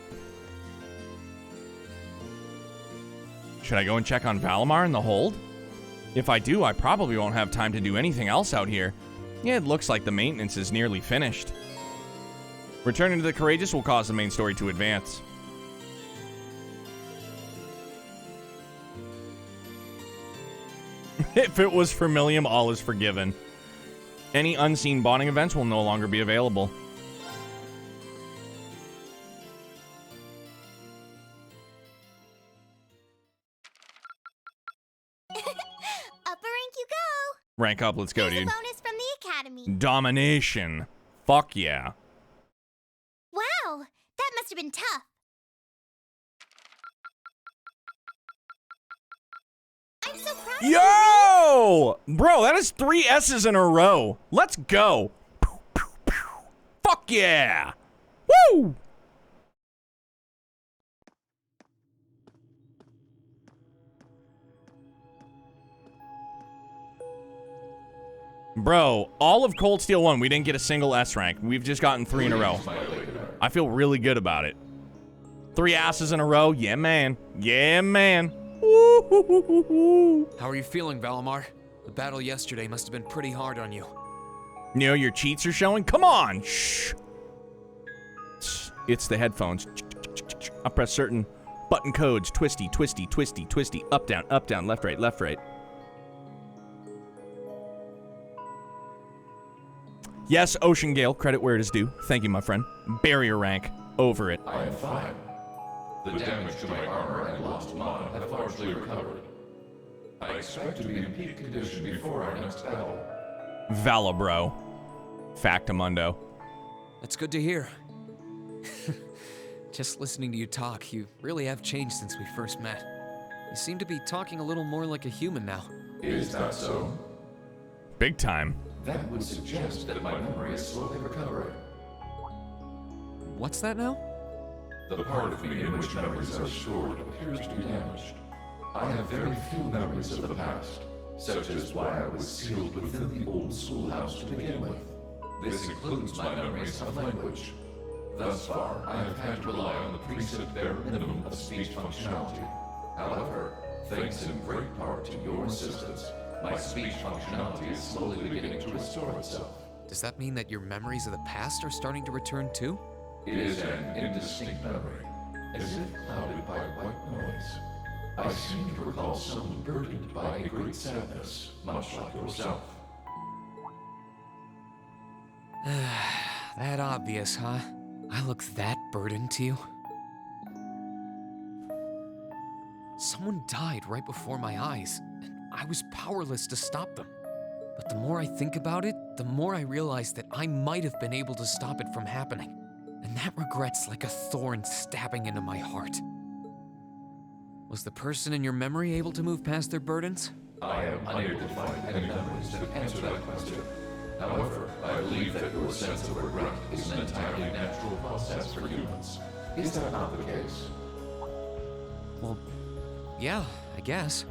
Should I go and check on Valimar in the hold? If I do, I probably won't have time to do anything else out here. Yeah, it looks like the maintenance is nearly finished. Returning to the Courageous will cause the main story to advance. If it was for Milliam, all is forgiven. Any unseen bonding events will no longer be available. Rank up, let's go, dude. Bonus from the academy. Domination. Fuck yeah. Wow, that must have been tough. I'm so proud of you. Yo! Bro, that is 3 S's in a row. Let's go. Fuck yeah. Woo! Bro, all of Cold Steel 1, we didn't get a single S rank. We've just gotten 3 in a row. I feel really good about it. 3 asses in a row. Yeah, man. Yeah, man. How are you feeling, Valimar? The battle yesterday must have been pretty hard on you. You know, your cheats are showing? Come on. Shh. It's the headphones. I press certain button codes. Twisty, twisty, twisty, twisty. Up, down, left, right, left, right. Yes, Ocean Gale, credit where it is due. Thank you, my friend. Barrier rank. Over it. I am fine. The damage to my armor and lost mana have largely recovered. I expect to be in peak condition before our next battle. Valabro. Factamundo. That's good to hear. Just listening to you talk, you really have changed since we first met. You seem to be talking a little more like a human now. Is that so? Big time. that would suggest that my memory is slowly recovering. What's that now? The part of me in which memories are stored appears to be damaged. I have very few memories of the past, such as why I was sealed within the old schoolhouse to begin with. This includes my memories of language. Thus far, I have had to rely on the preset bare minimum of speech functionality. However, thanks in great part to your assistance, my speech functionality is slowly beginning to restore itself. Does that mean that your memories of the past are starting to return too? It is an indistinct memory, as if clouded by white noise. I seem to recall someone burdened by a great sadness, much like yourself. That obvious, huh? I look that burdened to you? Someone died right before my eyes, and I was powerless to stop them. But the more I think about it, the more I realize that I might have been able to stop it from happening. And that regret's like a thorn stabbing into my heart. Was the person in your memory able to move past their burdens? I am unable to find any memories to answer that question. However, I believe that your sense of regret is an entirely natural process for humans. Is that not the case? Well, yeah, I guess.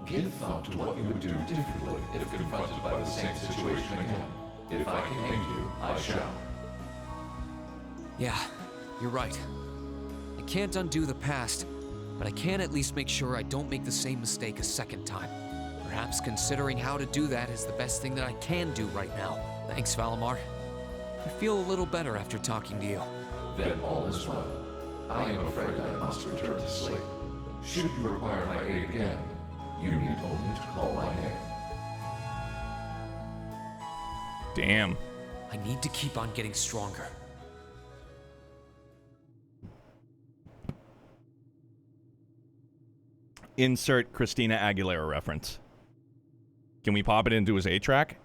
Give thought to what you would do differently if confronted by the same situation again. If I can aid you, I shall. Yeah, you're right. I can't undo the past, but I can at least make sure I don't make the same mistake a second time. Perhaps considering how to do that is the best thing that I can do right now. Thanks, Valimar. I feel a little better after talking to you. Then all is well. I am afraid I must return to sleep. Should you require my aid again, you need only to call my name. Damn. I need to keep on getting stronger. Insert Christina Aguilera reference. Can we pop it into his A-track?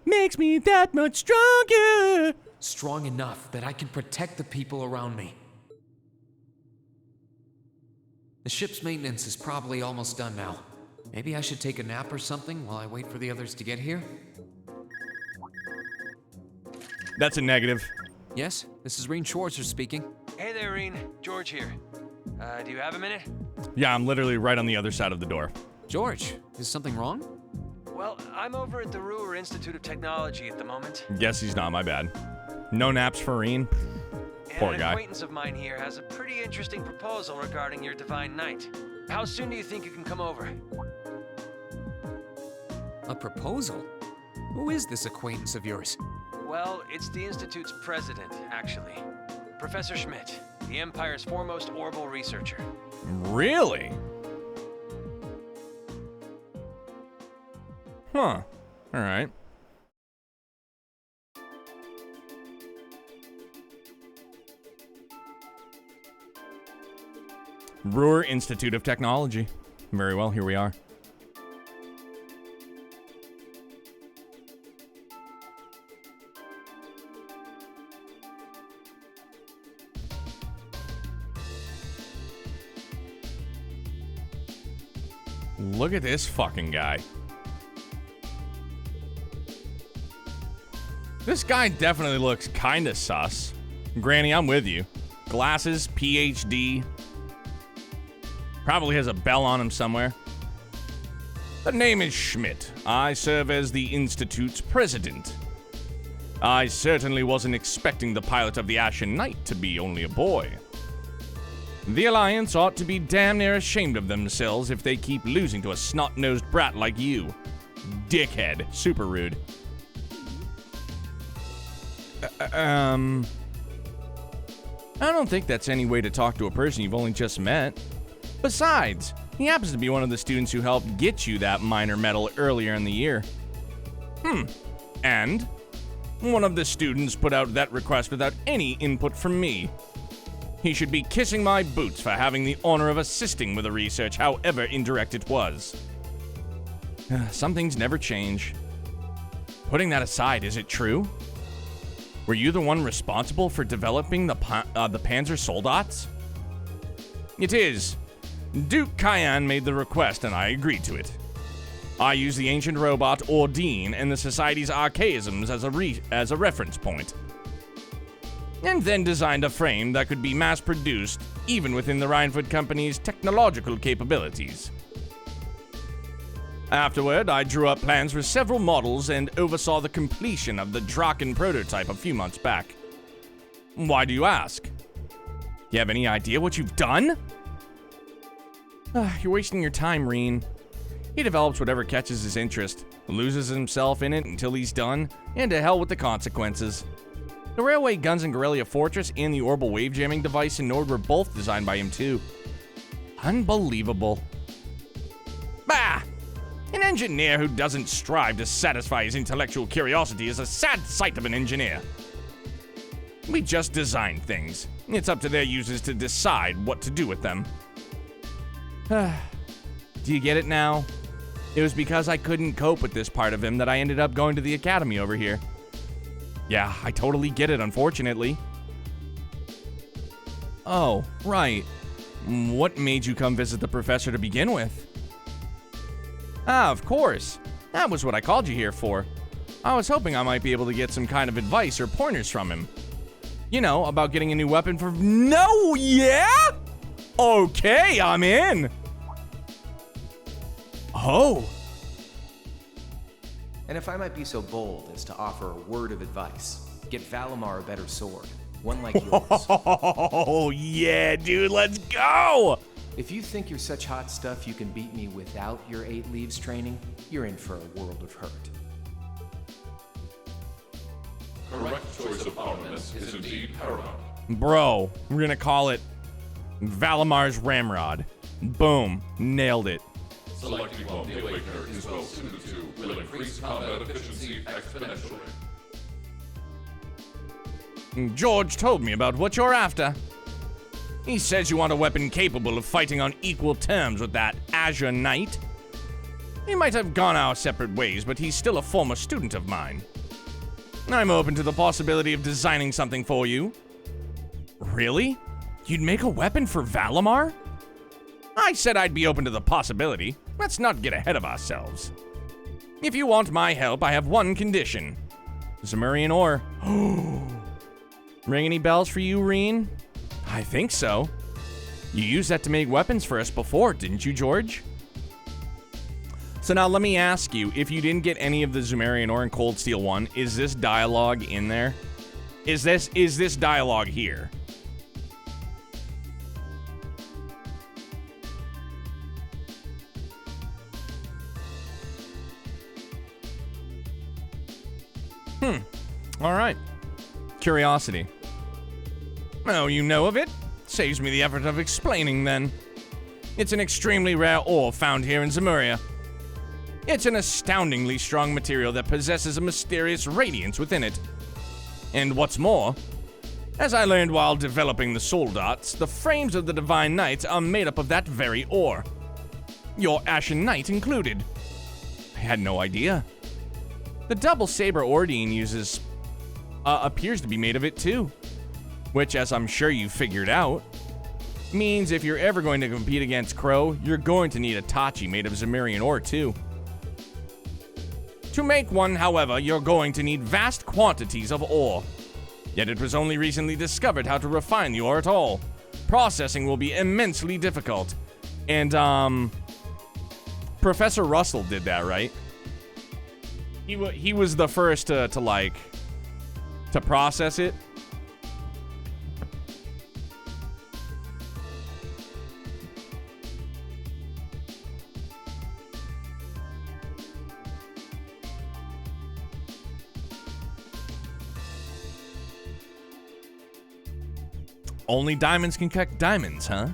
Makes me that much stronger. Strong enough that I can protect the people around me. The ship's maintenance is probably almost done now. Maybe I should take a nap or something while I wait for the others to get here? That's a negative. Yes, this is Reen Schwarzer speaking. Hey there, Reen. George here. Do you have a minute? Yeah, I'm literally right on the other side of the door. George, is something wrong? Well, I'm over at the Ruhr Institute of Technology at the moment. Guess he's not, my bad. No naps for Reen. Poor An guy. acquaintance of mine here has a pretty interesting proposal regarding your Divine Knight. How soon do you think you can come over? A proposal? Who is this acquaintance of yours? Well, it's the Institute's president, actually. Professor Schmidt, the Empire's foremost orbital researcher. Really? Huh. All right. Ruhr Institute of Technology. Very well, here we are. Look at this fucking guy. This guy definitely looks kinda sus. Granny, I'm with you. Glasses, PhD. Probably has a bell on him somewhere. The name is Schmidt. I serve as the Institute's president. I certainly wasn't expecting the pilot of the Ashen Knight to be only a boy. The Alliance ought to be damn near ashamed of themselves if they keep losing to a snot-nosed brat like you. Dickhead. Super rude. I don't think that's any way to talk to a person you've only just met. Besides, he happens to be one of the students who helped get you that minor medal earlier in the year. And one of the students put out that request without any input from me. He should be kissing my boots for having the honor of assisting with the research, however indirect it was. Some things never change. Putting that aside, is it true? Were you the one responsible for developing the Panzer Soldats? It is. Duke Kyan made the request and I agreed to it. I use the ancient robot Ordine and the Society's archaisms as a reference point. And then designed a frame that could be mass-produced even within the Reinford Company's technological capabilities. Afterward, I drew up plans for several models and oversaw the completion of the Draken prototype a few months back. Why do you ask? You have any idea what you've done? You're wasting your time, Reen. He develops whatever catches his interest, loses himself in it until he's done, and to hell with the consequences. The Railway Guns in Guerrilla Fortress and the Orbital Wave Jamming device in Nord were both designed by him too. Unbelievable. Bah! An engineer who doesn't strive to satisfy his intellectual curiosity is a sad sight of an engineer. We just design things. It's up to their users to decide what to do with them. Do you get it now? It was because I couldn't cope with this part of him that I ended up going to the academy over here. Yeah, I totally get it, unfortunately. Oh, right. What made you come visit the professor to begin with? Ah, of course. That was what I called you here for. I was hoping I might be able to get some kind of advice or pointers from him. You know, about getting a new weapon for... No, yeah? Okay, I'm in. Oh. And if I might be so bold as to offer a word of advice, get Valimar a better sword. One like yours. Oh, yeah, dude, let's go! If you think you're such hot stuff you can beat me without your 8 leaves training, you're in for a world of hurt. Correct choice of armaments is indeed paramount. Bro, we're gonna call it Valimar's Ramrod. Boom, nailed it. Selecting one the Awakener is well suited to will increase combat efficiency exponentially. George told me about what you're after. He says you want a weapon capable of fighting on equal terms with that Azure Knight. We might have gone our separate ways, but he's still a former student of mine. I'm open to the possibility of designing something for you. Really? You'd make a weapon for Valimar? I said I'd be open to the possibility. Let's not get ahead of ourselves. If you want my help, I have one condition. Zemurian ore. Ring any bells for you, Reen? I think so. You used that to make weapons for us before, didn't you, George? So now let me ask you, if you didn't get any of the Zemurian ore in Cold Steel 1, is this dialogue in there? Is this dialogue here? All right. Curiosity. Oh, you know of it? Saves me the effort of explaining, then. It's an extremely rare ore found here in Zemuria. It's an astoundingly strong material that possesses a mysterious radiance within it. And what's more, as I learned while developing the soul dots, the frames of the Divine Knights are made up of that very ore. Your Ashen Knight included. I had no idea. The double saber Ordine uses appears to be made of it too. Which, as I'm sure you figured out, means if you're ever going to compete against Crow, you're going to need a Tachi made of Zemurian ore too. To make one, however, you're going to need vast quantities of ore. Yet it was only recently discovered how to refine the ore at all. Processing will be immensely difficult. And, Professor Russell did that, right? He was the first to process it. Only diamonds can cut diamonds, huh?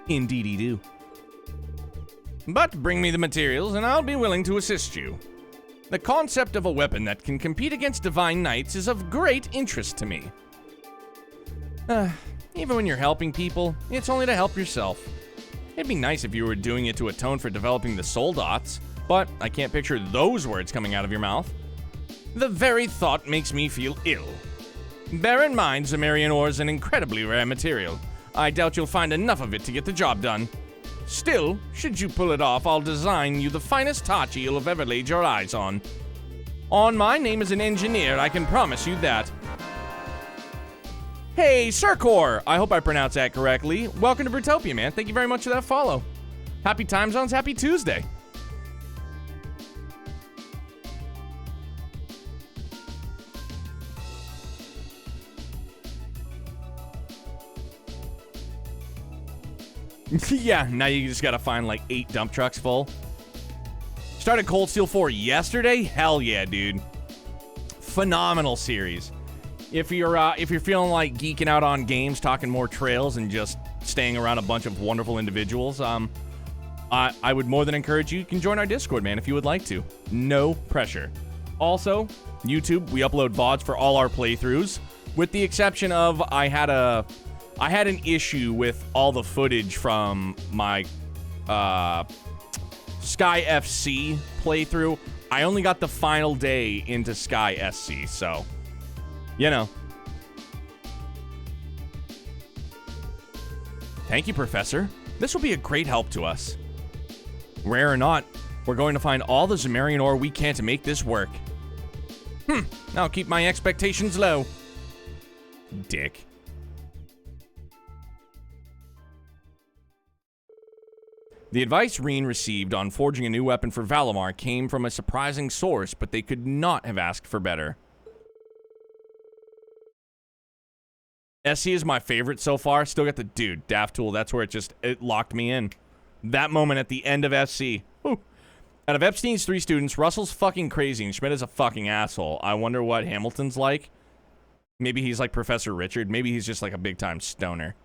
Indeedy do. But bring me the materials and I'll be willing to assist you. The concept of a weapon that can compete against Divine Knights is of great interest to me. Even when you're helping people, it's only to help yourself. It'd be nice if you were doing it to atone for developing the soul dots, but I can't picture those words coming out of your mouth. The very thought makes me feel ill. Bear in mind, Zemurian ore is an incredibly rare material. I doubt you'll find enough of it to get the job done. Still, should you pull it off, I'll design you the finest Tachi you'll have ever laid your eyes on. On my name as an engineer, I can promise you that. Hey, Circor! I hope I pronounced that correctly. Welcome to Brutopia, man. Thank you very much for that follow. Happy time zones, happy Tuesday. Yeah, now you just gotta find like 8 dump trucks full. Started Cold Steel 4 yesterday? Hell yeah, dude. Phenomenal series. If you're feeling like geeking out on games, talking more trails, and just staying around a bunch of wonderful individuals, I would more than encourage you. You can join our Discord, man, if you would like to. No pressure. Also, YouTube, we upload VODs for all our playthroughs, with the exception of I had an issue with all the footage from my Sky FC playthrough. I only got the final day into Sky SC, so, you know. Thank you, Professor. This will be a great help to us. Rare or not, we're going to find all the Zemarian ore we can to make this work. I'll keep my expectations low. Dick. The advice Reen received on forging a new weapon for Valimar came from a surprising source, but they could not have asked for better. SC is my favorite so far. Still got the dude, Daft Tool. That's where it locked me in. That moment at the end of SC. Whew. Out of Epstein's 3 students, Russell's fucking crazy and Schmidt is a fucking asshole. I wonder what Hamilton's like. Maybe he's like Professor Richard. Maybe he's just like a big-time stoner.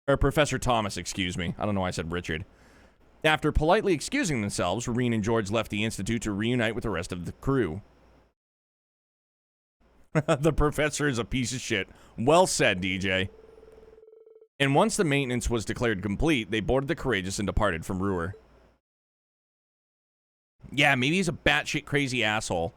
Or Professor Thomas, excuse me. I don't know why I said Richard. After politely excusing themselves, Reen and George left the Institute to reunite with the rest of the crew. The professor is a piece of shit. Well said, DJ. And once the maintenance was declared complete, they boarded the Courageous and departed from Ruhr. Yeah, maybe he's a batshit crazy asshole.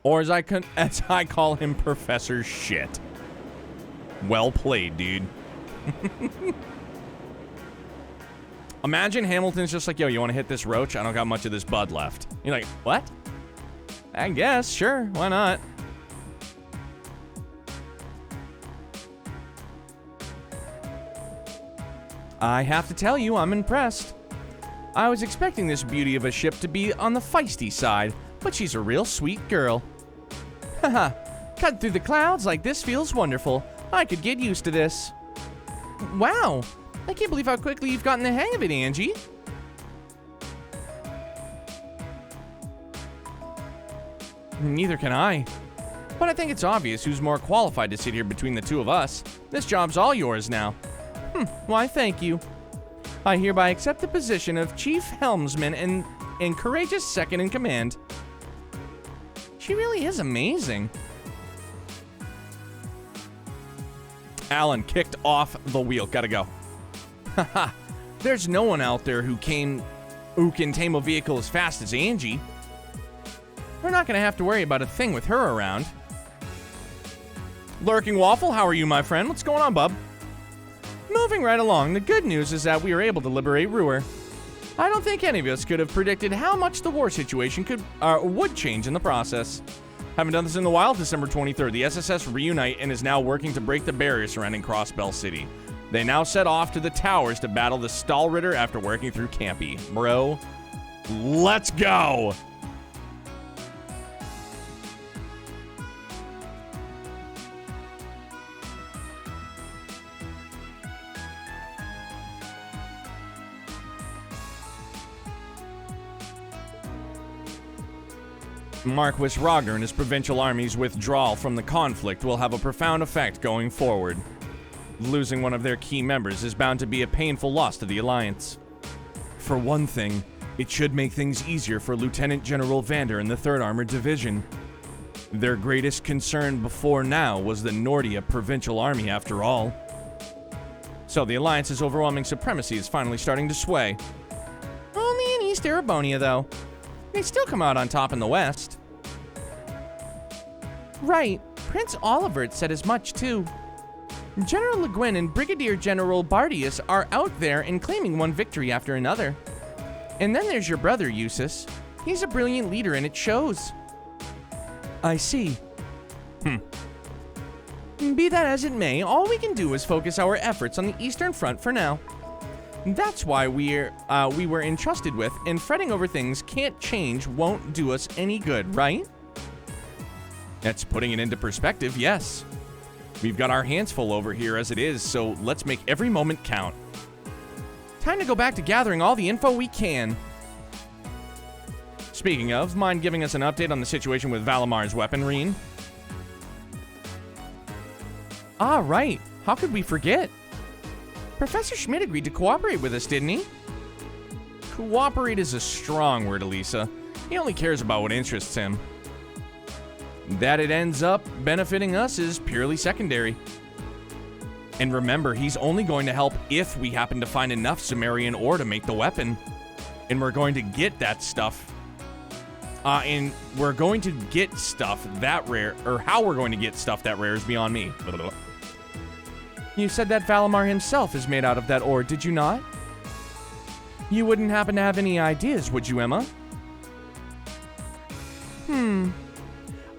Or as I call him, Professor Shit. Well played, dude. Imagine Hamilton's just like, yo, you want to hit this roach? I don't got much of this bud left. You're like, what? I guess, sure, why not? I have to tell you, I'm impressed. I was expecting this beauty of a ship to be on the feisty side, but she's a real sweet girl. Haha, cut through the clouds like this feels wonderful. I could get used to this. Wow, I can't believe how quickly you've gotten the hang of it, Angie. Neither can I. But I think it's obvious who's more qualified to sit here between the two of us. This job's all yours now. Why, thank you. I hereby accept the position of Chief Helmsman and Courageous Second in Command. She really is amazing. Alan kicked off the wheel. Gotta go. Haha. There's no one out there who can tame a vehicle as fast as Angie. We're not gonna have to worry about a thing with her around. Lurking Waffle, how are you, my friend? What's going on, bub? Moving right along, the good news is that we were able to liberate Ruhr. I don't think any of us could have predicted how much the war situation would change in the process. Haven't done this in a while. December 23rd, the SSS reunite and is now working to break the barrier surrounding Crossbell City. They now set off to the towers to battle the Stahlritter after working through Campy. Bro, let's go! Marquis Rogner and his provincial army's withdrawal from the conflict will have a profound effect going forward. Losing one of their key members is bound to be a painful loss to the Alliance. For one thing, it should make things easier for Lieutenant General Vander and the 3rd Armored Division. Their greatest concern before now was the Nordia Provincial Army after all. So the Alliance's overwhelming supremacy is finally starting to sway. Only in East Erebonia, though. They still come out on top in the West. Right, Prince Olivert said as much, too. General Le Guin and Brigadier General Bardius are out there and claiming one victory after another. And then there's your brother, Eustace. He's a brilliant leader, and it shows. I see. Be that as it may, all we can do is focus our efforts on the Eastern Front for now. That's why we were entrusted with, and fretting over things can't change won't do us any good, right? That's putting it into perspective, yes. We've got our hands full over here as it is, so let's make every moment count. Time to go back to gathering all the info we can. Speaking of, mind giving us an update on the situation with Valamar's weapon, Reen? Ah, right. How could we forget? Professor Schmidt agreed to cooperate with us, didn't he? Cooperate is a strong word, Elisa. He only cares about what interests him. That it ends up benefiting us is purely secondary. And remember, he's only going to help if we happen to find enough Sumerian ore to make the weapon. And we're going to get that stuff. And we're going to get stuff that rare, or how we're going to get stuff that rare is beyond me. You said that Valamar himself is made out of that ore, did you not? You wouldn't happen to have any ideas, would you, Emma?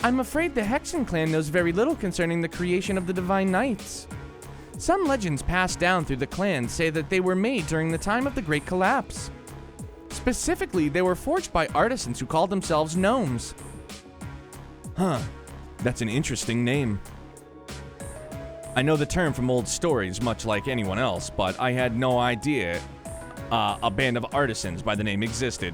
I'm afraid the Hexen clan knows very little concerning the creation of the Divine Knights. Some legends passed down through the clan say that they were made during the time of the Great Collapse. Specifically, they were forged by artisans who called themselves gnomes. Huh, that's an interesting name. I know the term from old stories, much like anyone else, but I had no idea a band of artisans by the name existed.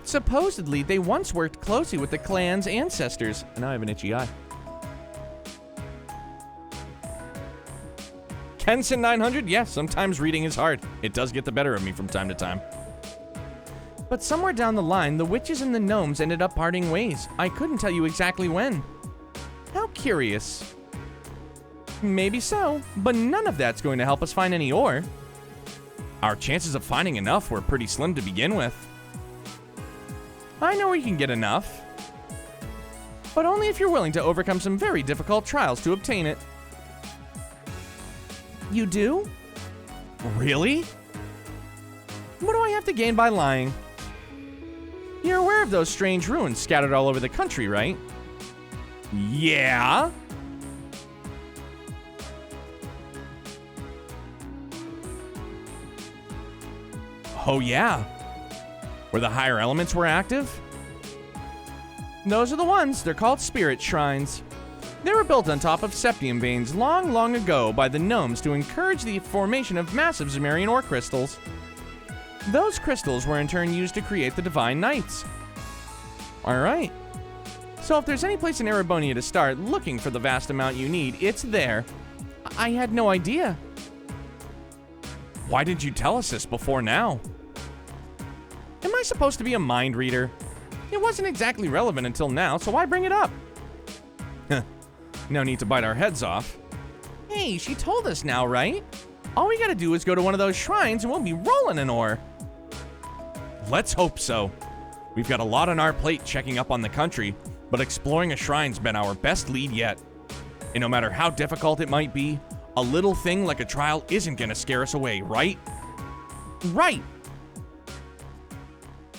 Supposedly, they once worked closely with the clan's ancestors. And now I have an itchy eye. Kenson 900? Yes, sometimes reading is hard. It does get the better of me from time to time. But somewhere down the line, the witches and the gnomes ended up parting ways. I couldn't tell you exactly when. How curious. Maybe so, but none of that's going to help us find any ore. Our chances of finding enough were pretty slim to begin with. I know we can get enough, but only if you're willing to overcome some very difficult trials to obtain it. You do? Really? What do I have to gain by lying? You're aware of those strange ruins scattered all over the country, right? Yeah? Oh yeah? Where the higher elements were active? Those are the ones. They're called spirit shrines. They were built on top of septium veins long, long ago by the gnomes to encourage the formation of massive Sumerian ore crystals. Those crystals were in turn used to create the Divine Knights. Alright. So if there's any place in Erebonia to start looking for the vast amount you need, it's there. I had no idea. Why didn't you tell us this before now? Am I supposed to be a mind reader? It wasn't exactly relevant until now, so why bring it up? No need to bite our heads off. Hey, she told us now, right? All we gotta do is go to one of those shrines and we'll be rolling in ore. Let's hope so. We've got a lot on our plate checking up on the country, but exploring a shrine's been our best lead yet. And no matter how difficult it might be, a little thing like a trial isn't gonna scare us away, right? Right!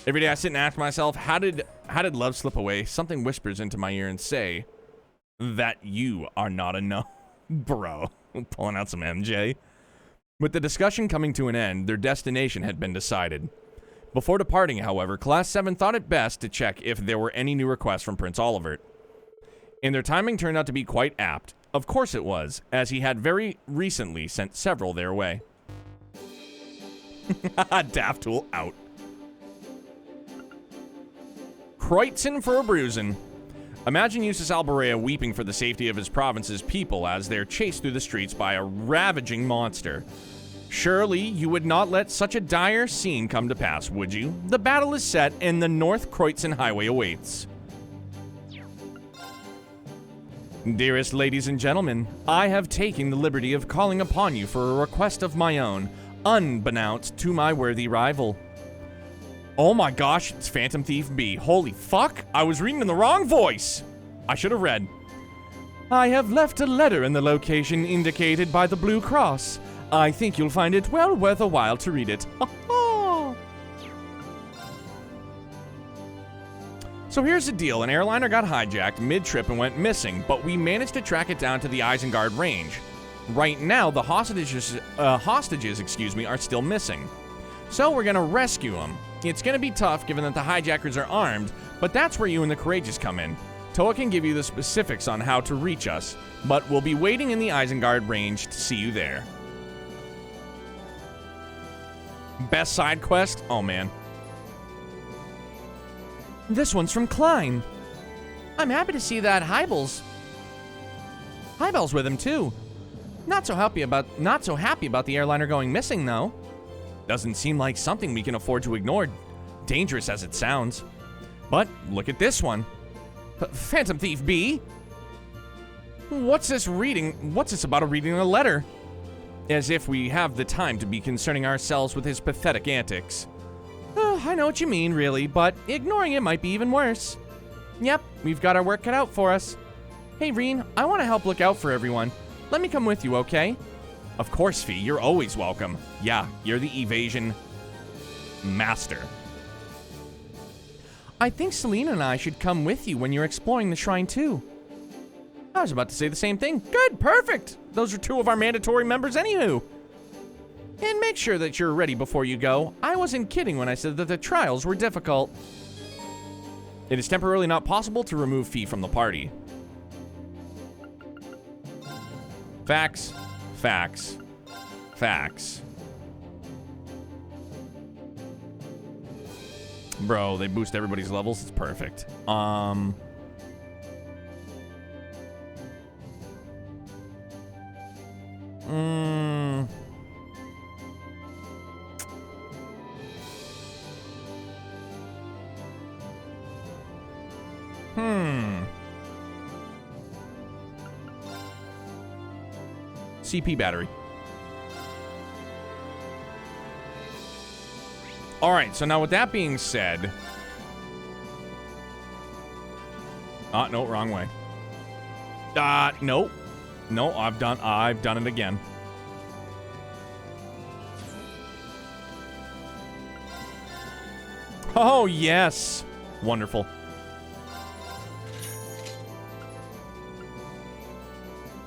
Every day I sit and ask myself, how did love slip away? Something whispers into my ear and say that you are not enough. Bro, pulling out some MJ. With the discussion coming to an end, their destination had been decided. Before departing, however, Class 7 thought it best to check if there were any new requests from Prince Olivert. And their timing turned out to be quite apt. Of course it was, as he had very recently sent several their way. Daft Tool out. Kreutzen for a bruisin'. Imagine Eustace Alborea weeping for the safety of his province's people as they're chased through the streets by a ravaging monster. Surely you would not let such a dire scene come to pass, would you? The battle is set and the North Kreutzen Highway awaits. Dearest ladies and gentlemen, I have taken the liberty of calling upon you for a request of my own. unbeknownst to my worthy rival. Oh my gosh, it's Phantom Thief B. Holy fuck, I was reading in the wrong voice. I should have read. I have left a letter in the location indicated by the blue cross. I think you'll find it well worth a while to read it. So here's the deal. An airliner got hijacked mid-trip and went missing, but we managed to track it down to the Isengard range. Right now, the hostages are still missing. So we're gonna rescue them. It's gonna be tough given that the hijackers are armed, but that's where you and the Courageous come in. Toa can give you the specifics on how to reach us, but we'll be waiting in the Isengard range to see you there. Best side quest? Oh man. This one's from Klein. I'm happy to see that Hybel's with him too. Not so happy about the airliner going missing though. Doesn't seem like something we can afford to ignore, dangerous as it sounds. But look at this one. Phantom Thief B? What's this about reading a letter? As if we have the time to be concerning ourselves with his pathetic antics. I know what you mean, really, but ignoring it might be even worse. Yep, we've got our work cut out for us. Hey, Reen, I want to help look out for everyone. Let me come with you, okay? Of course, Fee, you're always welcome. Yeah, you're the evasion master. I think Selena and I should come with you when you're exploring the shrine, too. I was about to say the same thing. Good, perfect. Those are two of our mandatory members anywho. And make sure that you're ready before you go. I wasn't kidding when I said that the trials were difficult. It is temporarily not possible to remove Fee from the party. Facts. Facts. Facts. Bro, they boost everybody's levels. It's perfect. CP battery. All right, so now with that being said, no, wrong way. Nope. No, I've done it again. Oh, yes. Wonderful.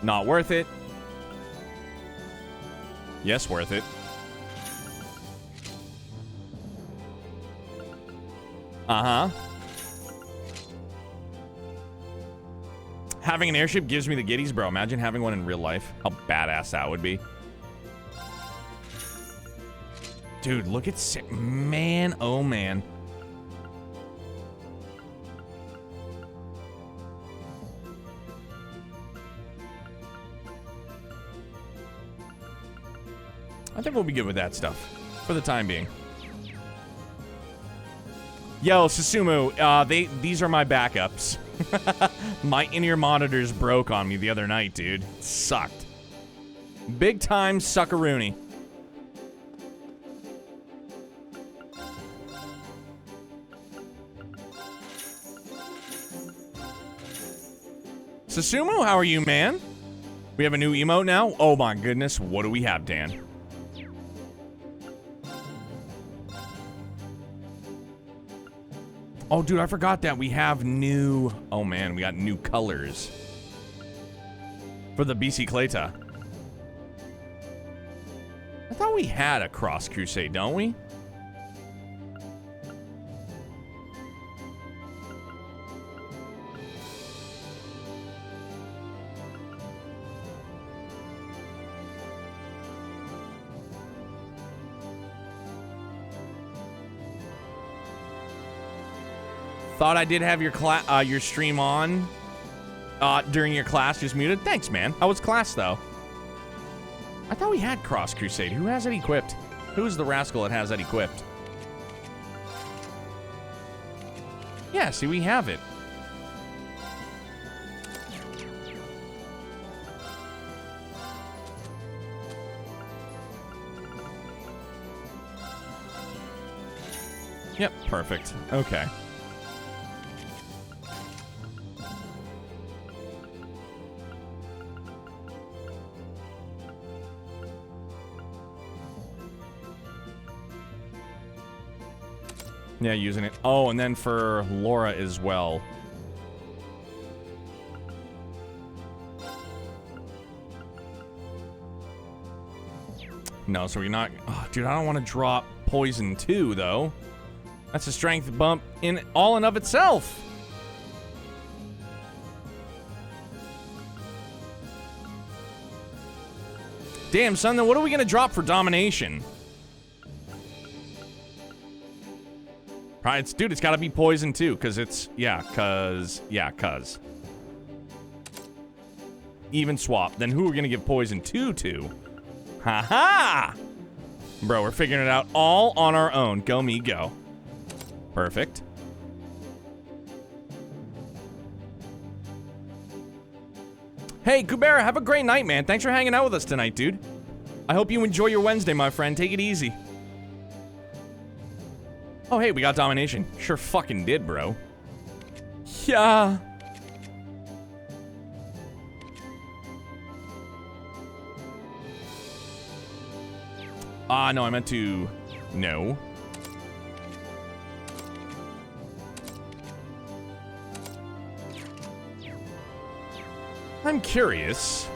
Not worth it. Yes, worth it. Uh-huh. Having an airship gives me the giddies, bro. Imagine having one in real life. How badass that would be. Dude, look at... Man, oh man. I think we'll be good with that stuff for the time being. Yo, Susumu, these are my backups. My in-ear monitors broke on me the other night, dude. It sucked. Big time suckaroony. Susumu, how are you, man? We have a new emote now? Oh my goodness, what do we have, Dan? Oh, dude, I forgot that we have new... Oh, man, we got new colors. For the BC Clayta. I thought we had a Cross Crusade, don't we? Thought I did have your stream on during your class, just muted. Thanks, man. How was class, though? I thought we had Cross Crusade. Who has it equipped? Who is the rascal that has that equipped? Yeah, see, we have it. Yep, perfect. Okay. Yeah, using it. Oh, and then for Laura as well. No, so you're not... Oh, dude, I don't want to drop poison too, though. That's a strength bump in all and of itself. Damn, son, then what are we going to drop for domination? Right, dude, it's got to be poison too, because it's... Yeah, cuz... Even swap. Then who are we going to give poison to? Ha-ha! Bro, we're figuring it out all on our own. Go me, go. Perfect. Hey, Kubera, have a great night, man. Thanks for hanging out with us tonight, dude. I hope you enjoy your Wednesday, my friend. Take it easy. Oh, hey, we got domination. Sure fucking did, bro. Yeah. No, I meant to... No. I'm curious.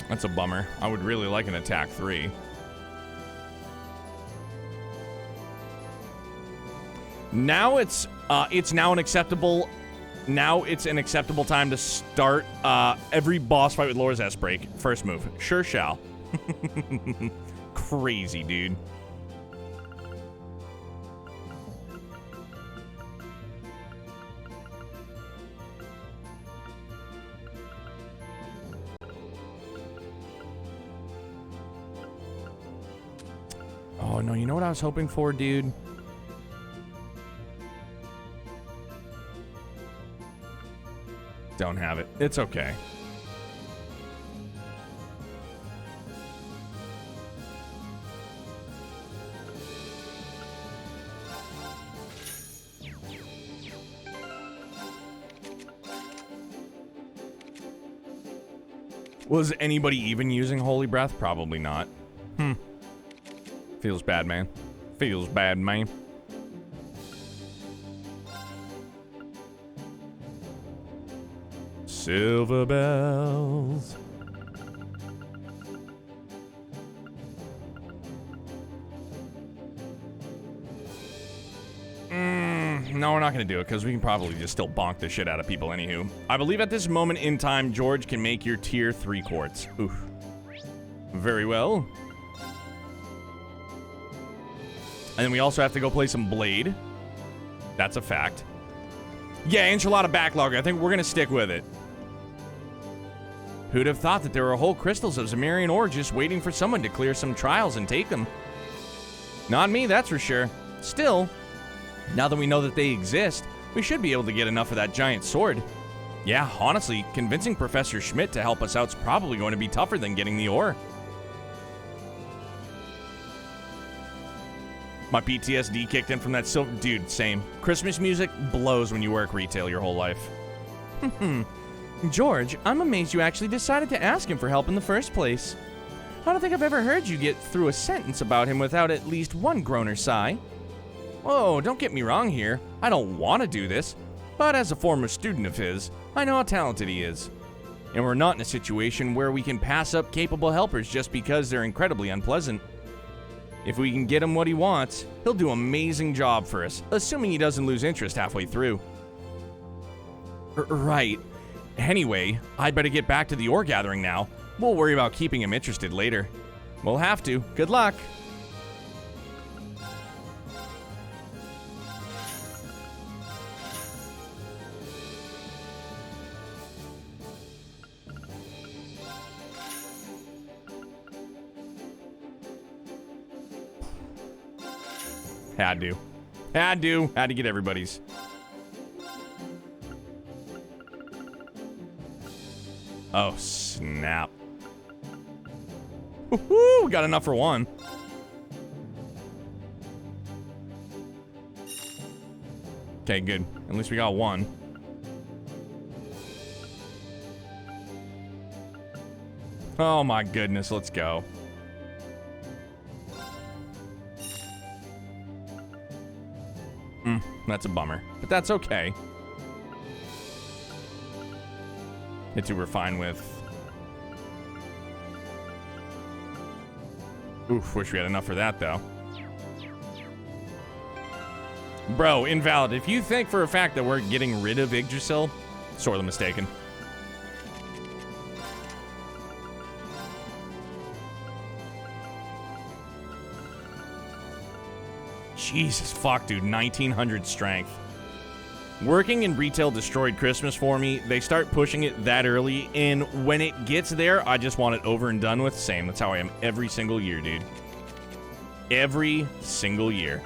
That's a bummer. I would really like an attack 3. Now it's now an acceptable time to start every boss fight with Laura's S-Break. First move. Sure shall. Crazy, dude. Oh, no, you know what I was hoping for, dude? Don't have it. It's okay. Was anybody even using Holy Breath? Probably not. Feels bad, man. Feels bad, man. Silver bells. No, we're not going to do it because we can probably just still bonk the shit out of people anywho. I believe at this moment in time, George can make your tier 3 quartz. Oof. Very well. And then we also have to go play some Blade. That's a fact. Yeah, Enchilada Backlogger. I think we're going to stick with it. Who'd have thought that there were whole crystals of Zemarian ore just waiting for someone to clear some trials and take them? Not me, that's for sure. Still, now that we know that they exist, we should be able to get enough of that giant sword. Yeah, honestly, convincing Professor Schmidt to help us out is probably going to be tougher than getting the ore. My PTSD kicked in from that silver... Dude, same. Christmas music blows when you work retail your whole life. George, I'm amazed you actually decided to ask him for help in the first place. I don't think I've ever heard you get through a sentence about him without at least one groan or sigh. Whoa, don't get me wrong here. I don't want to do this. But as a former student of his, I know how talented he is. And we're not in a situation where we can pass up capable helpers just because they're incredibly unpleasant. If we can get him what he wants, he'll do an amazing job for us, assuming he doesn't lose interest halfway through. Right. Anyway, I'd better get back to the ore gathering now. We'll worry about keeping him interested later. We'll have to. Good luck. Had to. Had to get everybody's. Oh, snap. Woohoo! Got enough for one. Okay, good. At least we got one. Oh my goodness, let's go. That's a bummer, but that's okay. Hit two we're fine with. Oof, wish we had enough for that though. Bro, invalid. If you think for a fact that we're getting rid of Yggdrasil, sorely mistaken. Jesus fuck, dude. 1900 strength. Working in retail destroyed Christmas for me. They start pushing it that early, and when it gets there, I just want it over and done with. Same. That's how I am every single year, dude. Every single year.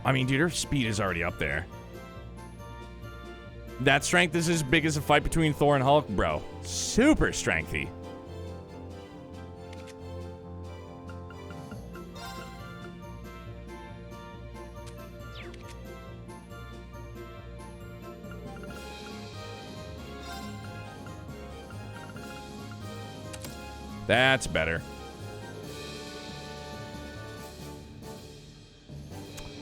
I mean, dude, her speed is already up there. That strength is as big as a fight between Thor and Hulk, bro. Super strengthy. That's better.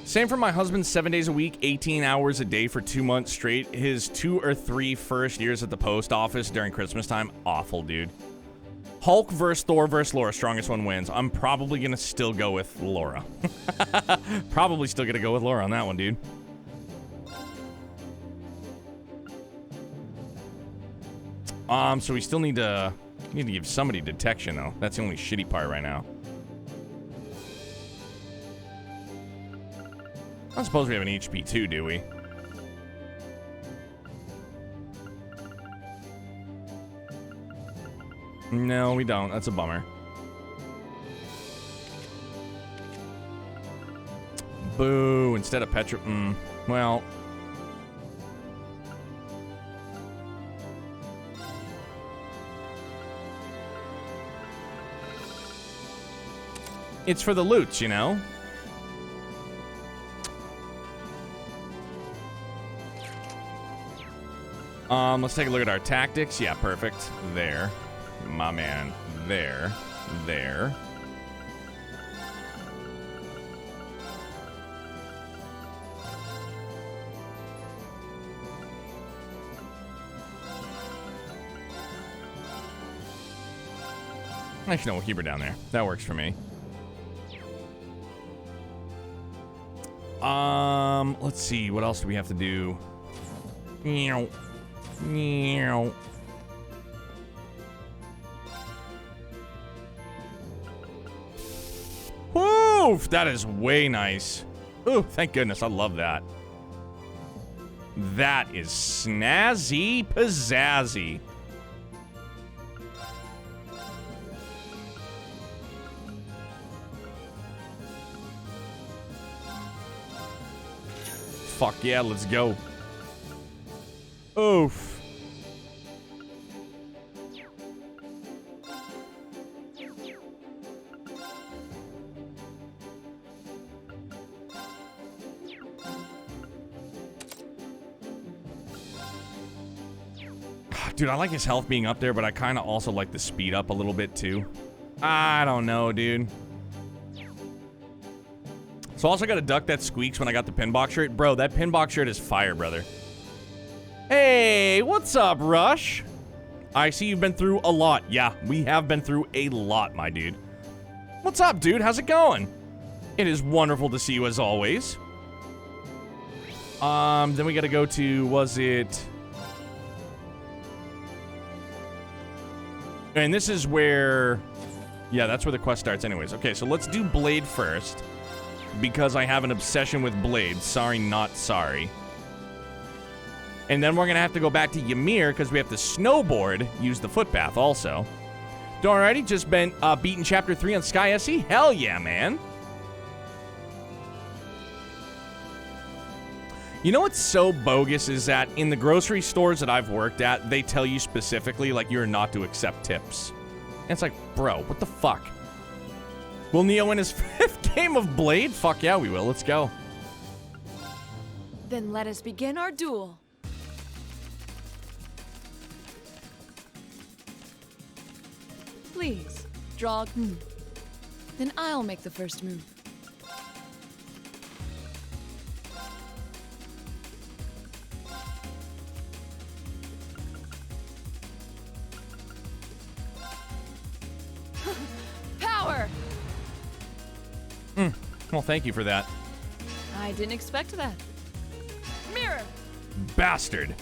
Same for my husband, 7 days a week, 18 hours a day for 2 months straight. His 2 or 3 first years at the post office during Christmas time, awful, dude. Hulk versus Thor versus Laura, strongest one wins. I'm probably gonna still go with Laura. Probably still gonna go with Laura on that one, dude. So we still need to give somebody detection though. That's the only shitty part right now. I don't suppose we have an HP too, do we? No, we don't. That's a bummer. Boo. Instead of Petra... well... it's for the loots, you know? Let's take a look at our tactics. Yeah, perfect. There. My man. There. There. Actually, no, we'll keep her down there. That works for me. Let's see. What else do we have to do? Woo! That is way nice. Ooh, thank goodness. I love that. That is snazzy pizzazzy. Fuck yeah, let's go. Oof. Dude, I like his health being up there, but I kind of also like the speed up a little bit too. I don't know, dude. So also got to duck that squeaks when I got the pinbox shirt. Bro, that pinbox shirt is fire, brother. Hey, what's up, Rush? I see you've been through a lot. Yeah, we have been through a lot, my dude. What's up, dude? How's it going? It is wonderful to see you as always. Then we got to go to, was it... And this is where... yeah, that's where the quest starts anyways. Okay, so let's do Blade first. because I have an obsession with blades. Sorry, not sorry. And then we're going to have to go back to Ymir because we have to snowboard, use the footpath also. Alrighty, just been beaten Chapter 3 on Sky SE? Hell yeah, man. You know what's so bogus is that in the grocery stores that I've worked at, they tell you specifically, like, you're not to accept tips. And it's like, bro, what the fuck? Will Neo win his 5th game of Blade? Fuck yeah, we will. Let's go. Then let us begin our duel. Please, draw. Then I'll make the first move. Power! Well, thank you for that. I didn't expect that. Mirror! Bastard.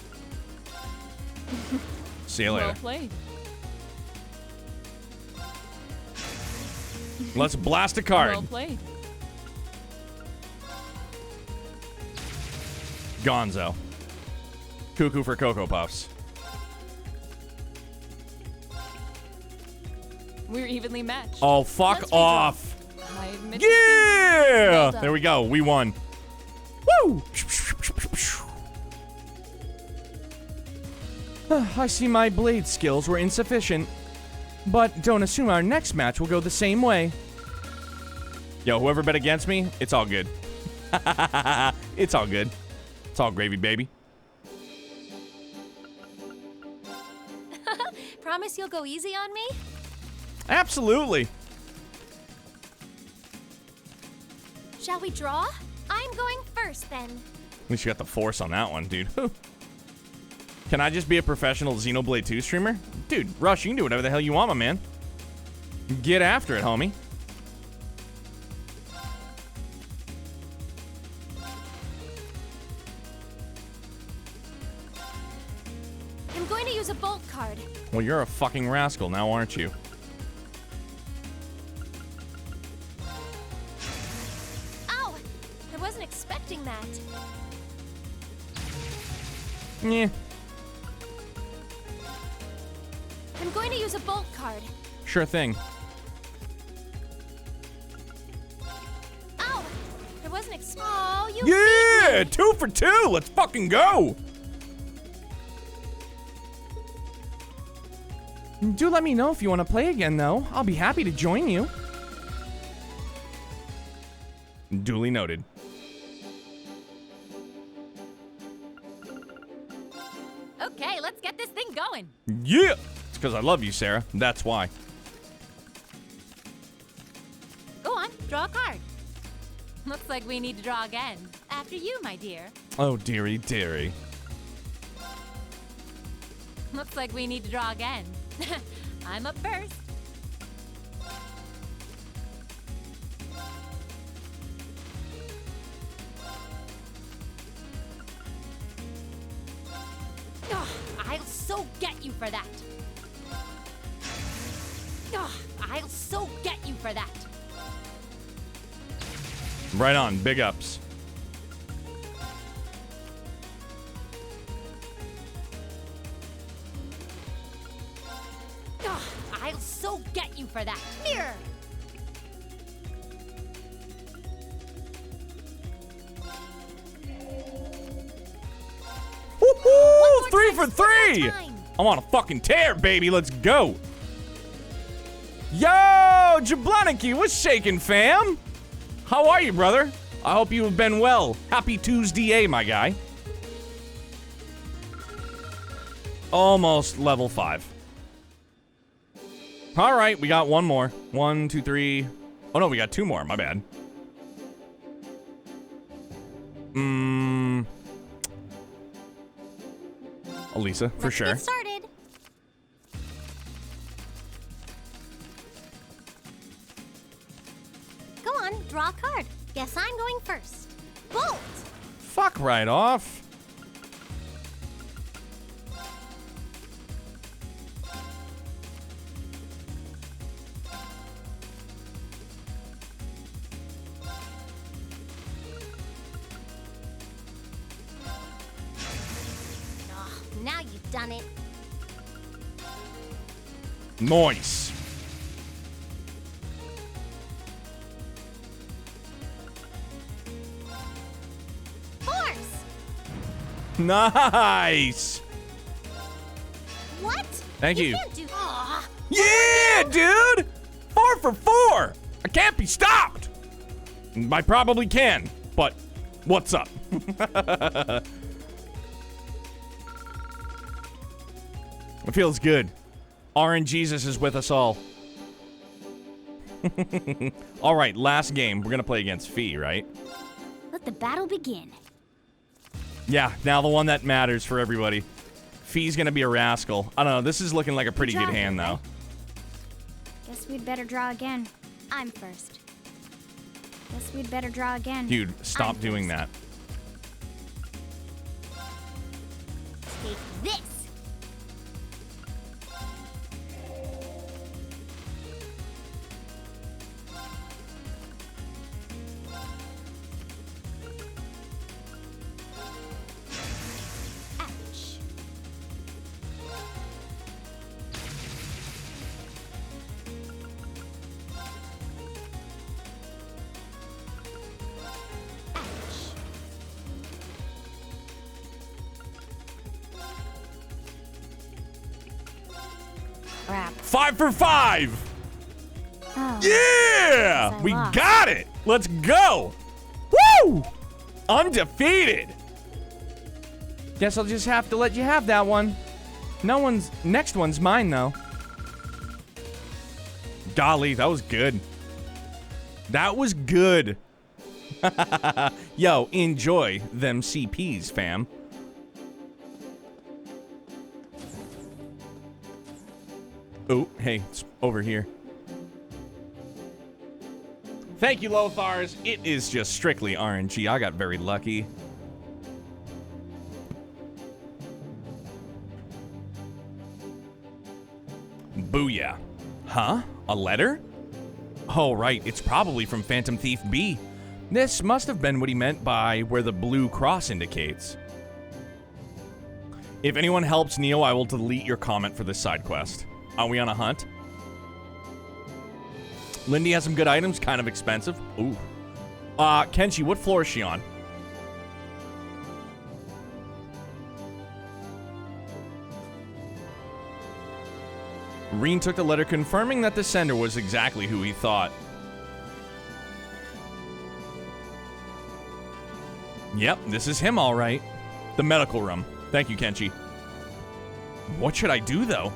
See you later. Well played. Let's blast a card. Well played. Gonzo. Cuckoo for Cocoa Puffs. We're evenly matched. Oh, fuck Let's off. I admit Yeah! Well done. There we go. We won. Woo! I see my blade skills were insufficient, but don't assume our next match will go the same way. Yo, whoever bet against me, it's all good. It's all good. It's all gravy, baby. Promise you'll go easy on me? Absolutely. Shall we draw? I'm going first then. At least you got the force on that one, dude. Can I just be a professional Xenoblade 2 streamer? Dude, Rush, you can do whatever the hell you want, my man. Get after it, homie. I'm going to use a bolt card. Well, you're a fucking rascal now, aren't you? Ow! I wasn't expecting that. Yeah. I'm going to use a bolt card. Sure thing. Ow! I wasn't Oh, you Yeah! 2 for 2! Let's fucking go! Do let me know if you want to play again, though. I'll be happy to join you. Duly noted. Okay, let's get this thing going. Yeah! It's because I love you, Sarah. That's why. Go on, draw a card. Looks like we need to draw again. After you, my dear. Oh, dearie, dearie. Looks like we need to draw again. I'm up first. Ugh, I'll so get you for that. Ugh, I'll so get you for that. Right on. Big ups. Ugh, I'll so get you for that. Mirror. Woohoo! 3 for 3! I'm on a fucking tear, baby. Let's go. Yo, Jablaniki, what's shaking, fam? How are you, brother? I hope you have been well. Happy Tuesday, my guy. Almost level 5. All right, we got one more. 1, 2, 3. Oh, no, we got 2 more. My bad. Elisa, for sure. Let's get started. Go on, draw a card. Guess I'm going first. Bolt! Fuck right off. on it. Nice. Horse! Nice. What? Thank you. Can't do. Aw. Yeah, dude! 4 for 4! I can't be stopped! I probably can, but what's up? It feels good. RNGesus is with us all. All right, last game. We're gonna play against Fee, right? Let the battle begin. Yeah, now the one that matters for everybody. Fee's gonna be a rascal. I don't know, this is looking like a pretty good hand, though. Guess we'd better draw again. I'm first. Guess we'd better draw again. Dude, stop doing that. Take this. Ouch. Crap. 5 for 5! Oh, Yeah! guess I We lost. got it! Let's go! Woo! Undefeated! Guess I'll just have to let you have that one. Next one's mine, though. Golly, that was good. That was good. Yo, enjoy them CPs, fam. Oh, hey, it's over here. Thank you, Lothars. It is just strictly RNG. I got very lucky. Booyah. Huh? A letter? Oh, right. It's probably from Phantom Thief B. This must have been what he meant by where the blue cross indicates. If anyone helps Neo, I will delete your comment for this side quest. Are we on a hunt? Lindy has some good items, kind of expensive. Ooh. Kenshi, what floor is she on? Reen took the letter confirming that the sender was exactly who he thought. Yep, this is him all right. The medical room. Thank you, Kenshi. What should I do, though?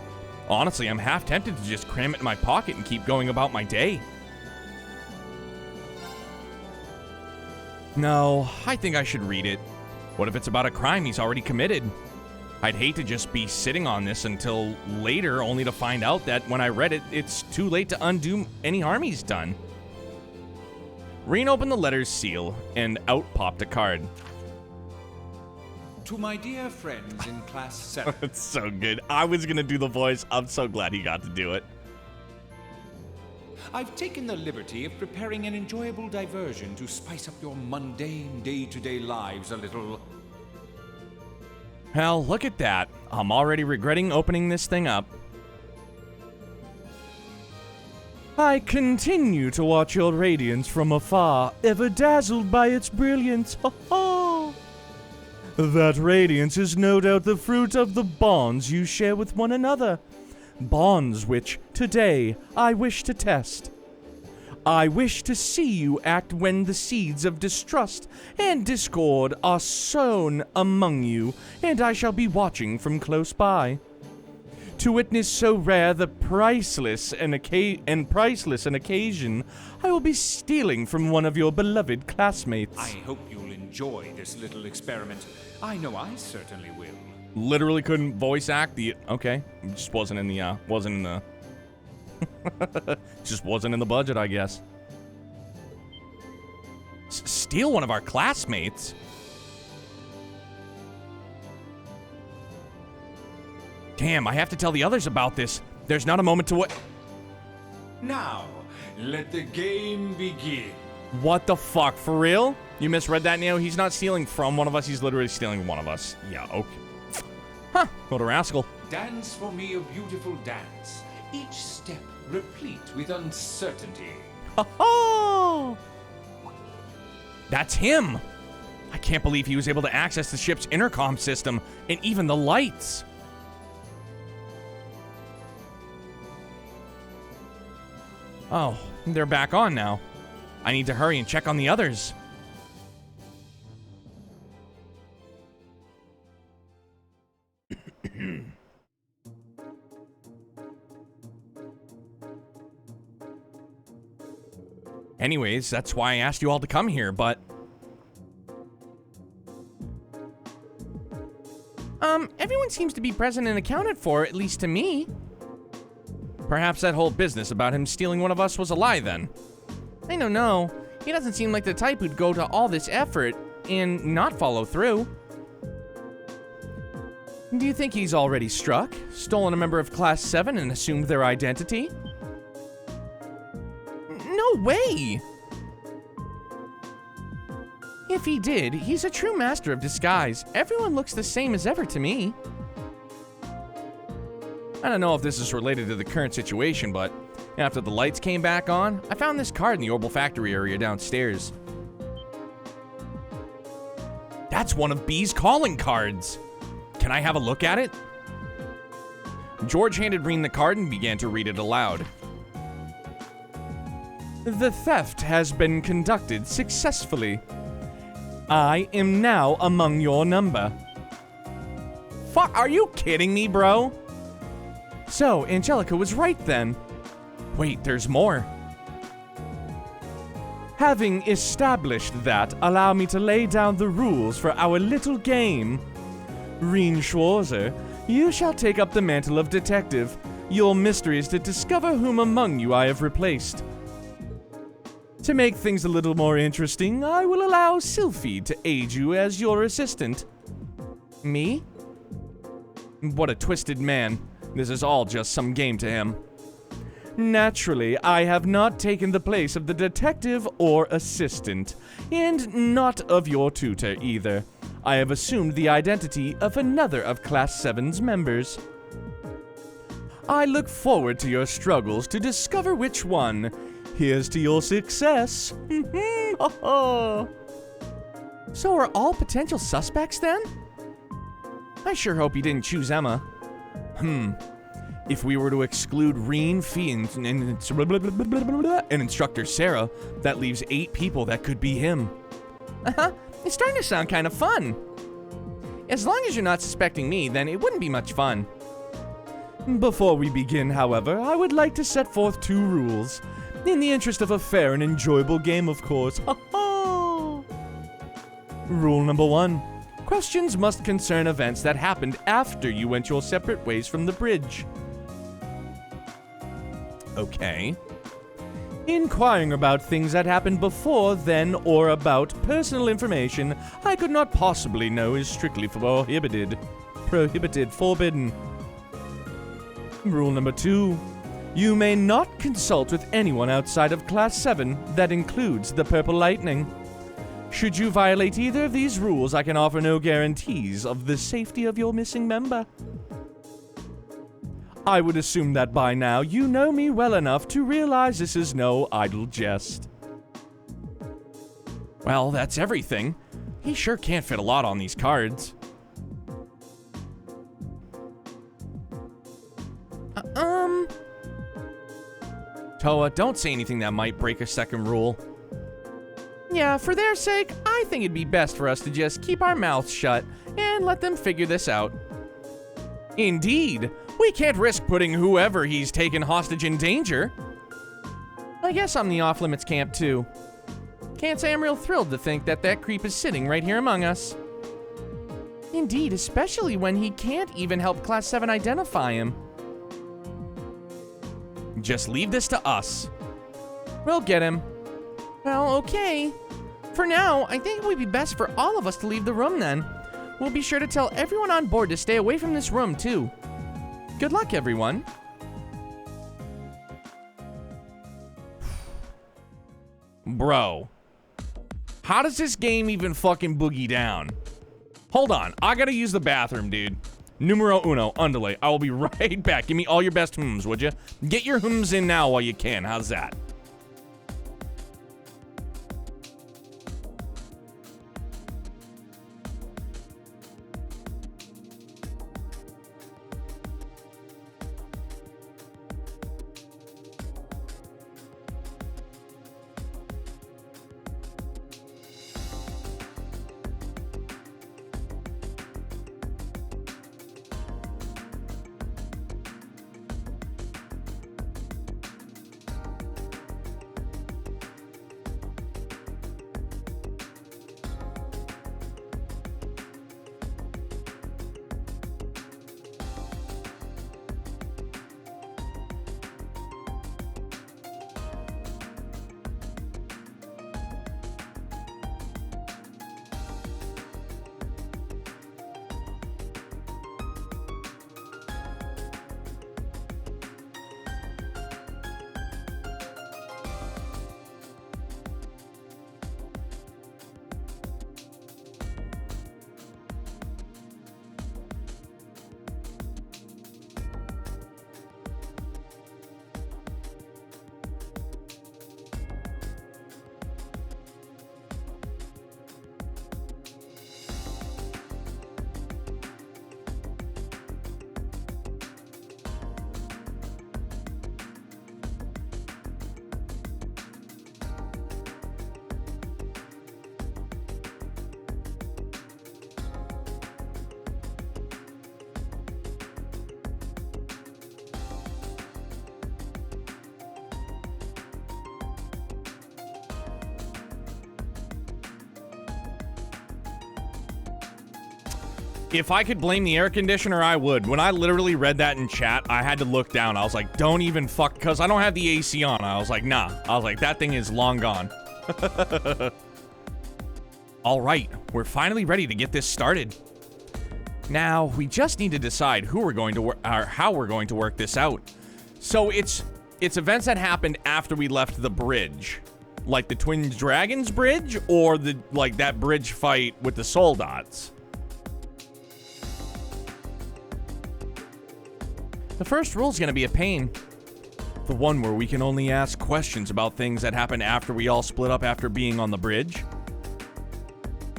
Honestly, I'm half tempted to just cram it in my pocket and keep going about my day. No, I think I should read it. What if it's about a crime he's already committed? I'd hate to just be sitting on this until later, only to find out that when I read it, it's too late to undo any harm he's done. Reen opened the letter's seal, and out popped a card. To my dear friends in Class 7. It's so good. I was gonna do the voice. I'm so glad he got to do it. I've taken the liberty of preparing an enjoyable diversion to spice up your mundane day-to-day lives a little. Hell, look at that. I'm already regretting opening this thing up. I continue to watch your radiance from afar, ever dazzled by its brilliance. Ha ha! That radiance is no doubt the fruit of the bonds you share with one another. Bonds which, today, I wish to test. I wish to see you act when the seeds of distrust and discord are sown among you, and I shall be watching from close by. To witness so rare the priceless an occasion, I will be stealing from one of your beloved classmates. I hope you'll enjoy this little experiment. I know I certainly will. Literally couldn't voice act the. Okay, just wasn't in the. Just wasn't in the budget, I guess. Steal one of our classmates? Damn, I have to tell the others about this. There's not a moment to wait. Now, let the game begin. What the fuck? For real? You misread that, Neo? He's not stealing from one of us. He's literally stealing one of us. Yeah, okay. Huh. What a rascal. Dance for me a beautiful dance, each step replete with uncertainty. Oh! That's him! I can't believe he was able to access the ship's intercom system and even the lights. Oh, they're back on now. I need to hurry and check on the others. Anyways, that's why I asked you all to come here, but... everyone seems to be present and accounted for, at least to me. Perhaps that whole business about him stealing one of us was a lie, then. I don't know. He doesn't seem like the type who'd go to all this effort and not follow through. Do you think he's already struck, stolen a member of Class 7 and assumed their identity? No way! If he did, he's a true master of disguise. Everyone looks the same as ever to me. I don't know if this is related to the current situation, but after the lights came back on, I found this card in the Orbital Factory area downstairs. That's one of B's calling cards. Can I have a look at it? George handed Reen the card and began to read it aloud. The theft has been conducted successfully. I am now among your number. Fuck, are you kidding me, bro? So, Angelica was right then. Wait, there's more. Having established that, allow me to lay down the rules for our little game. Reen Schwarzer, you shall take up the mantle of detective. Your mystery is to discover whom among you I have replaced. To make things a little more interesting, I will allow Sylphie to aid you as your assistant. Me? What a twisted man. This is all just some game to him. Naturally, I have not taken the place of the detective or assistant, and not of your tutor either. I have assumed the identity of another of Class 7's members. I look forward to your struggles to discover which one. Here's to your success. So are all potential suspects then? I sure hope you didn't choose Emma. If we were to exclude Reen, Fee, and Instructor Sarah, that leaves 8 people that could be him. It's starting to sound kind of fun. As long as you're not suspecting me, then it wouldn't be much fun. Before we begin, however, I would like to set forth 2 rules. In the interest of a fair and enjoyable game, of course. Rule number 1. Questions must concern events that happened after you went your separate ways from the bridge. Okay. Inquiring about things that happened before then or about personal information I could not possibly know is strictly prohibited. Forbidden. Rule number 2. You may not consult with anyone outside of Class 7, that includes the Purple Lightning. Should you violate either of these rules, I can offer no guarantees of the safety of your missing member. I would assume that by now you know me well enough to realize this is no idle jest. Well, that's everything. He sure can't fit a lot on these cards. Toa, don't say anything that might break a second rule. Yeah, for their sake, I think it'd be best for us to just keep our mouths shut and let them figure this out. Indeed, we can't risk putting whoever he's taken hostage in danger. I guess I'm the off-limits camp too. Can't say I'm real thrilled to think that that creep is sitting right here among us. Indeed, especially when he can't even help Class 7 identify him. Just leave this to us. We'll get him. Well, okay. For now, I think it would be best for all of us to leave the room then. We'll be sure to tell everyone on board to stay away from this room too. Good luck, everyone. Bro. How does this game even fucking boogie down? Hold on, I gotta use the bathroom, dude. Numero uno, underlay. I will be right back. Give me all your best hums, would you? Get your hums in now while you can. How's that? If I could blame the air conditioner, I would. When I literally read that in chat, I had to look down. I was like, don't even fuck, because I don't have the AC on. I was like, nah. I was like, that thing is long gone. All right, we're finally ready to get this started. Now, we just need to decide who we're going to work, or how we're going to work this out. So it's events that happened after we left the bridge. Like the Twin Dragons bridge, or like that bridge fight with the Soul Dots. The first rule's gonna be a pain. The one where we can only ask questions about things that happened after we all split up after being on the bridge.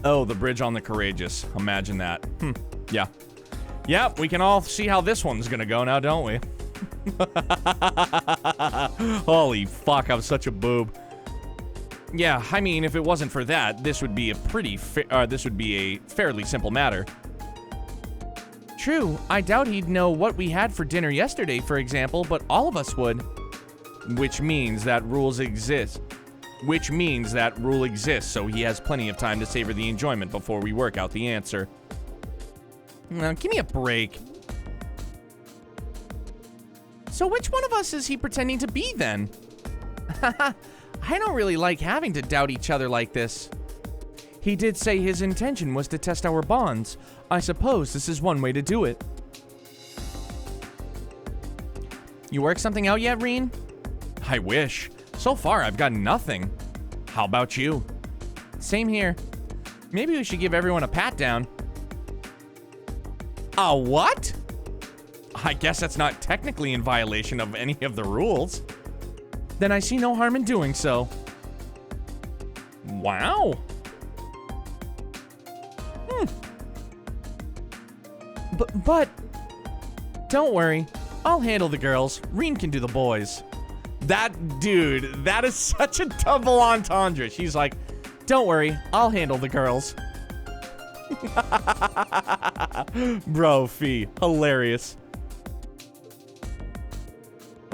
Oh, the bridge on the Courageous. Imagine that. Yeah. Yep, we can all see how this one's gonna go now, don't we? Holy fuck, I'm such a boob. Yeah, I mean, if it wasn't for that, this would be a fairly simple matter. True, I doubt he'd know what we had for dinner yesterday, for example, but all of us would. Which means that rules exist. Which means that rule exists, so he has plenty of time to savor the enjoyment before we work out the answer. Now, give me a break. So which one of us is he pretending to be, then? I don't really like having to doubt each other like this. He did say his intention was to test our bonds. I suppose this is one way to do it. You worked something out yet, Reen? I wish. So far, I've got nothing. How about you? Same here. Maybe we should give everyone a pat down. A what? I guess that's not technically in violation of any of the rules. Then I see no harm in doing so. Wow. But don't worry, I'll handle the girls. Reen can do the boys. That is such a double entendre. She's like, don't worry, I'll handle the girls. Bro, Fee, hilarious.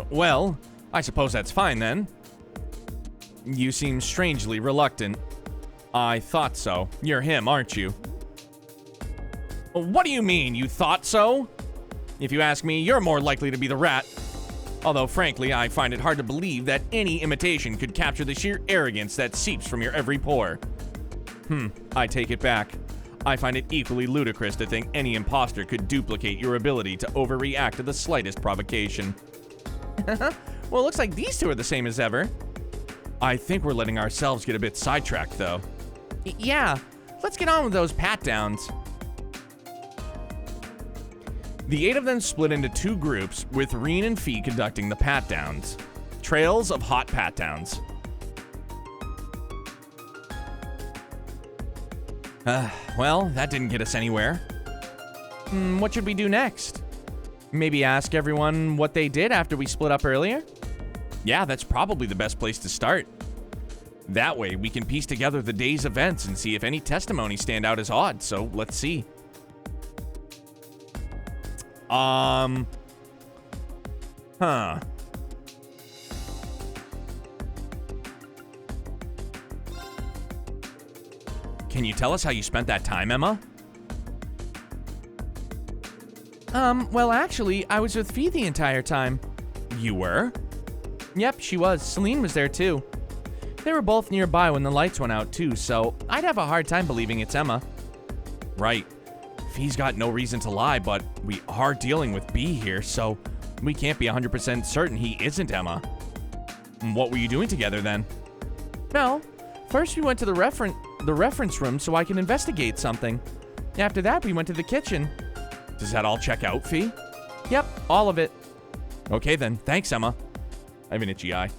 Well, I suppose that's fine then. You seem strangely reluctant. I thought so. You're him, aren't you? What do you mean, you thought so? If you ask me, you're more likely to be the rat. Although, frankly, I find it hard to believe that any imitation could capture the sheer arrogance that seeps from your every pore. I take it back. I find it equally ludicrous to think any imposter could duplicate your ability to overreact to the slightest provocation. Well, it looks like these two are the same as ever. I think we're letting ourselves get a bit sidetracked, though. Yeah, let's get on with those pat-downs. The 8 of them split into 2 groups, with Reen and Fee conducting the pat-downs. Trails of hot pat-downs. Well, that didn't get us anywhere. What should we do next? Maybe ask everyone what they did after we split up earlier? Yeah, that's probably the best place to start. That way, we can piece together the day's events and see if any testimonies stand out as odd, so let's see. Can you tell us how you spent that time, Emma? Well, actually, I was with Fee the entire time. You were? Yep, she was. Celine was there, too. They were both nearby when the lights went out, too, so I'd have a hard time believing it's Emma. Right. Fee's got no reason to lie, but we are dealing with B here, so we can't be 100% certain he isn't Emma. What were you doing together, then? Well, first we went to the reference room so I can investigate something. After that, we went to the kitchen. Does that all check out, Fee? Yep, all of it. Okay, then. Thanks, Emma. I have an itchy eye.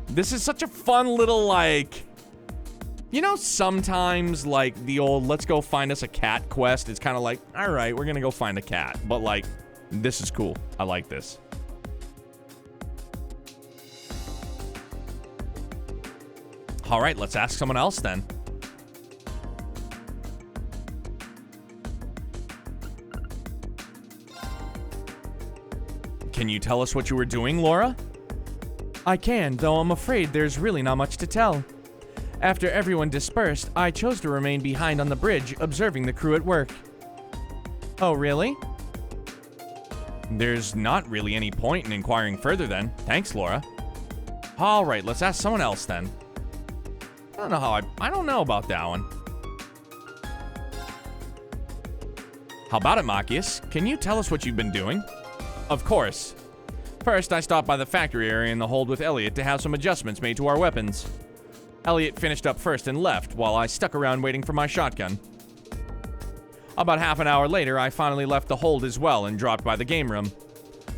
This is such a fun little, like... You know, sometimes, like, the old let's go find us a cat quest, it's kind of like, all right, we're going to go find a cat. But, like, this is cool. I like this. All right, let's ask someone else, then. Can you tell us what you were doing, Laura? I can, though I'm afraid there's really not much to tell. After everyone dispersed, I chose to remain behind on the bridge, observing the crew at work. Oh, really? There's not really any point in inquiring further, then. Thanks, Laura. All right, let's ask someone else, then. I don't know about that one. How about it, Machias? Can you tell us what you've been doing? Of course. First, I stopped by the factory area in the hold with Elliot to have some adjustments made to our weapons. Elliot finished up first and left, while I stuck around waiting for my shotgun. About half an hour later, I finally left the hold as well and dropped by the game room,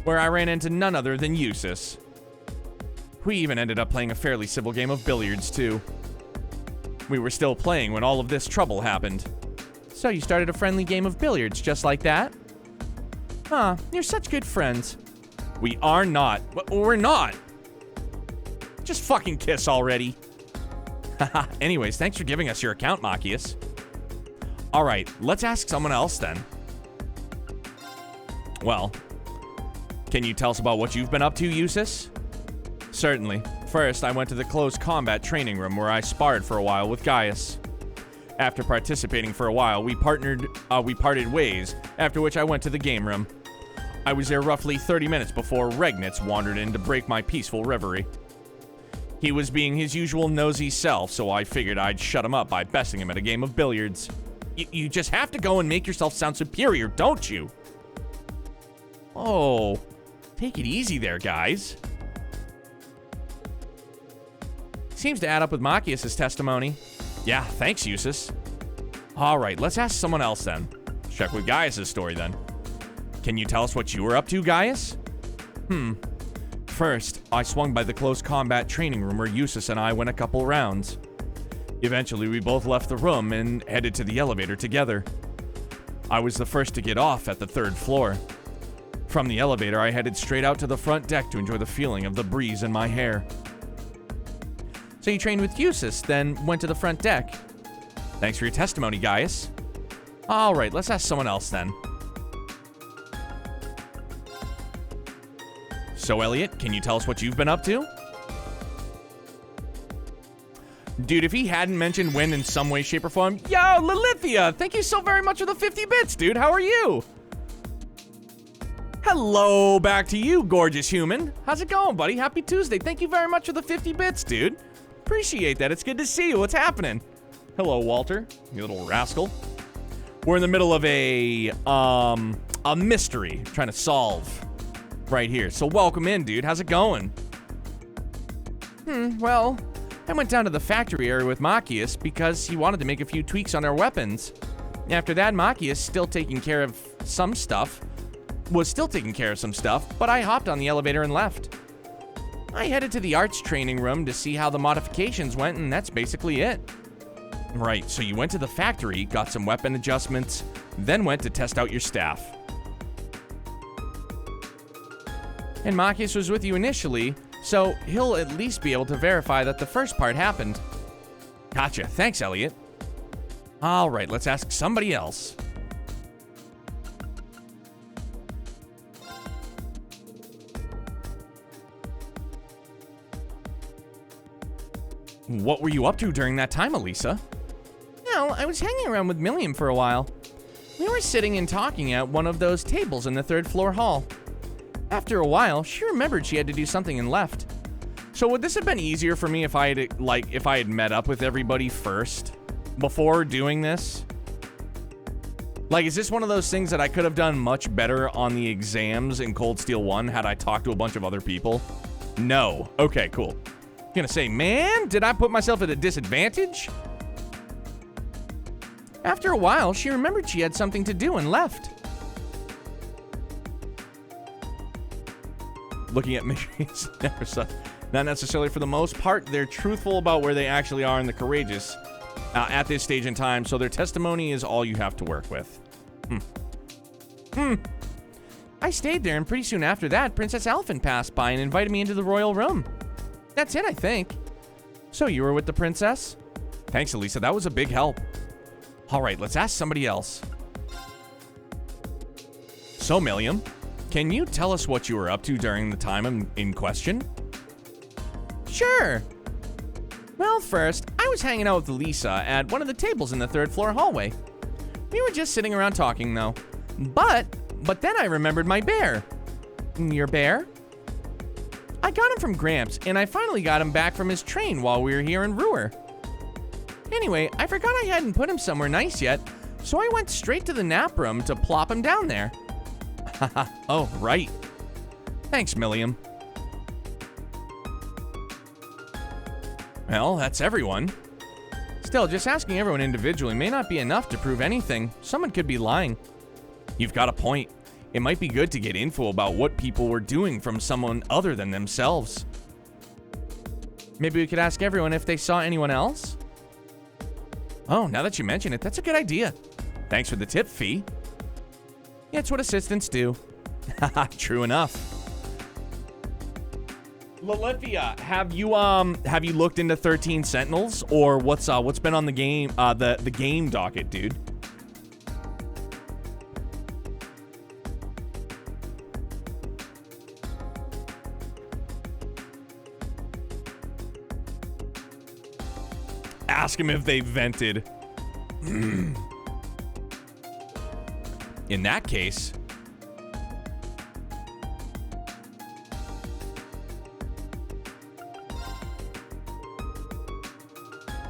where I ran into none other than Eustace. We even ended up playing a fairly civil game of billiards, too. We were still playing when all of this trouble happened. So you started a friendly game of billiards just like that? Huh, you're such good friends. We are not. We're not. Just fucking kiss already. Haha, anyways, thanks for giving us your account, Machias. Alright, let's ask someone else then. Well, can you tell us about what you've been up to, Eustace? Certainly. First, I went to the close combat training room where I sparred for a while with Gaius. After participating for a while, we parted ways, after which I went to the game room. I was there roughly 30 minutes before Regnitz wandered in to break my peaceful reverie. He was being his usual nosy self, so I figured I'd shut him up by besting him at a game of billiards. You just have to go and make yourself sound superior, don't you? Oh, take it easy there, guys. Seems to add up with Machias' testimony. Yeah, thanks, Eustace. Alright, let's ask someone else then. Check with Gaius' story then. Can you tell us what you were up to, Gaius? First, I swung by the close combat training room where Eustace and I went a couple rounds. Eventually, we both left the room and headed to the elevator together. I was the first to get off at the 3rd floor. From the elevator, I headed straight out to the front deck to enjoy the feeling of the breeze in my hair. So you trained with Eustace, then went to the front deck. Thanks for your testimony, Gaius. Alright, let's ask someone else then. So, Elliot, can you tell us what you've been up to? Dude, if he hadn't mentioned Win in some way, shape, or form... Yo, Lilithia! Thank you so very much for the 50 bits, dude. How are you? Hello, back to you, gorgeous human. How's it going, buddy? Happy Tuesday. Thank you very much for the 50 bits, dude. Appreciate that. It's good to see you. What's happening? Hello, Walter, you little rascal. We're in the middle of a mystery trying to solve right here. So welcome in, dude. How's it going? Well, I went down to the factory area with Machias because he wanted to make a few tweaks on our weapons. After that, Maki is still taking care of some stuff. Was still taking care of some stuff, but I hopped on the elevator and left. I headed to the arts training room to see how the modifications went, and that's basically it. Right, so you went to the factory, got some weapon adjustments, then went to test out your staff. And Makius was with you initially, so he'll at least be able to verify that the first part happened. Gotcha. Thanks, Elliot. All right, let's ask somebody else. What were you up to during that time, Elisa? Well, I was hanging around with Milliam for a while. We were sitting and talking at one of those tables in the 3rd floor hall. After a while, she remembered she had to do something and left. So would this have been easier for me if I had met up with everybody first before doing this? Like, is this one of those things that I could have done much better on the exams in Cold Steel 1 had I talked to a bunch of other people? No. Okay, cool. I'm gonna say, man, did I put myself at a disadvantage? After a while, she remembered she had something to do and left. Looking at mysteries, not necessarily for the most part. They're truthful about where they actually are and the courageous at this stage in time, so their testimony is all you have to work with. I stayed there, and pretty soon after that, Princess Alphen passed by and invited me into the royal room. That's it, I think. So you were with the princess? Thanks, Elisa. That was a big help. All right, let's ask somebody else. So, Milliam, can you tell us what you were up to during the time in question? Sure. Well, first, I was hanging out with Elisa at one of the tables in the 3rd floor hallway. We were just sitting around talking, though. But then I remembered my bear. Your bear? I got him from Gramps, and I finally got him back from his train while we were here in Ruhr. Anyway, I forgot I hadn't put him somewhere nice yet, so I went straight to the nap room to plop him down there. Haha, oh, right. Thanks, Milliam. Well, that's everyone. Still, just asking everyone individually may not be enough to prove anything. Someone could be lying. You've got a point. It might be good to get info about what people were doing from someone other than themselves. Maybe we could ask everyone if they saw anyone else? Oh, now that you mention it, that's a good idea. Thanks for the tip, Fee. Yeah, it's what assistants do. Haha, true enough. Lilithia, have you looked into 13 Sentinels, or what's been on the game the game docket, dude? Ask him if they vented. In that case,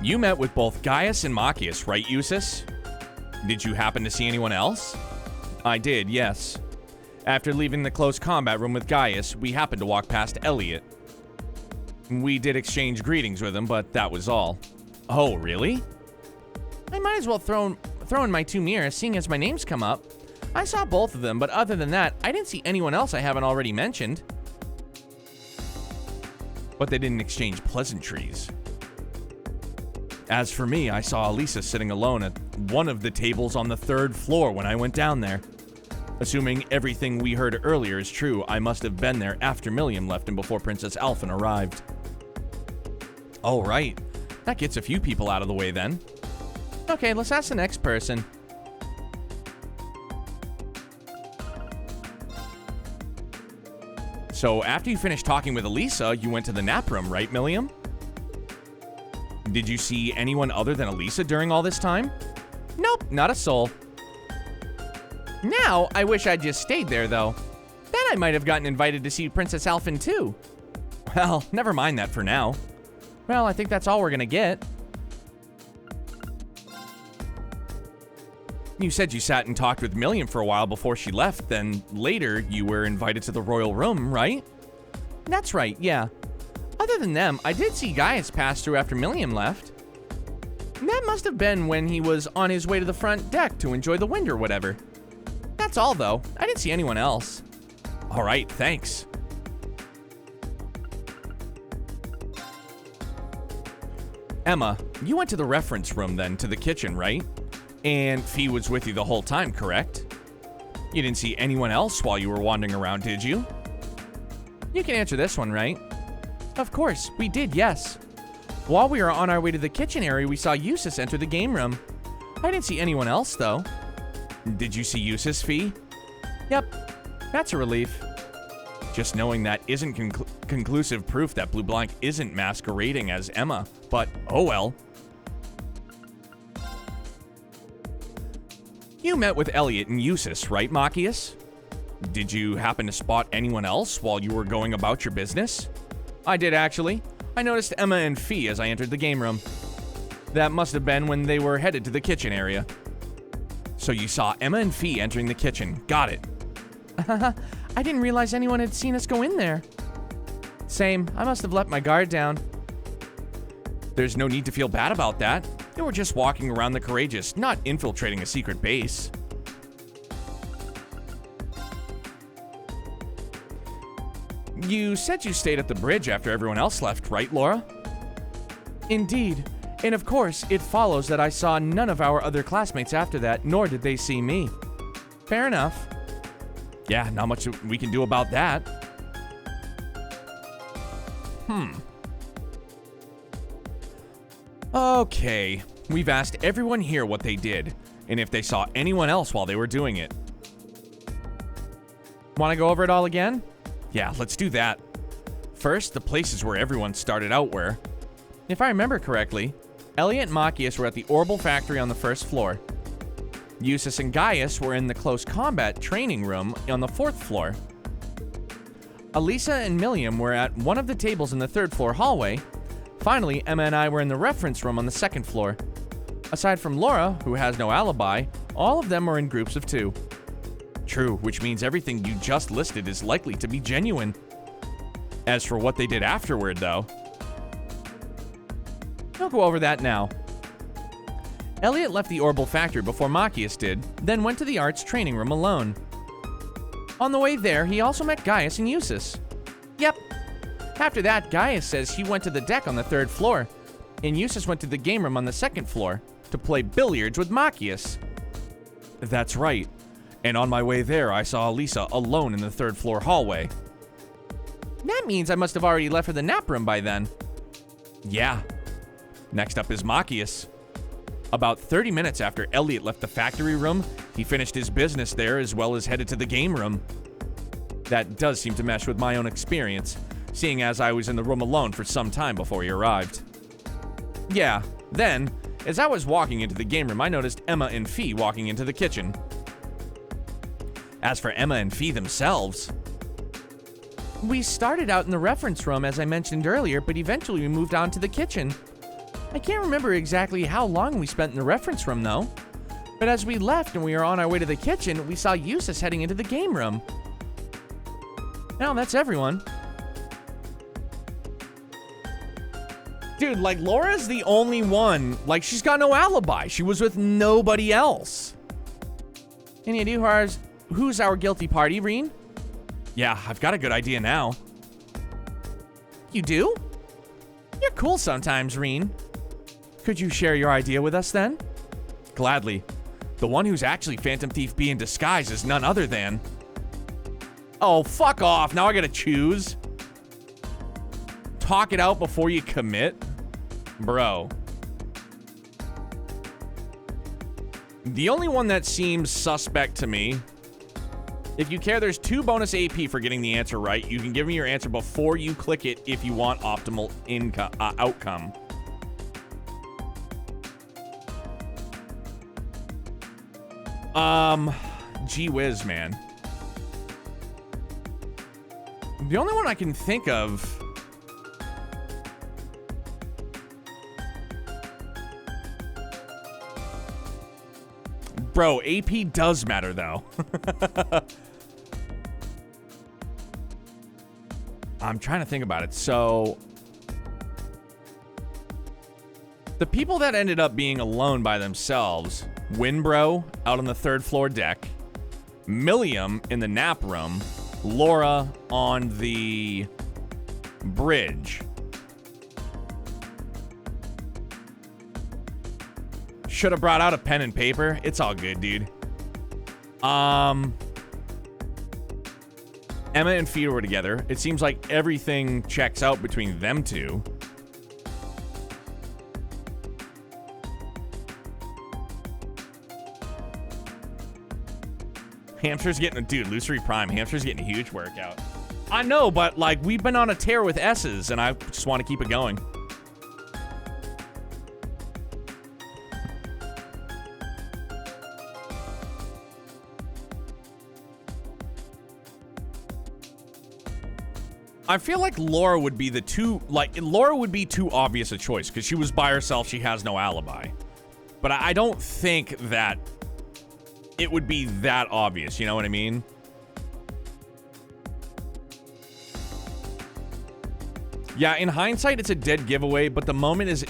you met with both Gaius and Machias, right, Eustace? Did you happen to see anyone else? I did, yes. After leaving the close combat room with Gaius, we happened to walk past Elliot. We did exchange greetings with him, but that was all. Oh, really? I might as well throw in my 2 mirrors, seeing as my name's come up. I saw both of them, but other than that, I didn't see anyone else I haven't already mentioned. But they didn't exchange pleasantries. As for me, I saw Elisa sitting alone at one of the tables on the 3rd floor when I went down there. Assuming everything we heard earlier is true, I must have been there after Milliam left and before Princess Alphen arrived. Oh, right. That gets a few people out of the way then. Okay, let's ask the next person. So after you finished talking with Elisa, you went to the nap room, right, Milliam? Did you see anyone other than Elisa during all this time? Nope, not a soul. Now, I wish I'd just stayed there, though. Then I might have gotten invited to see Princess Alphen, too. Well, never mind that for now. Well, I think that's all we're gonna get. You said you sat and talked with Milliam for a while before she left, then later you were invited to the royal room, right? That's right, yeah. Other than them, I did see Gaius pass through after Milliam left. That must have been when he was on his way to the front deck to enjoy the wind or whatever. That's all, though. I didn't see anyone else. All right, thanks. Emma, you went to the reference room then, to the kitchen, right? And Fee was with you the whole time, correct? You didn't see anyone else while you were wandering around, did you? You can answer this one, right? Of course, we did, yes. While we were on our way to the kitchen area, we saw Eustace enter the game room. I didn't see anyone else, though. Did you see Eustace, Fee? Yep, that's a relief. Just knowing that isn't conclusive proof that Blue Blanc isn't masquerading as Emma, but oh well. You met with Elliot and Eustace, right, Machias? Did you happen to spot anyone else while you were going about your business? I did, actually. I noticed Emma and Fee as I entered the game room. That must have been when they were headed to the kitchen area. So you saw Emma and Fee entering the kitchen. Got it. I didn't realize anyone had seen us go in there. Same. I must have let my guard down. There's no need to feel bad about that. You were just walking around the Courageous, not infiltrating a secret base. You said you stayed at the bridge after everyone else left, right, Laura? Indeed. And of course, it follows that I saw none of our other classmates after that, nor did they see me. Fair enough. Yeah, not much we can do about that. Okay, we've asked everyone here what they did, and if they saw anyone else while they were doing it. Want to go over it all again? Yeah, let's do that. First, the places where everyone started out were. If I remember correctly, Elliot and Machias were at the Orbital Factory on the first floor. Eustace and Gaius were in the close combat training room on the 4th floor. Elisa and Milliam were at one of the tables in the 3rd floor hallway. Finally, Emma and I were in the reference room on the 2nd floor. Aside from Laura, who has no alibi, all of them were in groups of 2. True, which means everything you just listed is likely to be genuine. As for what they did afterward, though, I'll go over that now. Elliot left the Orbital Factory before Machias did, then went to the arts training room alone. On the way there, he also met Gaius and Eustace. Yep. After that, Gaius says he went to the deck on the 3rd floor, and Eustace went to the game room on the 2nd floor to play billiards with Machias. That's right. And on my way there, I saw Elisa alone in the 3rd floor hallway. That means I must have already left for the nap room by then. Yeah. Next up is Machias. About 30 minutes after Elliot left the factory room, he finished his business there as well as headed to the game room. That does seem to mesh with my own experience, seeing as I was in the room alone for some time before he arrived. Yeah, then, as I was walking into the game room, I noticed Emma and Fee walking into the kitchen. As for Emma and Fee themselves, we started out in the reference room as I mentioned earlier, but eventually we moved on to the kitchen. I can't remember exactly how long we spent in the reference room though, but as we left and we were on our way to the kitchen, we saw Eustace heading into the game room. Now that's everyone. Dude, like Laura's the only one, like she's got no alibi. She was with nobody else. Any idea who's our guilty party, Reen? Yeah, I've got a good idea now. You do? You're cool sometimes, Reen. Could you share your idea with us then? Gladly. The one who's actually Phantom Thief B in disguise is none other than... Oh, fuck off. Now I gotta choose. Talk it out before you commit? Bro. The only one that seems suspect to me... If you care, there's 2 bonus AP for getting the answer right. You can give me your answer before you click it if you want optimal outcome. Gee whiz, man. The only one I can think of... Bro, AP does matter, though. I'm trying to think about it. So... The people that ended up being alone by themselves, Winbro out on the 3rd floor deck, Milliam in the nap room, Laura on the bridge. Should have brought out a pen and paper. It's all good, dude. Emma and Feeder were together. It seems like everything checks out between them two. Hamster's getting, dude, Lucery Prime. Hamster's getting a huge workout. I know, but like we've been on a tear with S's and I just want to keep it going. I feel like Laura would be Laura would be too obvious a choice because she was by herself. She has no alibi. But I don't think that it would be that obvious. You know what I mean? Yeah, in hindsight, it's a dead giveaway, but the moment is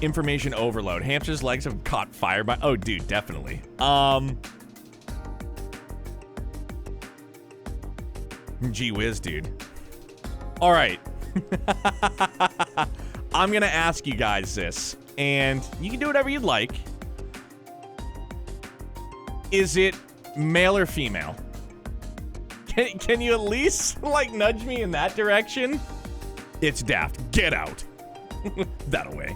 information overload. Hamster's legs have caught fire by... Oh, dude, definitely. Gee whiz, dude. All right. I'm going to ask you guys this, and you can do whatever you'd like. Is it male or female? Can you at least, like, nudge me in that direction? It's Daft. Get out. That away.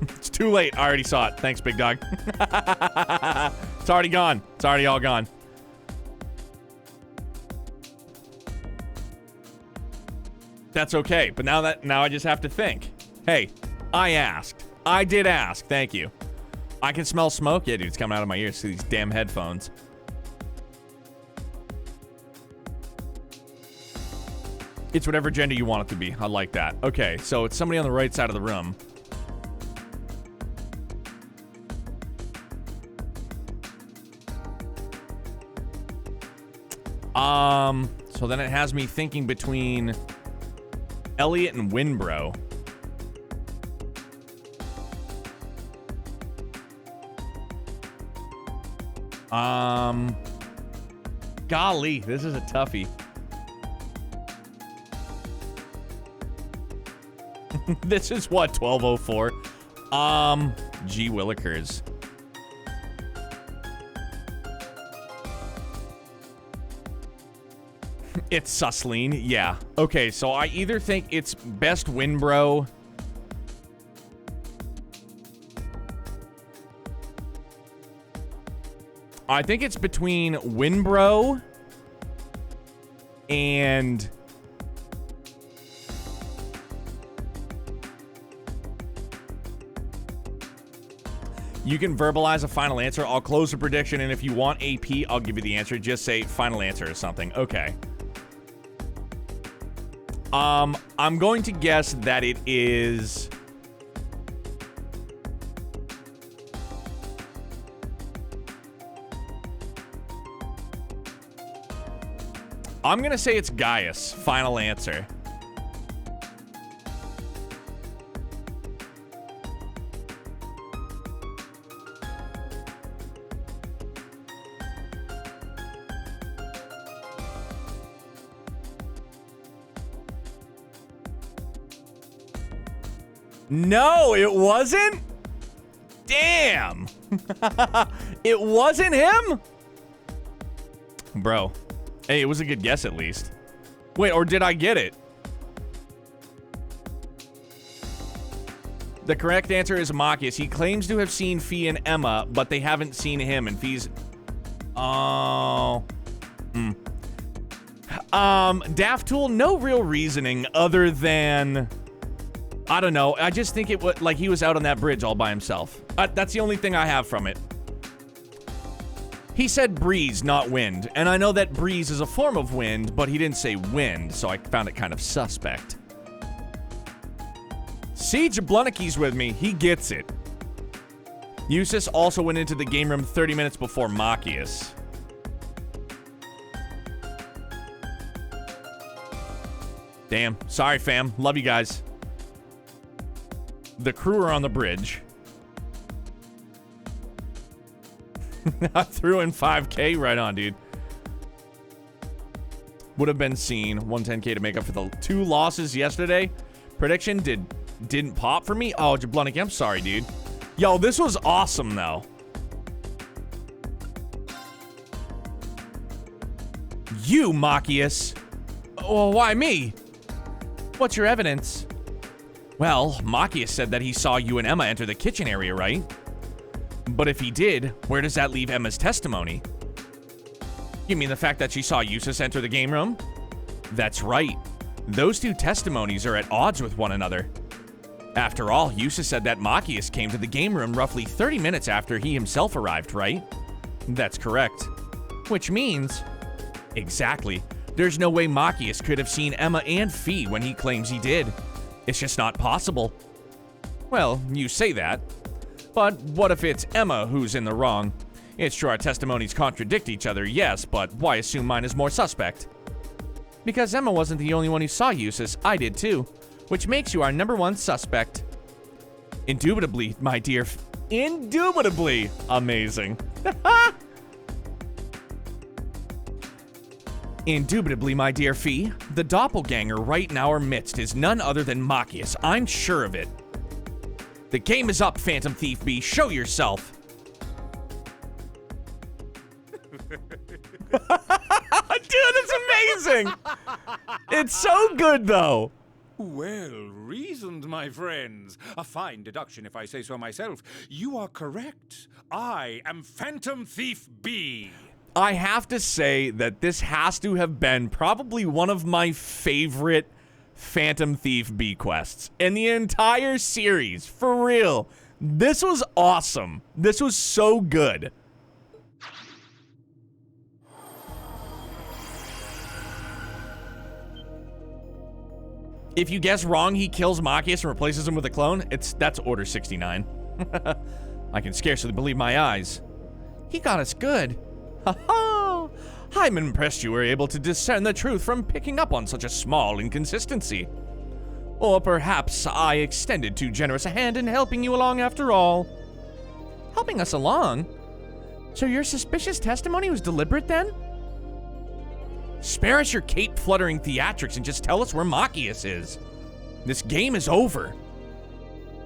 It's too late. I already saw it. Thanks, big dog. It's already gone. It's already all gone. That's okay. But now I just have to think. Hey, I asked. I did ask. Thank you. I can smell smoke. Yeah, dude, it's coming out of my ears through these damn headphones. It's whatever gender you want it to be. I like that. Okay, so it's somebody on the right side of the room. So then it has me thinking between Elliot and Winbro. Golly, this is a toughie. This is what, 1204? Gee Willikers. It's Susleen, yeah. Okay, so I either think it's best Winbro. I think it's between Winbro and... You can verbalize a final answer. I'll close the prediction, and if you want AP, I'll give you the answer. Just say final answer or something. Okay. I'm going to guess that it is... I'm going to say it's Gaius. Final answer. No, it wasn't? Damn. It wasn't him? Bro. Hey, it was a good guess at least. Wait, or did I get it? The correct answer is Machias. He claims to have seen Fee and Emma, but they haven't seen him, and Fee's... Oh... Daft Tool, no real reasoning other than... I don't know. I just think it was like he was out on that bridge all by himself. That's the only thing I have from it. He said breeze, not wind. And I know that breeze is a form of wind, but he didn't say wind, so I found it kind of suspect. See, Jablonski's with me. He gets it. Eustace also went into the game room 30 minutes before Machias. Damn. Sorry, fam. Love you guys. The crew are on the bridge. I threw in 5K. Right on, dude. Would have been seen. 110K to make up for the 2 losses yesterday. Prediction didn't pop for me. Oh, Jabloniki, I'm sorry, dude. Yo, this was awesome, though. You, Machias. Oh, why me? What's your evidence? Well, Machias said that he saw you and Emma enter the kitchen area, right? But if he did, where does that leave Emma's testimony? You mean the fact that she saw Eustace enter the game room? That's right. Those 2 testimonies are at odds with one another. After all, Eustace said that Machias came to the game room roughly 30 minutes after he himself arrived, right? That's correct. Which means... Exactly. There's no way Machias could have seen Emma and Fee when he claims he did. It's just not possible. Well, you say that. But what if it's Emma who's in the wrong? It's true our testimonies contradict each other, yes, but why assume mine is more suspect? Because Emma wasn't the only one who saw Eustace, I did too. Which makes you our #1 suspect. Indubitably, my dear. Indubitably amazing. Indubitably, my dear Fee, the doppelganger right in our midst is none other than Machias. I'm sure of it. The game is up, Phantom Thief B. Show yourself. Dude, it's amazing. It's so good, though. Well reasoned, my friends. A fine deduction, if I say so myself. You are correct. I am Phantom Thief B. I have to say that this has to have been probably one of my favorite Phantom Thief B quests in the entire series. For real. This was awesome. This was so good. If you guess wrong, he kills Machias and replaces him with a clone. That's Order 69. I can scarcely believe my eyes. He got us good. Ha-ha! I'm impressed you were able to discern the truth from picking up on such a small inconsistency. Or perhaps I extended too generous a hand in helping you along after all. Helping us along? So your suspicious testimony was deliberate then? Spare us your cape-fluttering theatrics and just tell us where Machias is. This game is over.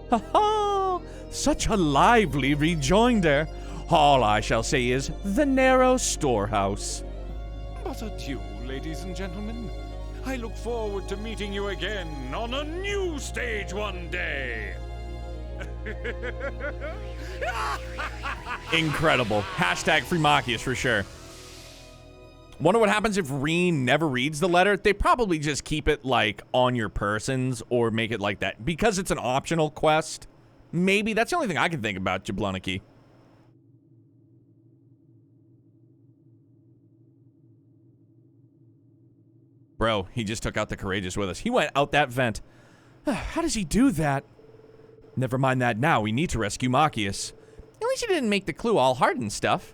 Ha-ha! Such a lively rejoinder. All I shall say is, the narrow storehouse. But adieu, ladies and gentlemen. I look forward to meeting you again on a new stage one day. Incredible. Hashtag free Machias for sure. Wonder what happens if Reen never reads the letter. They probably just keep it, like, on your persons or make it like that. Because it's an optional quest. Maybe. That's the only thing I can think about, Jabloniki. Bro, he just took out the Courageous with us. He went out that vent. How does he do that? Never mind that now. We need to rescue Machias. At least he didn't make the clue all hard and stuff.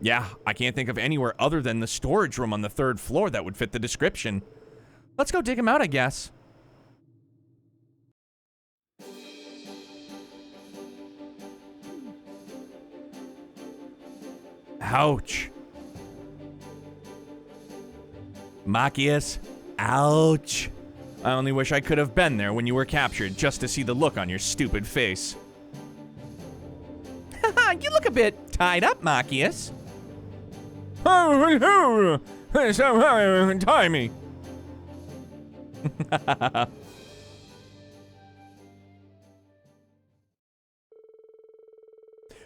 Yeah, I can't think of anywhere other than the storage room on the 3rd floor that would fit the description. Let's go dig him out, I guess. Ouch. Machias, ouch. I only wish I could have been there when you were captured just to see the look on your stupid face. Haha, you look a bit tied up, Machias. Tie me.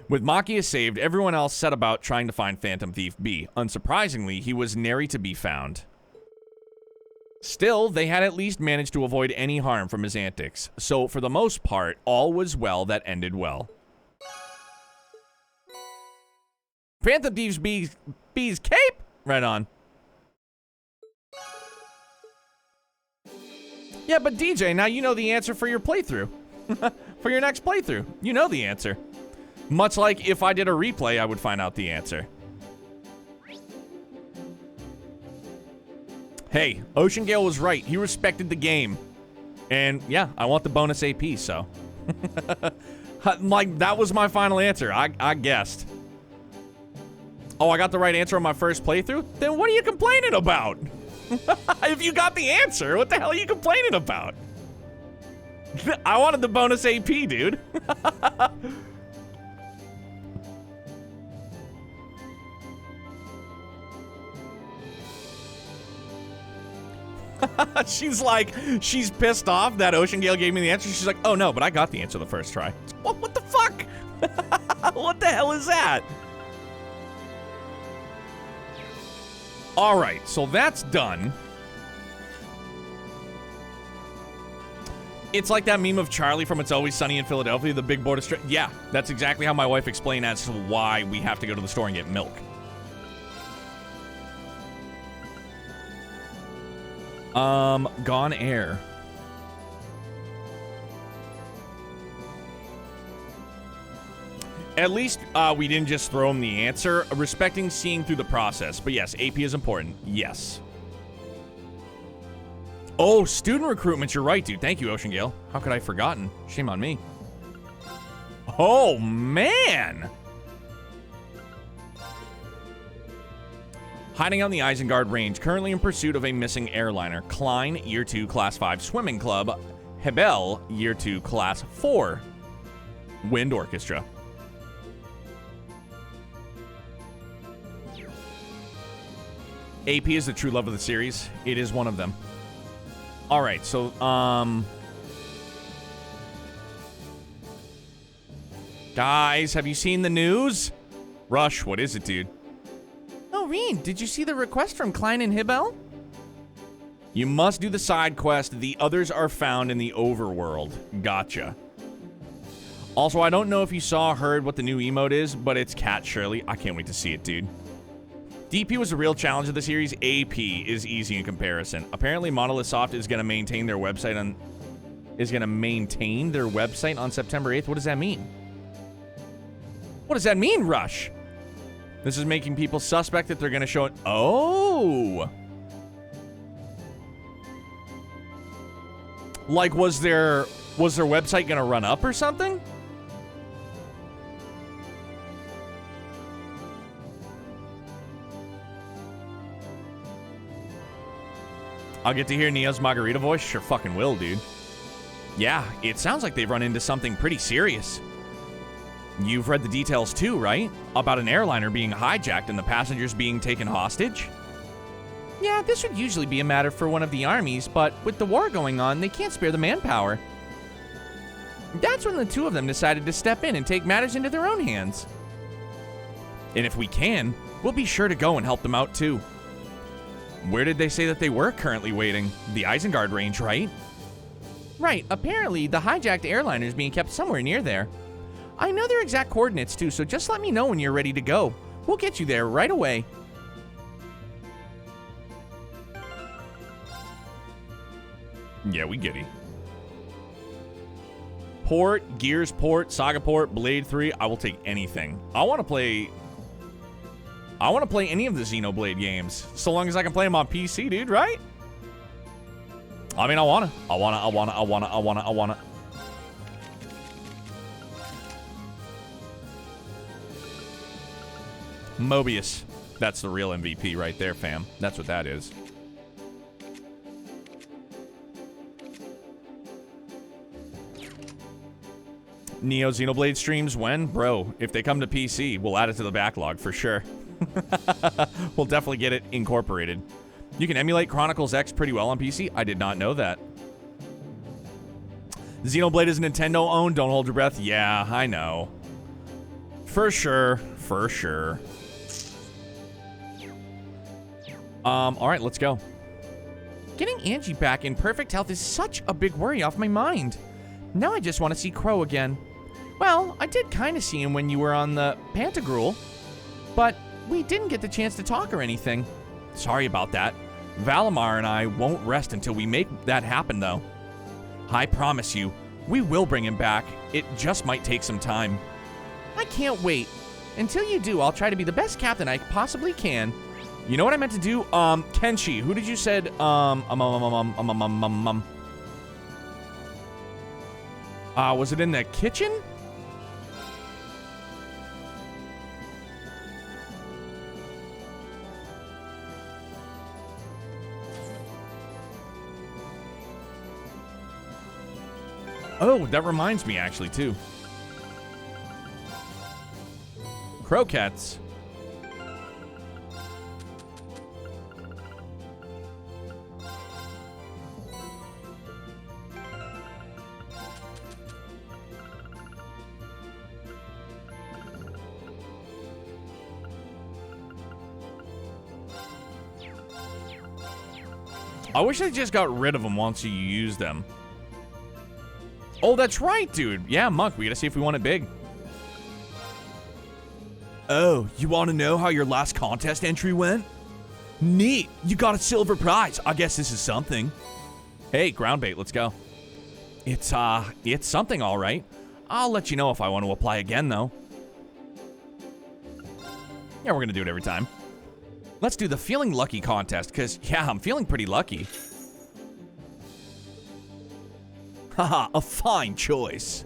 With Machias saved, everyone else set about trying to find Phantom Thief B. Unsurprisingly, he was nary to be found. Still, they had at least managed to avoid any harm from his antics, so for the most part, all was well that ended well. Phantom Thief B's cape? Right on. Yeah, but DJ, now you know the answer for your playthrough. For your next playthrough, you know the answer. Much like if I did a replay, I would find out the answer. Hey, Ocean Gale was right. He respected the game. And yeah, I want the bonus AP, so. Like, that was my final answer. I guessed. Oh, I got the right answer on my first playthrough? Then what are you complaining about? If you got the answer, what the hell are you complaining about? I wanted the bonus AP, dude. She's pissed off that Ocean Gale gave me the answer. She's like, oh no, but I got the answer the first try. What the fuck? What the hell is that? All right, so that's done. It's like that meme of Charlie from It's Always Sunny in Philadelphia, the big board of yeah, that's exactly how my wife explained as to why we have to go to the store and get milk. Gone Air. At least we didn't just throw him the answer, respecting seeing through the process. But yes, AP is important. Yes. Oh, student recruitment. You're right, dude. Thank you, Ocean Gale. How could I have forgotten? Shame on me. Oh, man. Hiding out in the Isengard Range, currently in pursuit of a missing airliner. Klein, Year 2, Class 5 Swimming Club. Hebel, Year 2, Class 4 Wind Orchestra. AP is the true love of the series. It is one of them. All right, so, guys, have you seen the news? Rush, what is it, dude? Oh, Reen, did you see the request from Klein and Hibel? You must do the side quest. The others are found in the overworld. Gotcha. Also, I don't know if you saw or heard what the new emote is, but it's Cat Shirley. I can't wait to see it, dude. DP was a real challenge of the series. AP is easy in comparison. Apparently, Monolith Soft is going to maintain their website on September 8th. What does that mean? What does that mean, Rush? This is making people suspect that they're going to show it. Oh. Like, was their website going to run up or something? I'll get to hear Neo's Margarita voice? Sure fucking will, dude. Yeah, it sounds like they've run into something pretty serious. You've read the details too, right? About an airliner being hijacked and the passengers being taken hostage? Yeah, this would usually be a matter for one of the armies, but with the war going on, they can't spare the manpower. That's when the two of them decided to step in and take matters into their own hands. And if we can, we'll be sure to go and help them out too. Where did they say that they were currently waiting? The Isengard Range, right? Right, apparently the hijacked airliner is being kept somewhere near there. I know their exact coordinates too, so just let me know when you're ready to go. We'll get you there right away. Yeah, we get it. Port, Gears Port, Saga Port, Blade 3, I will take anything. I want to play any of the Xenoblade games, so long as I can play them on PC, dude, right? I mean, I wanna. Mobius. That's the real MVP right there, fam. That's what that is. Neo Xenoblade streams when? Bro, if they come to PC, we'll add it to the backlog for sure. We'll definitely get it incorporated. You can emulate Chronicles X pretty well on PC. I did not know that. Xenoblade is Nintendo owned. Don't hold your breath. Yeah, I know. For sure. For sure. All right, let's go. Getting Angie back in perfect health is such a big worry off my mind. Now I just want to see Crow again. Well, I did kind of see him when you were on the Pantagruel, but we didn't get the chance to talk or anything. Sorry about that. Valimar and I won't rest until we make that happen, though. I promise you, we will bring him back. It just might take some time. I can't wait. Until you do, I'll try to be the best captain I possibly can. You know what I meant to do? Kenshi, who did you said, Was it in the kitchen? Oh, that reminds me actually too. Croquettes. I wish they just got rid of them once you use them. Oh, that's right, dude. Yeah, Monk, we gotta see if we want it big. Oh, you want to know how your last contest entry went? Neat, you got a silver prize. I guess this is something. Hey, ground bait, let's go. It's something, all right. I'll let you know if I want to apply again, though. Yeah, we're gonna do it every time. Let's do the feeling lucky contest, because, yeah, I'm feeling pretty lucky. Haha, a fine choice.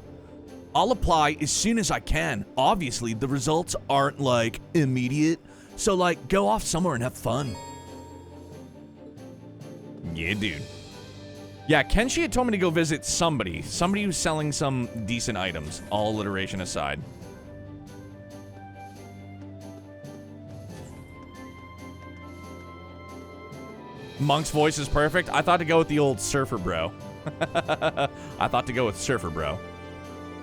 I'll apply as soon as I can. Obviously, the results aren't, like, immediate. So, like, go off somewhere and have fun. Yeah, dude. Yeah, Kenshi had told me to go visit somebody. Somebody who's selling some decent items, all alliteration aside. Monk's voice is perfect. I thought to go with the old surfer bro. I thought to go with surfer bro.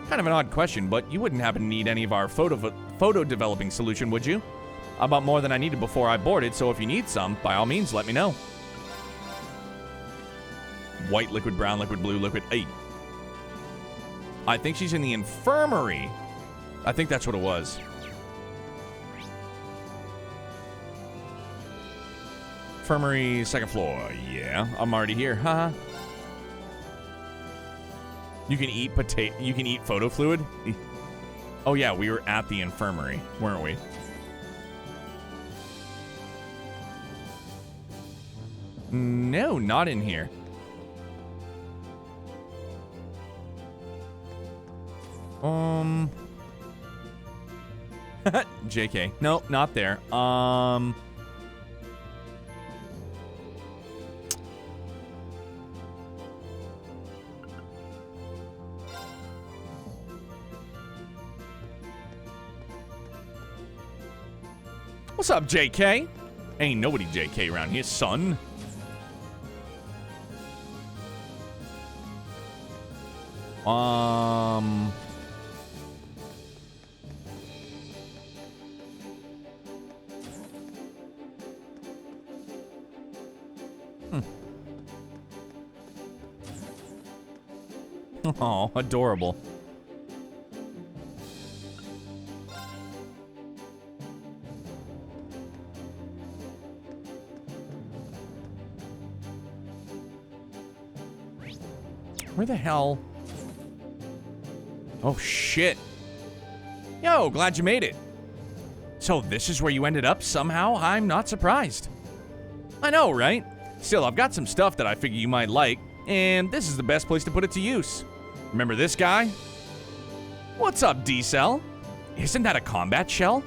Kind of an odd question, but you wouldn't happen to need any of our photo developing solution, would you? I bought more than I needed before I boarded, so if you need some, by all means, let me know. White, liquid, brown, liquid, blue, liquid, 8. I think she's in the infirmary. I think that's what it was. Infirmary, 2nd floor. Yeah, I'm already here. Haha. You can eat you can eat photo fluid? Oh yeah, we were at the infirmary, weren't we? No, not in here. JK. No, not there. What's up, JK? Ain't nobody JK around here, son. Oh, adorable. Where the hell? Oh, shit. Yo, glad you made it. So this is where you ended up somehow? I'm not surprised. I know, right? Still, I've got some stuff that I figure you might like, and this is the best place to put it to use. Remember this guy? What's up, D-Cell? Isn't that a combat shell?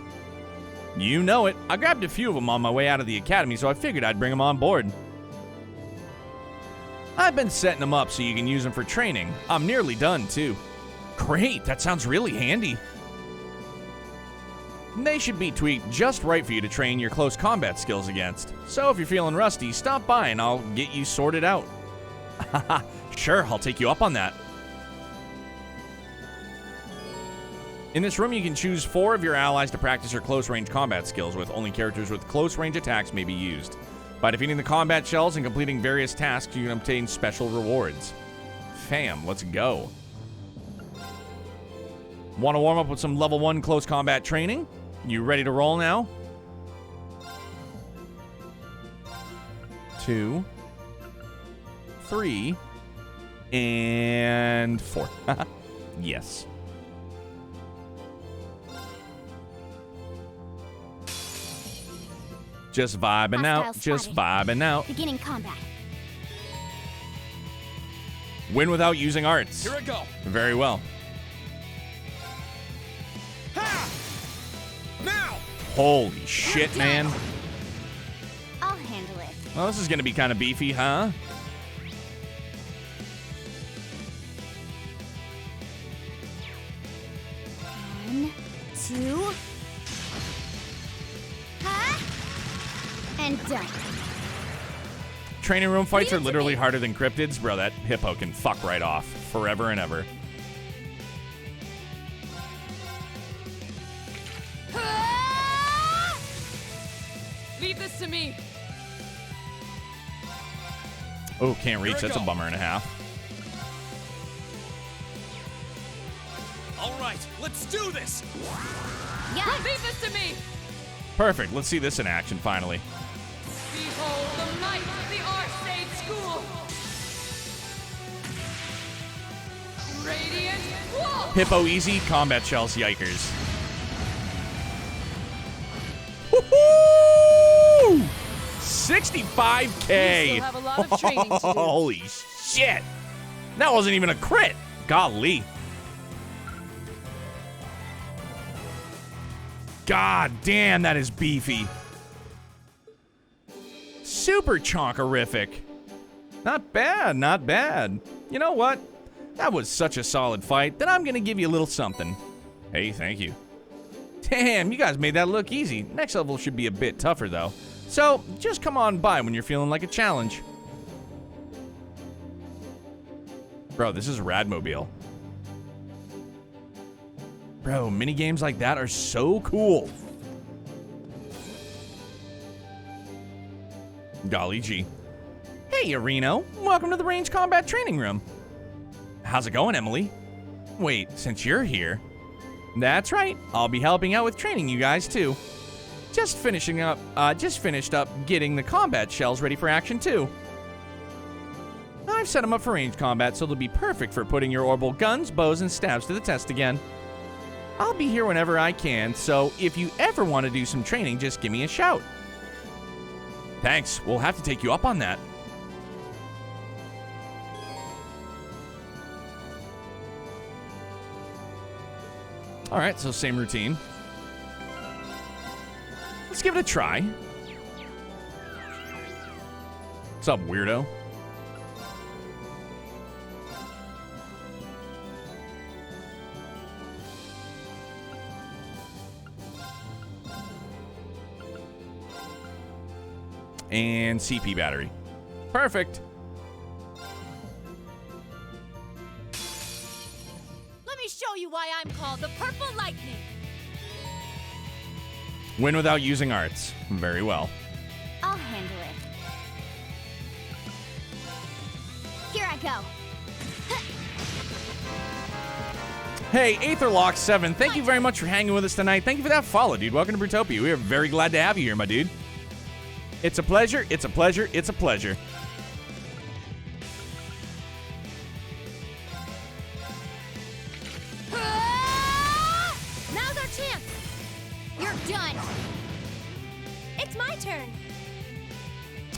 You know it. I grabbed a few of them on my way out of the academy, so I figured I'd bring them on board. I've been setting them up so you can use them for training. I'm nearly done, too. Great, that sounds really handy. They should be tweaked just right for you to train your close combat skills against. So if you're feeling rusty, stop by and I'll get you sorted out. Sure, I'll take you up on that. In this room, you can choose 4 of your allies to practice your close-range combat skills with. Only characters with close-range attacks may be used. By defeating the combat shells and completing various tasks, you can obtain special rewards. Fam, let's go. Want to warm up with some level 1 close combat training? You ready to roll now? 2, 3, and 4. Yes. Just vibing out, just vibing out. Beginning combat. Win without using arts. Here I go. Very well. Ha! Now! Holy shit, man. I'll handle it. Well, this is going to be kind of beefy, huh? One, two. Ha! And done. Training room fights are literally harder than cryptids. Bro, that hippo can fuck right off forever and ever. Leave this to me. Oh, can't reach. That's a bummer and a half. All right, let's do this. Yeah. Leave this to me. Perfect. Let's see this in action finally. Behold the might of the Arcade School. Radiant Wall. Hippo easy, combat shells, yikers. Woohoo! 65K. You still have a lot of training to do. Holy shit. That wasn't even a crit. Golly. God damn, that is beefy. Super chonkerific. Not bad, not bad. You know what? That was such a solid fight that I'm gonna give you a little something. Hey, thank you. Damn, you guys made that look easy. Next level should be a bit tougher, though. So, just come on by when you're feeling like a challenge. Bro, this is Radmobile. Bro, minigames like that are so cool. Golly gee. Hey, Areno. Welcome to the Range Combat Training Room. How's it going, Emily? Wait, since you're here. That's right. I'll be helping out with training you guys, too. Just finished up getting the combat shells ready for action, too. I've set them up for range combat, so they'll be perfect for putting your orbital guns, bows, and stabs to the test again. I'll be here whenever I can, so if you ever want to do some training, just give me a shout. Thanks. We'll have to take you up on that. All right, so same routine. Let's give it a try. What's up, weirdo? And CP battery. Perfect. Let me show you why I'm called the Purple Lightning. Win without using arts. Very well. I'll handle it. Here I go. Hey, Aetherlock7, thank you very much for hanging with us tonight. Thank you for that follow, dude. Welcome to Brutopia. We are very glad to have you here, my dude. It's a pleasure, it's a pleasure, it's a pleasure. Now's our chance. You're done. It's my turn.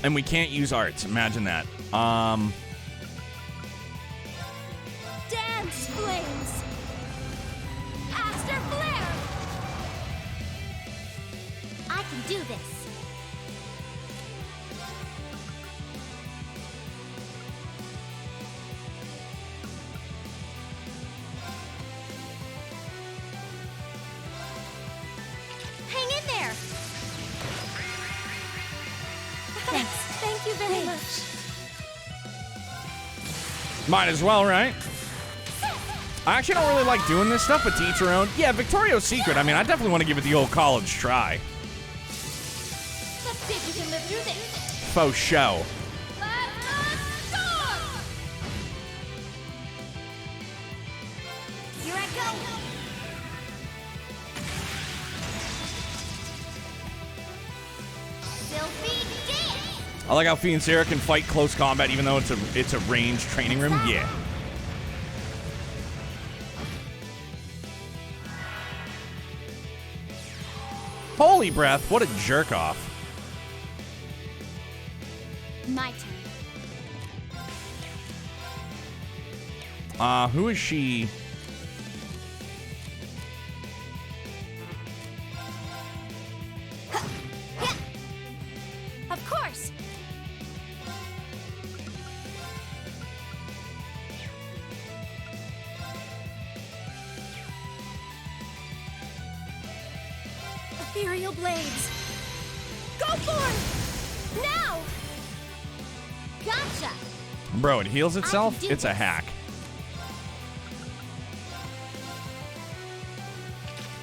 And we can't use arts. Imagine that. Dance flames. Aster flare. I can do this. Hang in there. Thanks. Thank you very much. Might as well, right? I actually don't really like doing this stuff, but to each her own. Yeah, Victorio's Secret. I mean, I definitely want to give it the old college try. Let's see if we can live through this. Faux show. Here I go. Filthy dance. I like how Fee and Sarah can fight close combat even though it's a range training room. Yeah. Holy breath, what a jerk off. My turn. Who is she? Of course. Ethereal blades. Go for it! Now! Gotcha! Bro, it heals itself? It's a hack.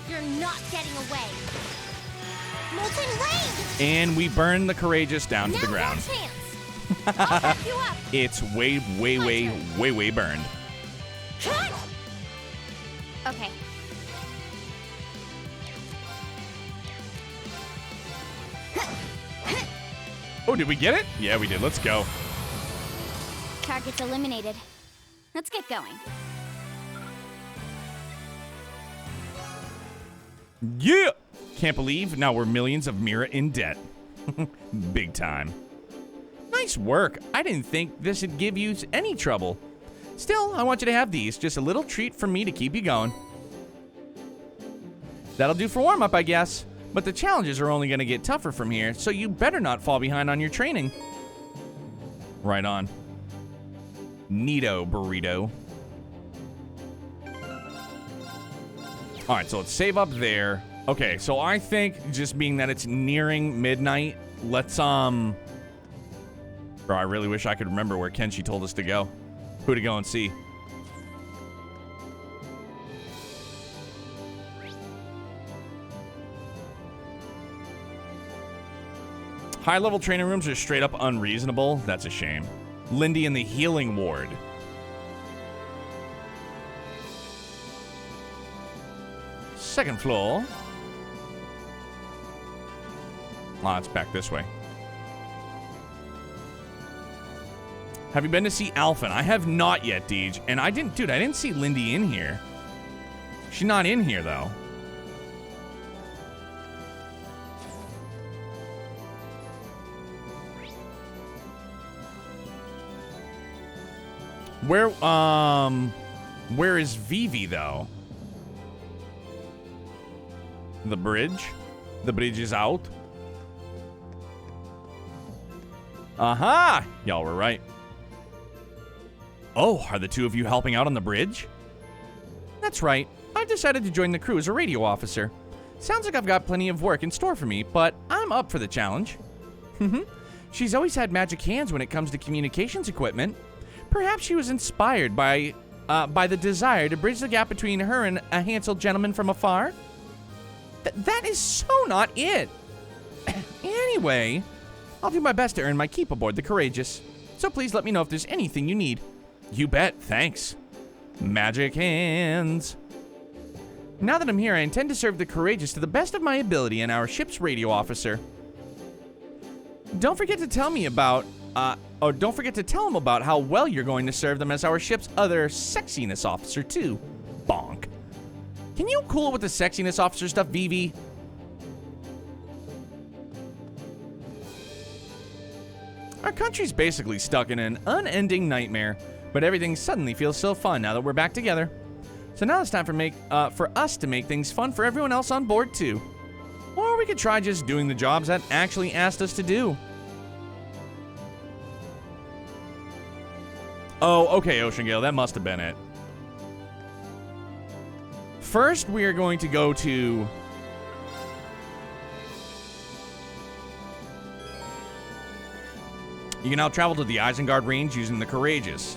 You're not getting away. Molten Rain! And we burn the Courageous down to the ground. No chance. I'll back you up. It's way burned. Cut! Okay. Oh, did we get it? Yeah, we did. Let's go. Target's eliminated. Let's get going. Yeah! Can't believe now we're millions of Mira in debt. Big time. Nice work. I didn't think this would give you any trouble. Still, I want you to have these. Just a little treat from me to keep you going. That'll do for warm-up, I guess. But the challenges are only going to get tougher from here, so you better not fall behind on your training. Right on. Neato, burrito. Alright, so let's save up there. Okay, so I think just being that it's nearing midnight, let's, Bro, I really wish I could remember where Kenshi told us to go. Who to go and see. High-level training rooms are straight up unreasonable. That's a shame. Lindy in the healing ward. Second floor. Ah, it's back this way. Have you been to see Alphen? I have not yet, Deej. And I didn't see Lindy in here. She's not in here, though. Where is Vivi, though? The bridge? The bridge is out. Aha! Y'all were right. Oh, are the two of you helping out on the bridge? That's right. I've decided to join the crew as a radio officer. Sounds like I've got plenty of work in store for me, but I'm up for the challenge. She's always had magic hands when it comes to communications equipment. Perhaps she was inspired by the desire to bridge the gap between her and a handsome gentleman from afar. That is so not it. Anyway, I'll do my best to earn my keep aboard the Courageous. So please let me know if there's anything you need. You bet, thanks. Magic hands. Now that I'm here, I intend to serve the Courageous to the best of my ability and our ship's radio officer. Don't forget to tell me about, don't forget to tell them about how well you're going to serve them as our ship's other sexiness officer too. Bonk. Can you cool it with the sexiness officer stuff, Vivi? Our country's basically stuck in an unending nightmare, but everything suddenly feels so fun now that we're back together. So now it's time for us to make things fun for everyone else on board too. Or we could try just doing the jobs that actually asked us to do. Oh, okay, Ocean Gale, that must have been it. First, we are going to go to... You can now travel to the Isengard range using the Courageous.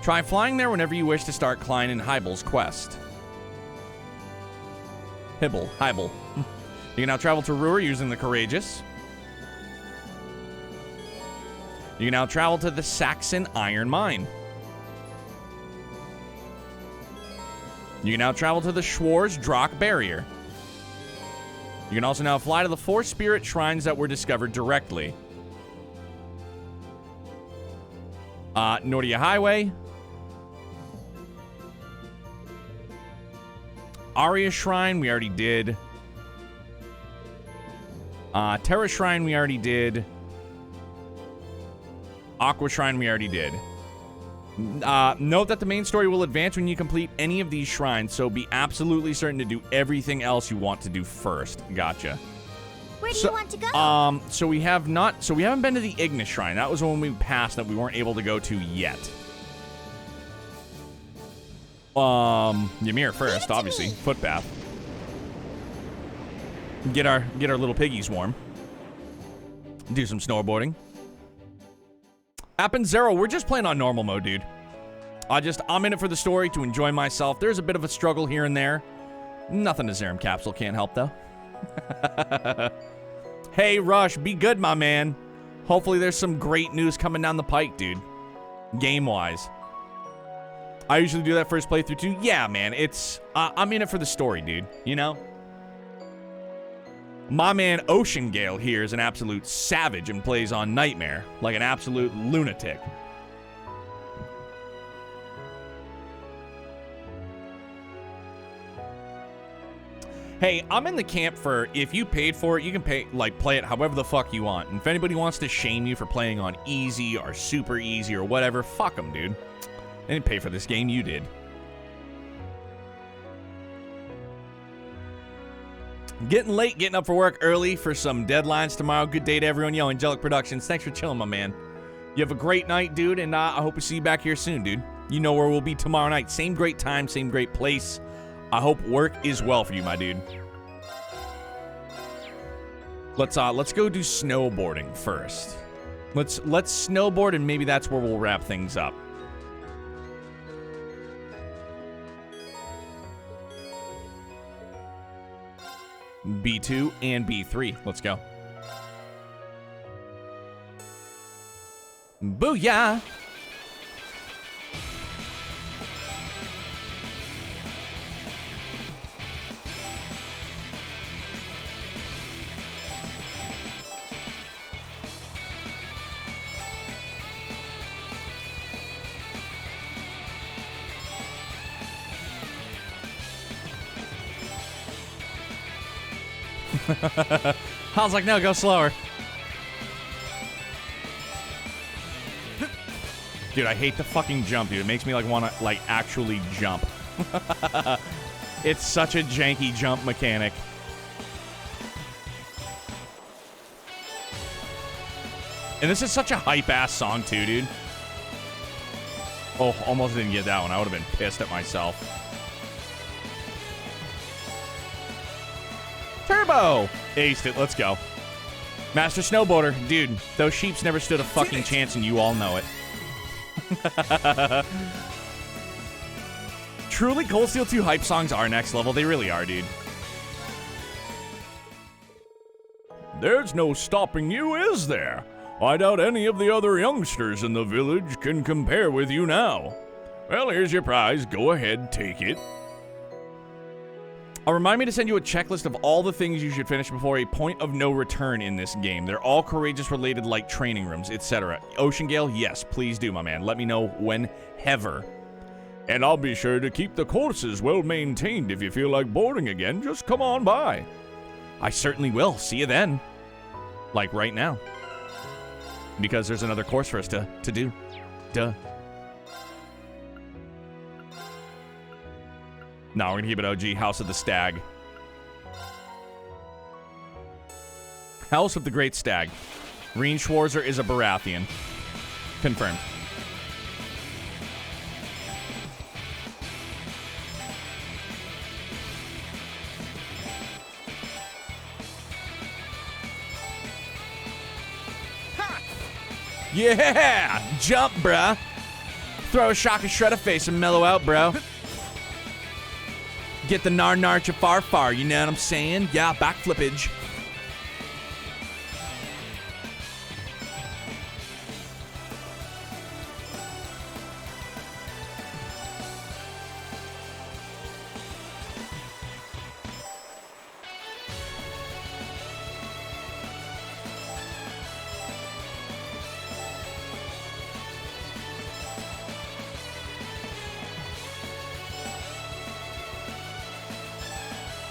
Try flying there whenever you wish to start Klein and Hybel's quest. Hybel. You can now travel to Ruhr using the Courageous. You can now travel to the Saxon Iron Mine. You can now travel to the Schwarz Drakh Barrier. You can also now fly to the 4 spirit shrines that were discovered directly. Nordia Highway. Aria Shrine, we already did. Terra Shrine, we already did. Aqua Shrine, we already did. Note that the main story will advance when you complete any of these shrines, so be absolutely certain to do everything else you want to do first. Gotcha. Where do you want to go? So we haven't been to the Ignis Shrine. That was the one we passed that we weren't able to go to yet. Ymir first, obviously. Footpath. Get our little piggies warm. Do some snowboarding. App and Zero, we're just playing on normal mode, dude. I'm in it for the story to enjoy myself. There's a bit of a struggle here and there. Nothing a Zerum capsule can't help, though. Hey, Rush, be good, my man. Hopefully there's some great news coming down the pike, dude. Game-wise. I usually do that first playthrough, too. Yeah, man, it's... I'm in it for the story, dude. You know? My man Ocean Gale here is an absolute savage and plays on Nightmare like an absolute lunatic. Hey, I'm in the camp for if you paid for it, you can play it however the fuck you want. And if anybody wants to shame you for playing on easy or super easy or whatever, fuck them, dude. They didn't pay for this game, you did. Getting late, getting up for work early for some deadlines tomorrow. Good day to everyone. Yo, Angelic Productions, thanks for chilling, my man. You have a great night, dude, and I hope to see you back here soon, dude. You know where we'll be tomorrow night. Same great time, same great place. I hope work is well for you, my dude. Let's go do snowboarding first. Let's snowboard, and maybe that's where we'll wrap things up. B2 and B3. Let's go. Booyah! I was like, no, go slower. Dude, I hate the fucking jump, dude. It makes me want to actually jump. It's such a janky jump mechanic. And this is such a hype-ass song, too, dude. Oh, almost didn't get that one. I would have been pissed at myself. Turbo! Aced it. Let's go. Master Snowboarder. Dude, those sheeps never stood a fucking chance, and you all know it. Truly, Cold Steel 2 hype songs are next level. They really are, dude. There's no stopping you, is there? I doubt any of the other youngsters in the village can compare with you now. Well, here's your prize. Go ahead, take it. Remind me to send you a checklist of all the things you should finish before a point of no return in this game. They're all courageous related, like training rooms, etc. Ocean Gale, yes, please do, my man. Let me know whenever. And I'll be sure to keep the courses well maintained. If you feel like boarding again, just come on by. I certainly will. See you then. Like right now. Because there's another course for us to do. Duh. No, we're gonna keep it OG. House of the Stag. House of the Great Stag. Reen Schwarzer is a Baratheon. Confirmed. Yeah! Jump, bruh. Throw a shock and shred a face and mellow out, bro. Get the nar far far, you know what I'm saying? Yeah, backflippage.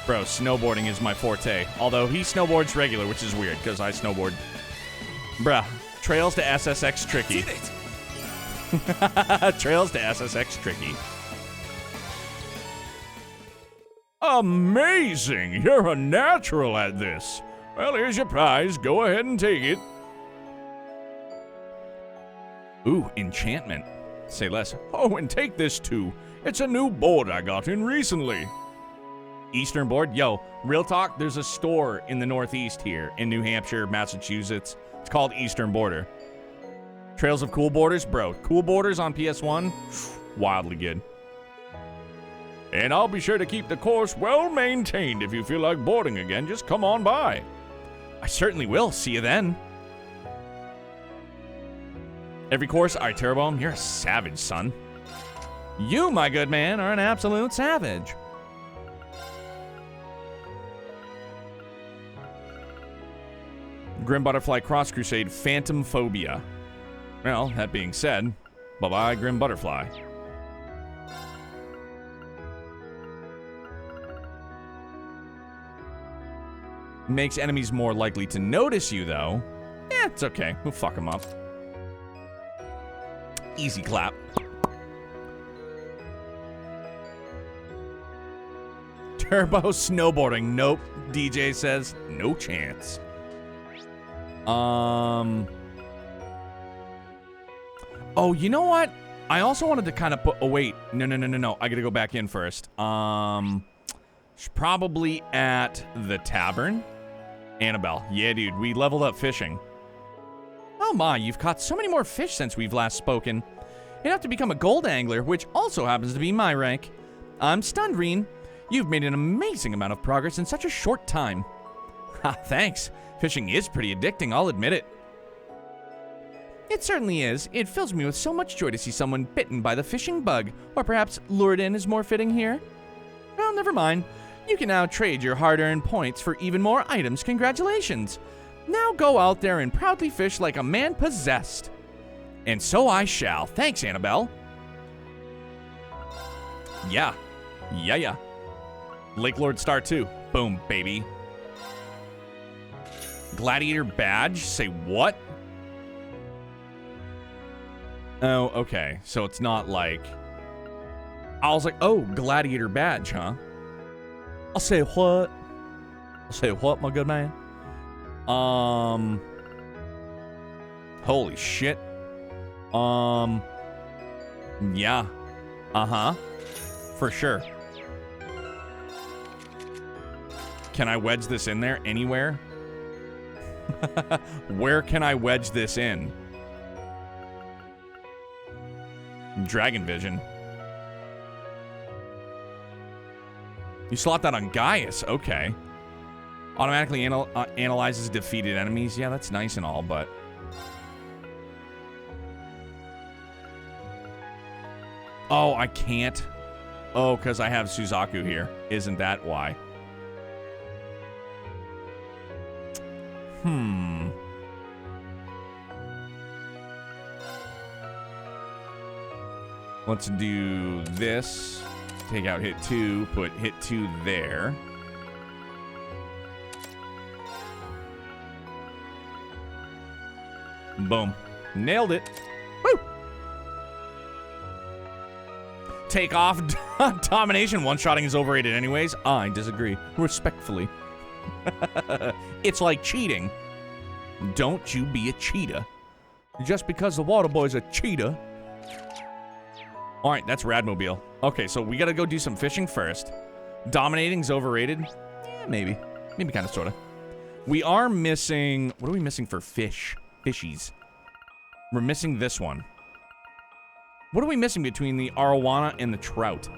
Bro, snowboarding is my forte. Although he snowboards regular, which is weird, because I snowboard. Bruh, trails to SSX tricky. Trails to SSX Tricky. Amazing! You're a natural at this. Well, here's your prize. Go ahead and take it. Ooh, enchantment. Say less. Oh, and take this too. It's a new board I got in recently. Eastern board? Yo, real talk, there's a store in the Northeast here in New Hampshire, Massachusetts. It's called Eastern Border. Trails of Cool Borders? Bro, Cool Borders on PS1? Wildly good. And I'll be sure to keep the course well maintained. If you feel like boarding again, just come on by. I certainly will. See you then. Every course? All right, Terrebone, you're a savage, son. You, my good man, are an absolute savage. Grim Butterfly Cross Crusade Phantom Phobia. Well, that being said, bye-bye, Grim Butterfly. Makes enemies more likely to notice you, though. Eh, it's okay. We'll fuck them up. Easy clap. Turbo snowboarding. Nope. DJ says no chance. Oh, you know what? I also wanted to kind of put... Oh, wait. No. I gotta go back in first. Probably at the tavern. Annabelle. Yeah, dude. We leveled up fishing. Oh my, you've caught so many more fish since we've last spoken. You'd have to become a gold angler, which also happens to be my rank. I'm stunned, Reen. You've made an amazing amount of progress in such a short time. Ha, thanks. Fishing is pretty addicting, I'll admit it. It certainly is. It fills me with so much joy to see someone bitten by the fishing bug. Or perhaps lured in is more fitting here. Well, never mind. You can now trade your hard-earned points for even more items. Congratulations. Now go out there and proudly fish like a man possessed. And so I shall. Thanks, Annabelle. Yeah. Lake Lord Star 2. Boom, baby. Gladiator badge? Say what? Oh, okay. So it's not like... I was like, oh, gladiator badge, huh? I'll say what? My good man? Holy shit. Yeah. Uh-huh. For sure. Can I wedge this in there anywhere? Where can I wedge this in? Dragon Vision. You slot that on Gaius. Okay. Automatically analyzes defeated enemies. Yeah, that's nice and all, but... Oh, I can't. Oh, because I have Suzaku here. Isn't that why? Let's do this. Take out hit 2, put hit 2 there. Boom. Nailed it. Woo! Take off. Domination one-shotting is overrated anyways. I disagree. Respectfully. It's like cheating. Don't you be a cheetah. Just because the water boy's a cheetah. Alright, that's Radmobile. Okay, so we gotta go do some fishing first. Dominating's overrated? Yeah, maybe. Maybe kind of, sort of. We are missing... What are we missing for fish? Fishies. We're missing this one. What are we missing between the arowana and the trout?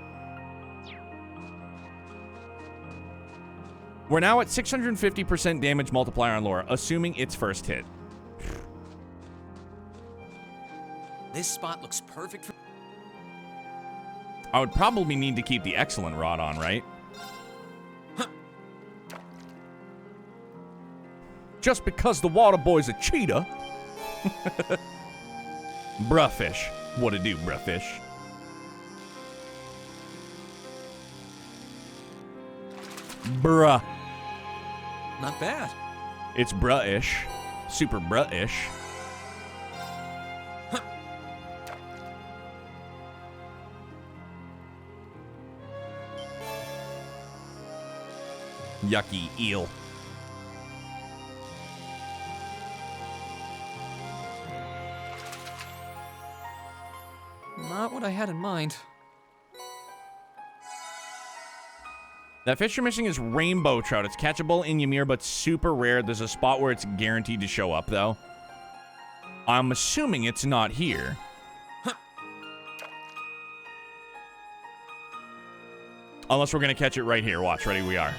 We're now at 650% damage multiplier on Laura, assuming it's first hit. This spot looks perfect for... I would probably need to keep the excellent rod on, right? Huh. Just because the water boy's a cheetah. Bruh fish. What to do, bruh fish? Bruh. Not bad. It's bruh-ish. Super bruh-ish. Yucky eel. Not what I had in mind. That fish you're missing is rainbow trout. It's catchable in Ymir, but super rare. There's a spot where it's guaranteed to show up, though. I'm assuming it's not here. Unless we're going to catch it right here. Watch, ready? We are.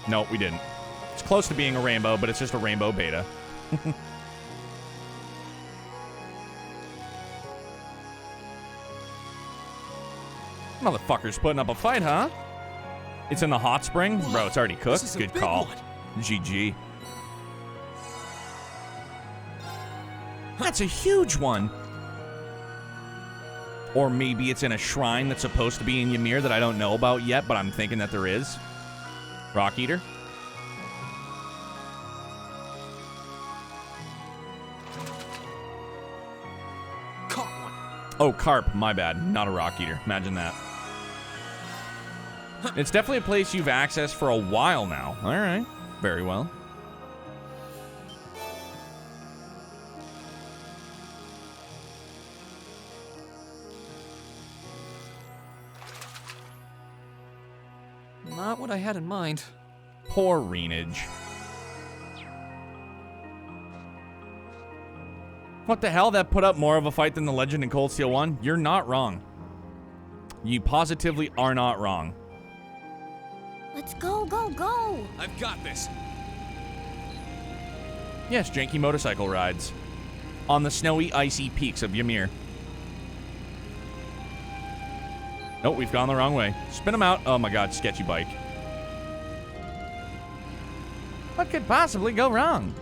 No, we didn't. It's close to being a rainbow, but it's just a rainbow beta. Motherfucker's putting up a fight, huh? It's in the hot spring? Bro, it's already cooked. Good call. GG. That's a huge one. Or maybe it's in a shrine that's supposed to be in Ymir that I don't know about yet, but I'm thinking that there is. Rock Eater. Caught one. Oh, carp. My bad. Not a Rock Eater. Imagine that. It's definitely a place you've accessed for a while now. All right. Very well. Not what I had in mind. Poor Reenage. What the hell? That put up more of a fight than the Legend in Cold Steel 1? You're not wrong. You positively are not wrong. Let's go, go, go! I've got this. Yes, janky motorcycle rides. On the snowy, icy peaks of Ymir. Nope, we've gone the wrong way. Spin them out. Oh my god, sketchy bike. What could possibly go wrong?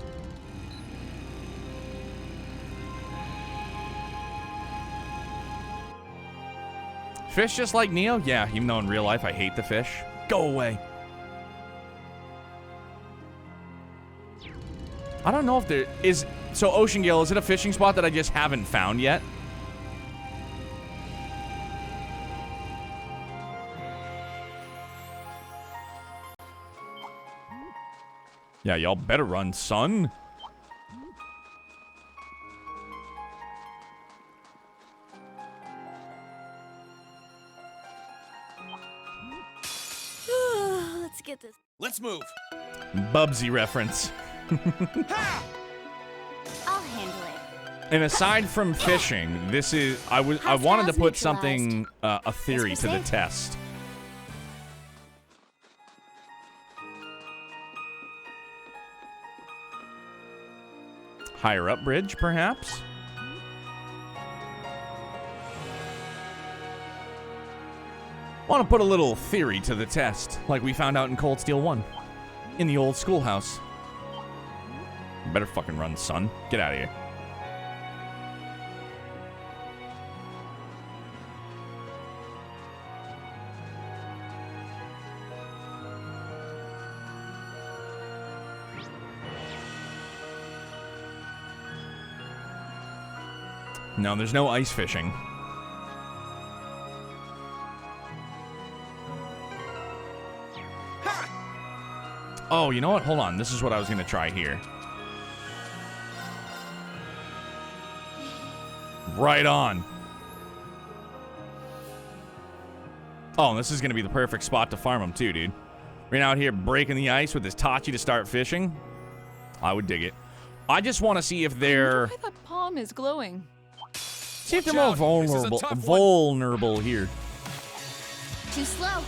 Fish just like Neo? Yeah, even though in real life I hate the fish. Go away. I don't know if there is... So Ocean Gale, is it a fishing spot that I just haven't found yet? Yeah, y'all better run, son. Let's get this. Let's move. Bubsy reference. I'll handle it. And aside from fishing, this is... I wanted to put something, a theory to the test. Higher up bridge, perhaps? Want to put a little theory to the test, like we found out in Cold Steel 1. In the old schoolhouse. Better fucking run, son. Get out of here. No, there's no ice fishing. Oh, you know what? Hold on. This is what I was going to try here. Right on. Oh, and this is going to be the perfect spot to farm him too, dude. Right out here breaking the ice with his Tachi to start fishing. I would dig it. I just want to see if they're... Why that palm is glowing. See if they're more vulnerable here. Too slow.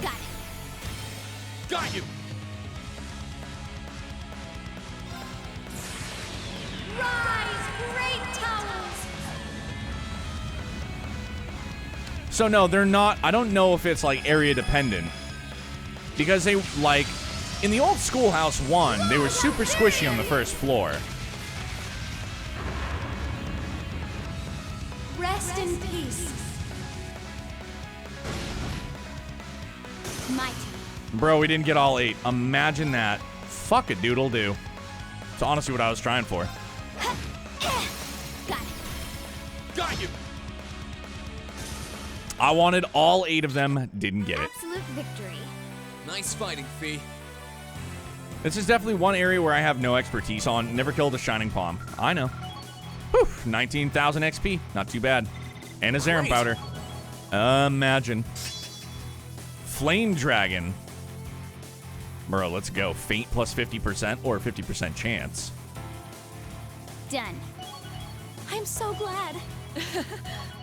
Got it. Got you. Rise, great towers. So no, they're not. I don't know if it's like area dependent. Because they, like, in the old Schoolhouse 1, they were super squishy on the first floor. Rest in peace. My turn. Bro, we didn't get all 8. Imagine that. Fuck a doodle do. It's honestly what I was trying for. Got it. Got you. I wanted all 8 of them, didn't get it. Absolute victory. Nice fighting, Fee. This is definitely one area where I have no expertise on. Never killed a Shining Palm. I know. Whew, 19,000 XP. Not too bad. And a Zarin powder. Imagine. Flame Dragon. Bro, let's go. Faint plus 50% or 50% chance. Done. I'm so glad.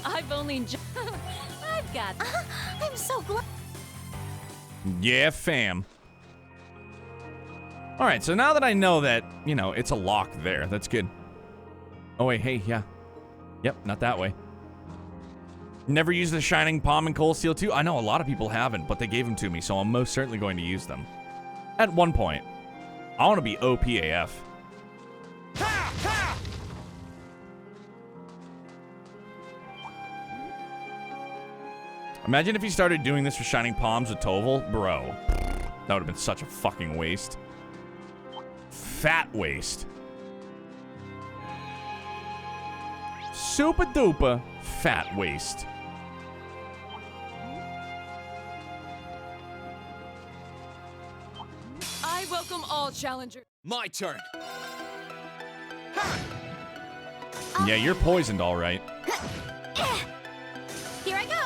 I've only I've got I'm so glad. Yeah, fam. All right, so now that I know that, you know, it's a lock there, that's good. Oh, wait, hey, yeah. Yep, not that way. Never used the Shining Palm in Cold Steel 2? I know a lot of people haven't, but they gave them to me, so I'm most certainly going to use them. At one point. I want to be OPAF. Imagine if he started doing this for Shining Palms with Toval. Bro, that would have been such a fucking waste. Fat waste. Super duper fat waste. I welcome all challengers. My turn. Yeah, you're poisoned, all right. Here I go.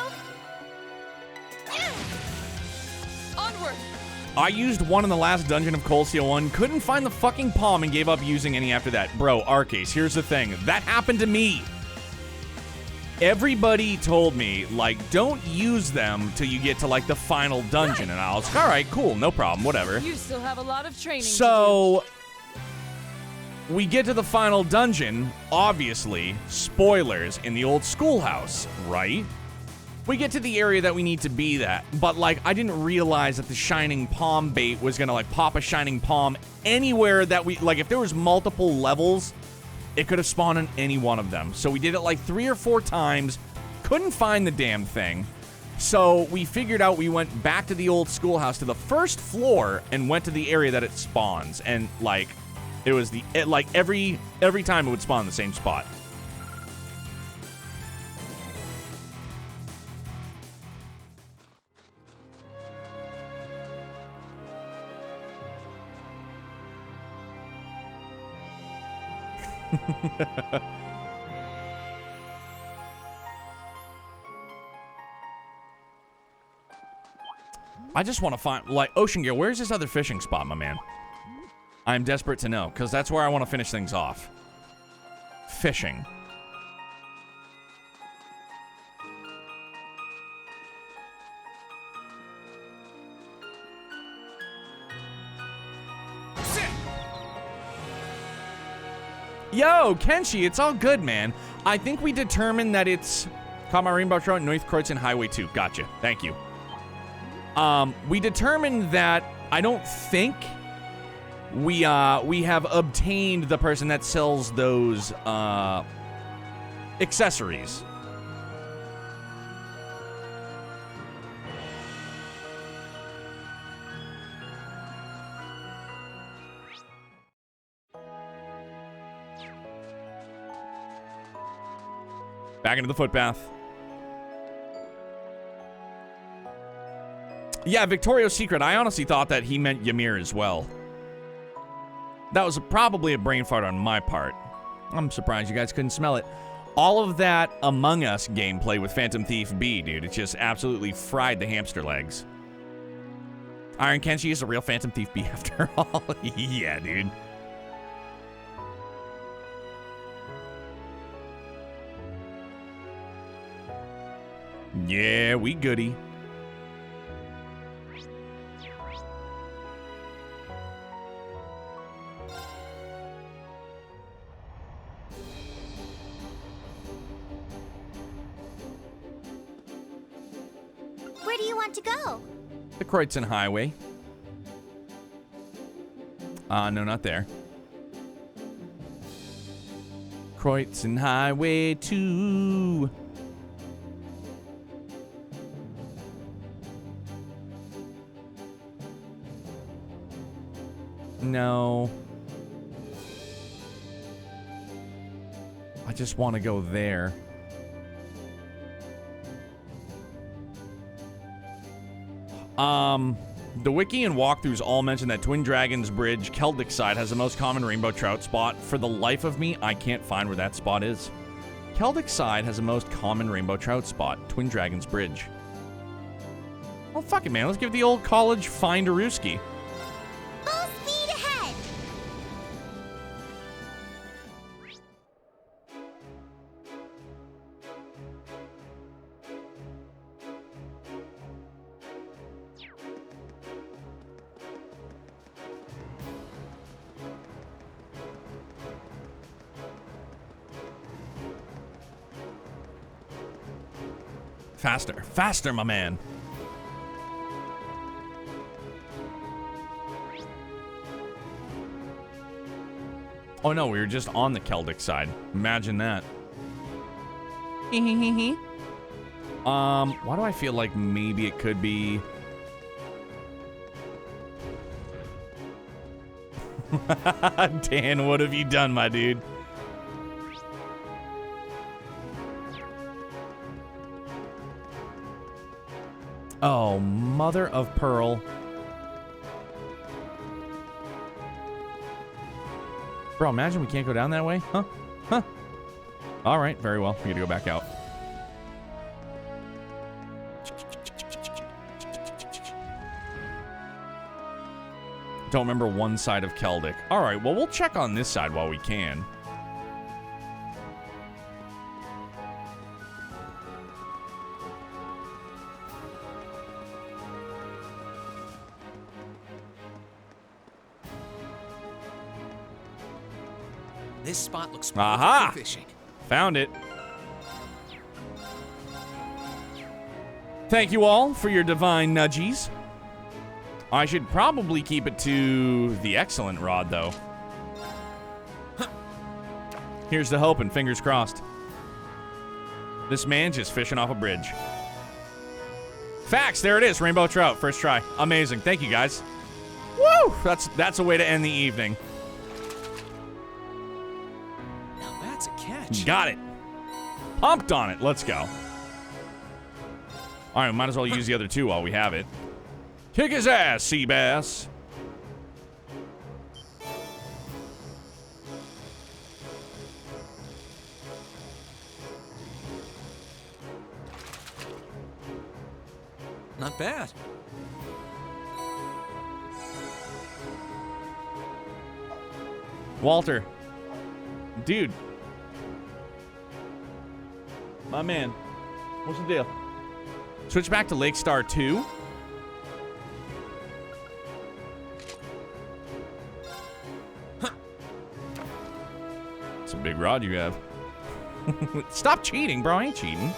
Onward. I used one in the last dungeon of Cold Steel 1, couldn't find the fucking palm, and gave up using any after that. Bro, Arcase, here's the thing. That happened to me. Everybody told me, like, don't use them till you get to, like, the final dungeon. And I was like, all right, cool, no problem, whatever. You still have a lot of training So, we get to the final dungeon, obviously, spoilers, in the old schoolhouse, right? We get to the area that we need to be at, but, like, I didn't realize that the Shining Palm bait was gonna, like, pop a Shining Palm anywhere that we, like, if there was multiple levels, it could have spawned in any one of them. So we did it, like, 3 or 4 times, couldn't find the damn thing. So we figured out we went back to the old schoolhouse to the first floor and went to the area that it spawns. And, like, it was like, every time it would spawn in the same spot. I just want to find, like, Ocean Gear, where's this other fishing spot, my man? I'm desperate to know, because that's where I want to finish things off. Fishing. Yo, Kenshi, it's all good, man. I think we determined that it's... Caught my rainbow trout, North Kreuzon Highway 2. Gotcha. Thank you. We determined that I don't think we have obtained the person that sells those accessories. Back into the footpath. Yeah, Victorio's Secret. I honestly thought that he meant Ymir as well. That was probably a brain fart on my part. I'm surprised you guys couldn't smell it. All of that Among Us gameplay with Phantom Thief B, dude, it just absolutely fried the hamster legs. Iron Kenshi is a real Phantom Thief B after all. Yeah, dude. Yeah, we goody. Where do you want to go? The Kreuzon Highway. No, not there. Kreuzon Highway 2. No. I just want to go there. The wiki and walkthroughs all mention that Twin Dragons Bridge, Celtic side, has the most common rainbow trout spot. For the life of me, I can't find where that spot is. Celtic side has the most common rainbow trout spot, Twin Dragons Bridge. Oh, fuck it, man. Let's give the old college find-a-rooski. Full speed ahead! Faster. Faster, my man. Oh no, we were just on the Celtic side. Imagine that. Why do I feel like maybe it could be... Dan, what have you done, my dude? Oh, mother of pearl. Bro, imagine we can't go down that way? Huh? Huh? Alright, very well. We gotta go back out. Don't remember one side of Celtic. Alright, well, we'll check on this side while we can. This spot looks Aha! perfect for fishing. Found it. Thank you all for your divine nudgies. I should probably keep it to the excellent rod, though. Here's the hope and fingers crossed. This man's just fishing off a bridge. Facts, there it is. Rainbow trout, first try. Amazing. Thank you, guys. Woo! That's a way to end the evening. Now that's a catch. Got it. Pumped on it. Let's go. All right, might as well use the other two while we have it. Kick his ass, sea bass. Not bad. Walter. Dude. My man. What's the deal? Switch back to Lake Star 2. It's a big rod you have. Stop cheating, bro. I ain't cheating.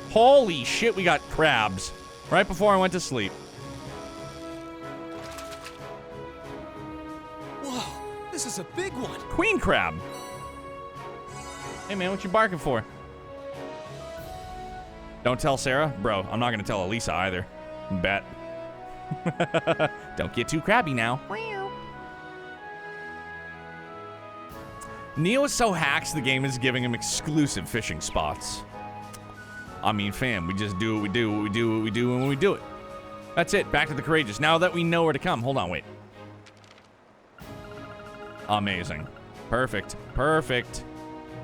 Holy shit, we got crabs. Right before I went to sleep. Whoa, this is a big one. Queen crab. Hey, man, what you barking for? Don't tell Sarah? Bro, I'm not going to tell Elisa either. Bet. Don't get too crabby now. Neo is so hacks, the game is giving him exclusive fishing spots. I mean, fam, we just do what we do, when we do it. That's it. Back to the courageous. Now that we know where to come. Hold on, wait. Amazing. Perfect. Perfect.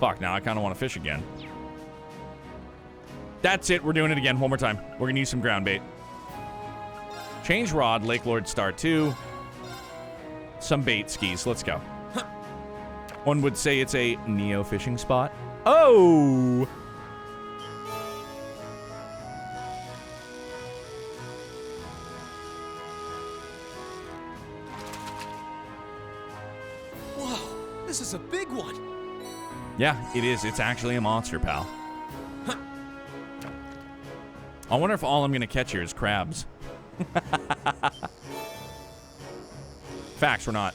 Fuck, now I kind of want to fish again. That's it. We're doing it again. One more time. We're going to use some ground bait. Change rod. Lake Lord Star 2. Some bait skis. Let's go. One would say it's a Neo fishing spot. Oh! Whoa, this is a big one. Yeah, it is. It's actually a monster, pal. I wonder if all I'm going to catch here is crabs. Facts, we're not.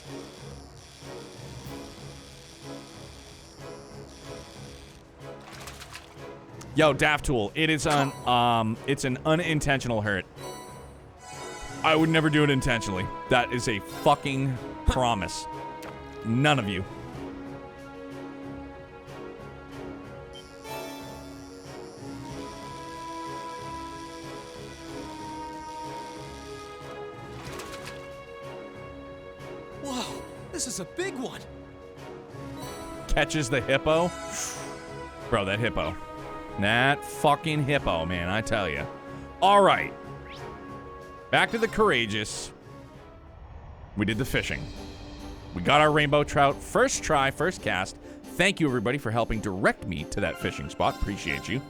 Yo, Daft Tool, it is it's an unintentional hurt. I would never do it intentionally. That is a fucking promise. None of you. this is a big one. Catches the hippo. Bro, that hippo. That fucking hippo, man, I tell you. All right. Back to the courageous. We did the fishing. We got our rainbow trout. First try, first cast. Thank you, everybody, for helping direct me to that fishing spot. Appreciate you.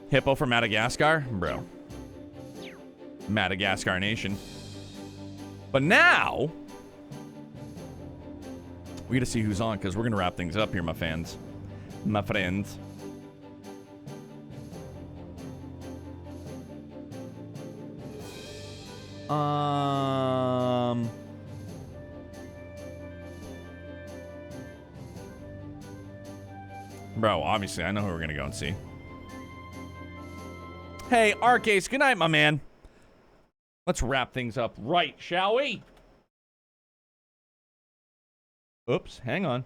Hippo from Madagascar? Bro. Madagascar nation. But now, we gotta see who's on, because we're gonna wrap things up here, my fans. My friends. Bro, obviously, I know who we're gonna go and see. Hey, Arcase, good night, my man. Let's wrap things up right, shall we? Oops, hang on.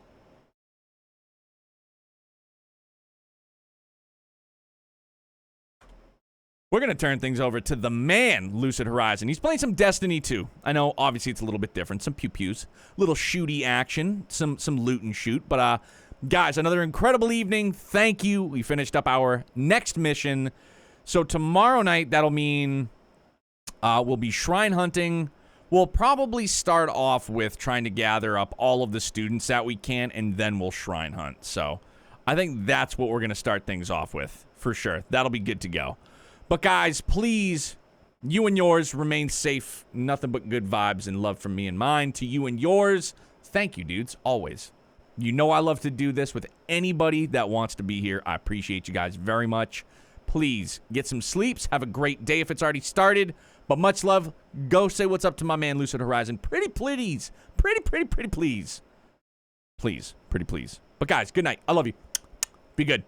We're going to turn things over to the man, Lucid Horizon. He's playing some Destiny 2. I know, obviously, it's a little bit different. Some pew-pews. Little shooty action. Some loot and shoot. But, guys, another incredible evening. Thank you. We finished up our next mission. So tomorrow night, that'll mean we'll be shrine hunting. We'll probably start off with trying to gather up all of the students that we can, and then we'll shrine hunt. So I think that's what we're going to start things off with, for sure. That'll be good to go. But guys, please, you and yours remain safe. Nothing but good vibes and love from me and mine. To you and yours, thank you, dudes, always. You know I love to do this with anybody that wants to be here. I appreciate you guys very much. Please, get some sleeps. Have a great day if it's already started. But much love. Go say what's up to my man, Lucid Horizon. Pretty please. Pretty please. Please, pretty please. But guys, good night. I love you. Be good.